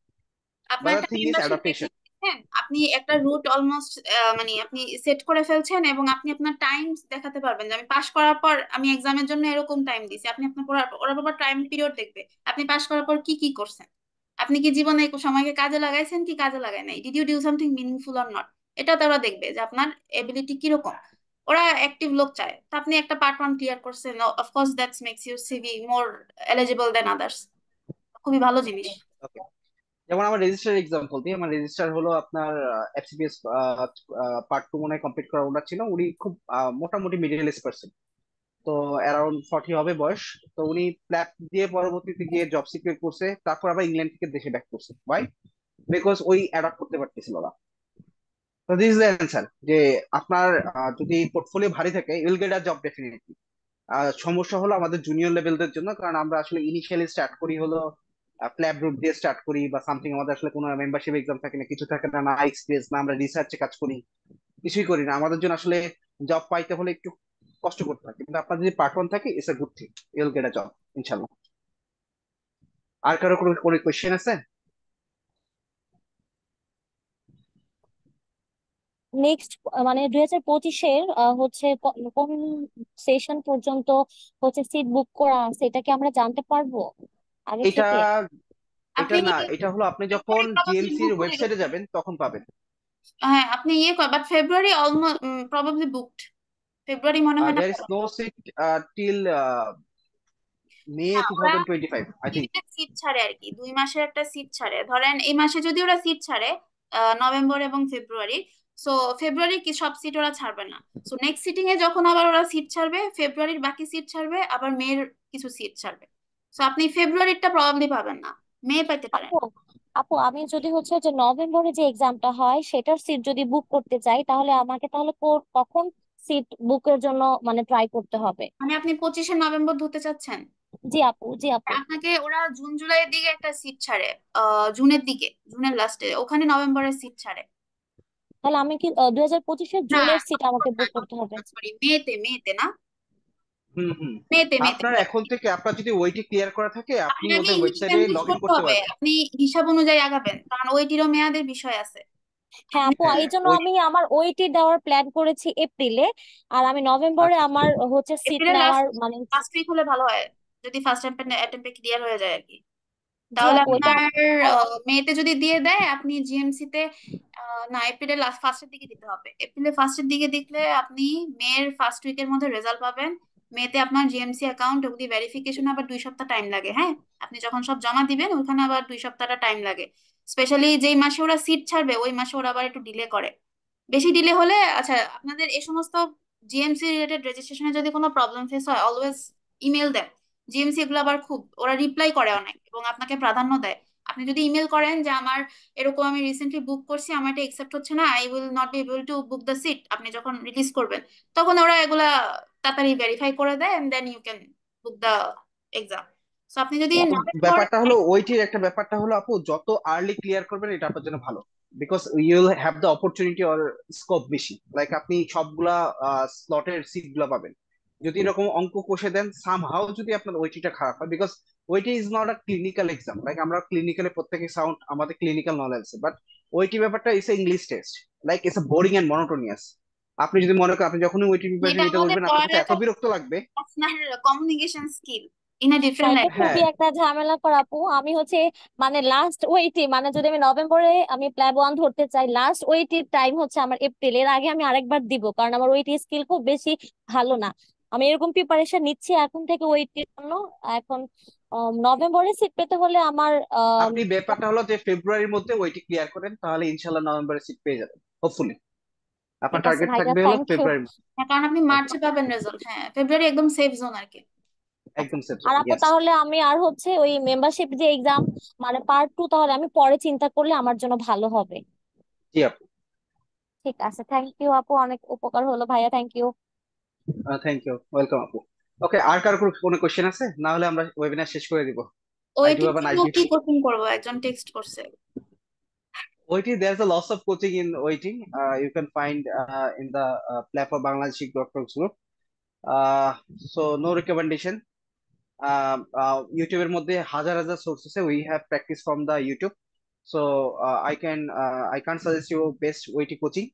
আপনার But the একটা thing is মেম্বারশিপ রেখে adaptation. দিচ্ছেন, আপনি একটা রুট অলমোস্ট মানে আপনি সেট করে ফেলছেন, এবং আপনি আপনার টাইম দেখাতে পারবেন যে আমি পাশ করার পর আমি এক্সামের জন্য এরকম টাইম দিছি। আপনি আপনার ওরা বাবা টাইম পিরিয়ড দেখবে আপনি পাশ করার পর কি কি করছেন, আপনি কি জীবনে এই সময়কে কাজে লাগাইছেন কি কাজে লাগাই নাই, did you do something meaningful or not. এটা তো ওরা দেখবে যে আপনার এবিলিটি কিরকম। ওরা অ্যাক্টিভ লোক চায়, তো আপনি একটা পার্ট 1 ক্লিয়ার করছেন, of course that's makes your CV more eligible than others. খুবই ভালো জিনিস। Okay. যেমন আমার রেজিস্টার এক্সাম্পল দিই, আমার রেজিস্টার হলো আপনার এফসিপিএস পার্ট 2 মনে হয় কমপ্লিট করা ওনার ছিল। উনি খুব মোটামুটি মিডল এজ পার্সন, তো অ্যারাউন্ড 40 হবে বয়স। তো উনি প্ল্যাব দিয়ে পরবর্তীতে গিয়ে জব সিকিউর করছে, তারপর আবার ইংল্যান্ড থেকে দেশে ব্যাক করছে। ওয়াই? বিকজ ওই অ্যাডাপ্ট করতে পারতেছিল না। তো দিস ইজ দ্য অ্যান্সার, যে আপনার যদি পোর্টফোলিও ভারী থাকে ইউল গেট আ জব ডেফিনেটলি। সমস্যা হলো আমাদের জুনিয়র লেভেলদের জন্য, কারণ আমরা আসলে ইনিশিয়ালি স্টার্ট করি হলো প্ল্যাব গ্রুপ দিয়ে স্টার্ট করি বা সামথিং। আমাদের আসলে কোনো মেম্বারশিপ এক্সাম থাকে না, কিছু থাকে না, না এক্সপিরিয়েন্স, না আমরা রিসার্চে কাজ করি, কিছুই করি না। আমাদের জন্য আসলে জব পাইতে হলে একটু কষ্ট করতে হয়। কিন্তু আপনার যদি পার্ট 1 থাকে, it's a good thing, Yule get a job ইনশাল্লাহ। আর কারো কোনো কোনো কোয়েশ্চেন আছে? নেক্সট মানে 2025-এর হচ্ছে কোন সেশন পর্যন্ত হচ্ছে সিট বুক করা আছে, এটা কি আমরা জানতে পারবো আগে এটা থেকে? এটা আপনি না, এটা হলো আপনি যখন ফেব্রুয়ারি প্রবাবলি জিএমসির বুক হয়ে ওয়েবসাইটে গেছে। যাবেন তখন পাবেন। হ্যাঁ, আপনি ইয়ে কর, but February almost probably booked. February মনে হয় না দেয়ার ইজ পাবো। নো সিট টিল মে হ্যাঁ, ওরা 2025, আই থিঙ্ক। লিমিটেড সিট ছাড়ে আর কি, 2 মাসের একটা সিট ছাড়ে। ধরেন এই মাসে যদি ওরা সিট ছাড়ে নভেম্বর এবং ফেব্রুয়ারি, সো ফেব্রুয়ারি কি সব সিট ওরা ছাড়বে না। সো নেক্সট সিটিং এ যখন আবার ওরা সিট ছাড়বে, ফেব্রুয়ারির বাকি সিট ছাড়বে, আবার মের কিছু সিট ছাড়বে। সো আপনি ফেব্রুয়ারিটা প্রবাবলি পাবেন না, মে পেতে পারেন। আপু আপু আমি যদি হচ্ছে যে নভেম্বরে যে এক্সামটা হয় সেটার সিট যদি বুক করতে চাই, তাহলে আমাকে তাহলে কখন সিট বুকের জন্য মানে ট্রাই করতে হবে? মানে আপনি 25শে নভেম্বর ধরতে চাচ্ছেন? জি আপু, জি আপু। আপনাকে ওরা জুন জুলাইয়ের দিকে একটা সিট ছাড়ে, জুনের দিকে, জুনের লাস্টে, ওখানে নভেম্বরের সিট ছাড়ে। তাহলে আমি কি 2025-এর না, জুনের সিট আমাকে নভেম্বর বুক করতে হবে? না, সরি, মেতে, মেতে না, হুম হুম। মেতে, মেতে। আপনার এখন থেকে, আপনার যদি ওইটি ক্লিয়ার করা থাকে, আপনি আপনাকে ওদের ইংলিশ ওয়েবসাইটে ল্যাঙ্গুয়েজ লগ ইন করতে করতে হবে, পারবেন। আপনি হিসাব অনুযায়ী আগাবেন, কারণ ওইটিরও মেয়াদের বিষয় আছে। হ্যাঁ আপনি আপু, হ্যাঁ এই জন্য ওই আমি আমার ওইটি দেওয়ার প্ল্যান করেছি এপ্রিলে, আর আমি নভেম্বরে আচ্ছা আচ্ছা। আমার হচ্ছে সিট এপ্রিলের নেওয়ার লাস্ট মানে। লাস্ট উইক হলে ভালো হয়, যদি ফার্স্ট অ্যাটেম্পে ক্লিয়ার হয়ে যায় আর কি। জি তাহলে আপু, এটা। আপনার মেতে যদি দিয়ে দেয়, আপনি জিএমসি তে না, এপ্রিলের লাস্ট ফার্স্টের দিকে দিতে হবে। এপ্রিলের ফার্স্টের দিকে দিলে আপনি মের ফার্স্ট উইকের মধ্যে রেজাল্ট পাবেন। মেতে আপনার জিএমসি অ্যাকাউন্ট ওগুলি ভেরিফিকেশন আবার 2 সপ্তাহ টাইম লাগে। হ্যাঁ, আপনি যখন সব জমা দিবেন ওখানে আবার 2 সপ্তাহটা টাইম লাগে। স্পেশালি যেই মাসে ওরা সিট ছাড়বে ওই মাসে ওরা আবার একটু ডিলে করে। বেশি ডিলে হলে, আচ্ছা, আপনাদের এই সমস্ত জিএমসি রিলেটেড রেজিস্ট্রেশনে যদি কোনো প্রবলেম ফেস হয়, অলওয়েজ ইমেল দেন। জিএমসি এগুলো আবার খুব ওরা রিপ্লাই করে অনেক এবং আপনাকে প্রাধান্য দেয়। আপনি যদি ইমেল করেন যে আমার এরকম আমি রিসেন্টলি বুক করছি, আমার এটা একসেপ্ট হচ্ছে না, I will not be able to book the seat, আপনি যখন রিলিজ করবেন তখন ওরা এগুলা তাড়াতাড়ি ভেরিফাই করে দেয়, and then you can book the exam. তো আপনি যদি তো নভেম্বরে ব্যাপারটা হলো ওইটির একটা ব্যাপারটা হলো আপু যত আর্লি ক্লিয়ার করবেন এটা আপনার জন্য ভালো, because you'll have the opportunity or scope বেশি, লাইক আপনি সবগুলা স্লটের সিট গুলা পাবেন। যদি এরকম অঙ্ক কষে দেন সামহাও যদি আপনার ওইটিটা খারাপ হয়, বিকজ ওইটি is not a clinical exam, like আমরা ক্লিনিক্যালে প্রত্যেকে সাউন্ড আমাদের ক্লিনিক্যাল নলেজ আছে, বাট ওইটি ব্যাপারটা is English test, like it's boring and monotonous. আপনি যদি মনে করেন আপনি যখনই ওইটি প্রিপারেশন এটা নিতে আমাদের বসবেন আপনার কাছে এত পড়ালেখা, বিরক্ত লাগবে। আপনার কমিউনিকেশন স্কিল ইন আ না, ডিফারেন্ট এটা ল্যাঙ্গুয়েজ। হ্যাঁ, খুবই একটা ঝামেলা আপু। আমি হচ্ছে মানে লাস্ট ওইটি মানে যদি আমি নভেম্বরে আমি প্ল্যাব ওয়ান ধরতে চাই, লাস্ট ওইটির টাইম হচ্ছে আমার এপ্রিল। এর আগে আমি আরেকবার দিব, কারণ আমার ওইটি স্কিল খুব বেশি ভালো না। আমি এরকম প্রিপারেশন নিচ্ছি এখন থেকে ওইটির জন্য। এখন নভেম্বরে সিট পেতে হলে আমার আপনি ব্যাপারটা হলো যে ফেব্রুয়ারির মধ্যে ওইটি ক্লিয়ার করেন, তাহলে ইনশাল্লাহ নভেম্বরে সিট পেয়ে যাবেন হোপফুলি। আপনার ঠিক আছে টার্গেট ভাইয়া, থাকবে হলো থ্যাংক ইউ। ফেব্রুয়ারির মধ্যে। হ্যাঁ, কারণ আপনি ওকে, মার্চে পাবেন রেজাল্ট। হ্যাঁ, ফেব্রুয়ারি একদম সেফ জোন আর কি। আচ্ছা, একদম সেফ আর জোন, আপু ইয়েস। তাহলে আমি আর হচ্ছে ওই মেম্বারশিপ যে এক্সাম মানে পার্ট টু, তাহলে আমি পরে চিন্তা করলে আমার জন্য ভালো হবে। জি আপু, ঠিক আছে, থ্যাংক ইউ আপু, অনেক উপকার হলো ভাইয়া, thank you. Thank you, welcome আপু। ওকে, আর কার কোনো কোশ্চেন আছে? না হলে আমরা ওয়েবিনার শেষ করে দিব। আই ডু ওইটির হ্যাভ আ জন্য নাইট কি ডিউটি। কোচিং করবো, একজন টেক্সট করছে। ওইটি there's a lots of coaching in waiting. You can find in the platform Bangladeshi Doctors Group. Uh, so no recommendation. ইউটিউবের মধ্যে হাজার হাজার সোর্স আছে, we have practice from the YouTube. So I can suggest you best OET coaching.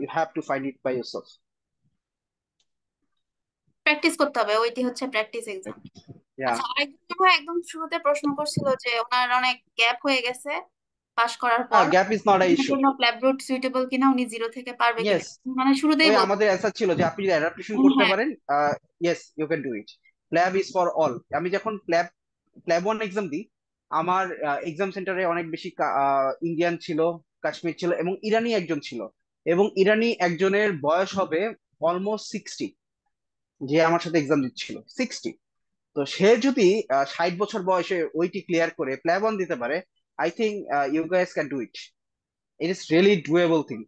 You have to find it by yourself. Practice করতে হবে, ওইটি হচ্ছে practice exam. ইয়া, আচ্ছা, আরেকজন ভাই একদম শুরুতে প্রশ্ন করছিল যে ওনার অনেক গ্যাপ হয়ে গেছে পাশ করার পর, gap is not a owner issue. জন্য প্ল্যাব রুট সুইটেবল কিনা, উনি জিরো থেকে পারবে কিনা, ইয়েস, মানে শুরুতেই ওই বল। আমাদের অ্যান্সার ছিল যে আপনি যদি অ্যাডাপ্টেশন করতে হ্যাঁ, পারেন, yes you can do it. PLAB is for all. আমি যখন প্ল্যাব প্ল্যাব ওয়ান এক্সাম দিই, আমার এক্সাম সেন্টারে অনেক বেশি ইন্ডিয়ান ছিল, কাশ্মীর ছিল এবং ইরানি একজন ছিল, এবং ইরানি একজনের বয়স হবে অলমোস্ট 60, যে আমার সাথে এক্সাম দিচ্ছিল 60। তো সে যদি 60 বছর বয়সে ওইটি ক্লিয়ার করে প্ল্যাব ওয়ান দিতে পারে, I think you guys can do it. It is really doable thing.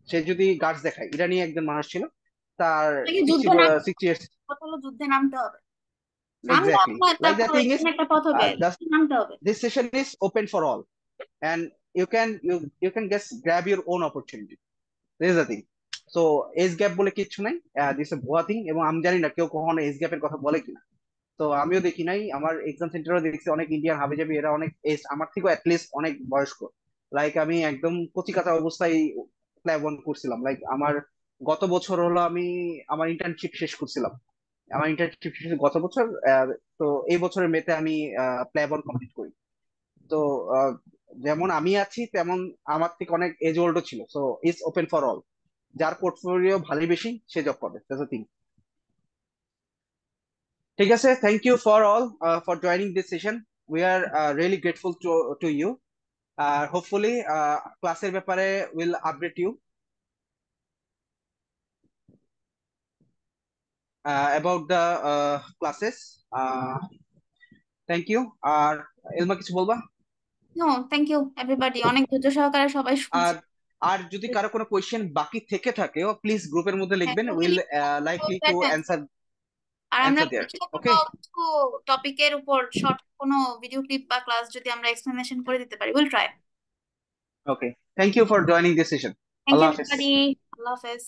সে যদি গার্ডস দেখায়, ইরানি একজন মানুষ ছিল, তার আপনাকে সিক্সটি যুদ্ধে নাম, 60 ইয়ার্স। কথা হলো যুদ্ধে নামতে হবে। নাম দেওয়া এক্স্যাক্টলি, তো একটা লাইক দ্য থিং ইজ, এখানে একটা পথ হবে, নামতে হবে। this session is open for all, and you can just grab your own opportunity. This is the thing. So age gap বলে কিচ্ছু নাই, দিস এ ভুয়া থিং, এবং আমি জানি না কেউ কখনো এজ গ্যাপের কথা বলে কিনা। তো আমিও দেখি নাই, আমার এক্সাম সেন্টারও দেখছি অনেক ইন্ডিয়ান হাবিজাবি, এরা অনেক এজ আমার থেকেও অ্যাটলিস্ট অনেক বয়স্ক। লাইক আমি একদম কচি কাঁচা অবস্থায় প্ল্যাব ওয়ান করছিলাম, লাইক আমার গত বছর হলো আমি আমার ইন্টার্নশিপ শেষ করছিলাম। আমার ইন্টার্নশিপ শেষ গত বছর, তো এই বছরের মেতে আমি প্ল্যাব ওয়ান কমপ্লিট করি। তো আহ, যেমন আমি আছি তেমন আমার থেকে অনেক এজ ওল্ডও ছিল, so it's open for all. যার পোর্টফোলিও ভালোই বেশি সে জব পাবে, দ্যাটস দ্য থিং। ঠিক আছে, thank you for all for joining this session. We are really grateful to you. আর হোপফুলি ক্লাসের ব্যাপারে will update you about the classes. Thank you. আর এলমা কিছু বলবা? নো, থ্যাংক ইউ এভরিবডি, অনেক ধৈর্য সহকারে সবাই শুনছে। আর আর যদি কারো কোনো কোয়েশ্চেন বাকি থেকে থাকে, প্লিজ গ্রুপের মধ্যে হ্যাঁ, লিখবেন, গ্রুপে উইল লিখে লাইকলি টু দেখবেন। অ্যান্সার আর আমরা অ্যান্সার দেয়ার। চেষ্টা ওকে, করবো কিছু টপিকের উপর শর্ট কোনো ভিডিও ক্লিপ বা ক্লাস যদি আমরা এক্সপ্লেনেশন করে দিতে পারি, will try. Okay, thank you for joining this session. Thank you আল্লাহ হাফেজ। এভরিবডি, আল্লাহ হাফেজ।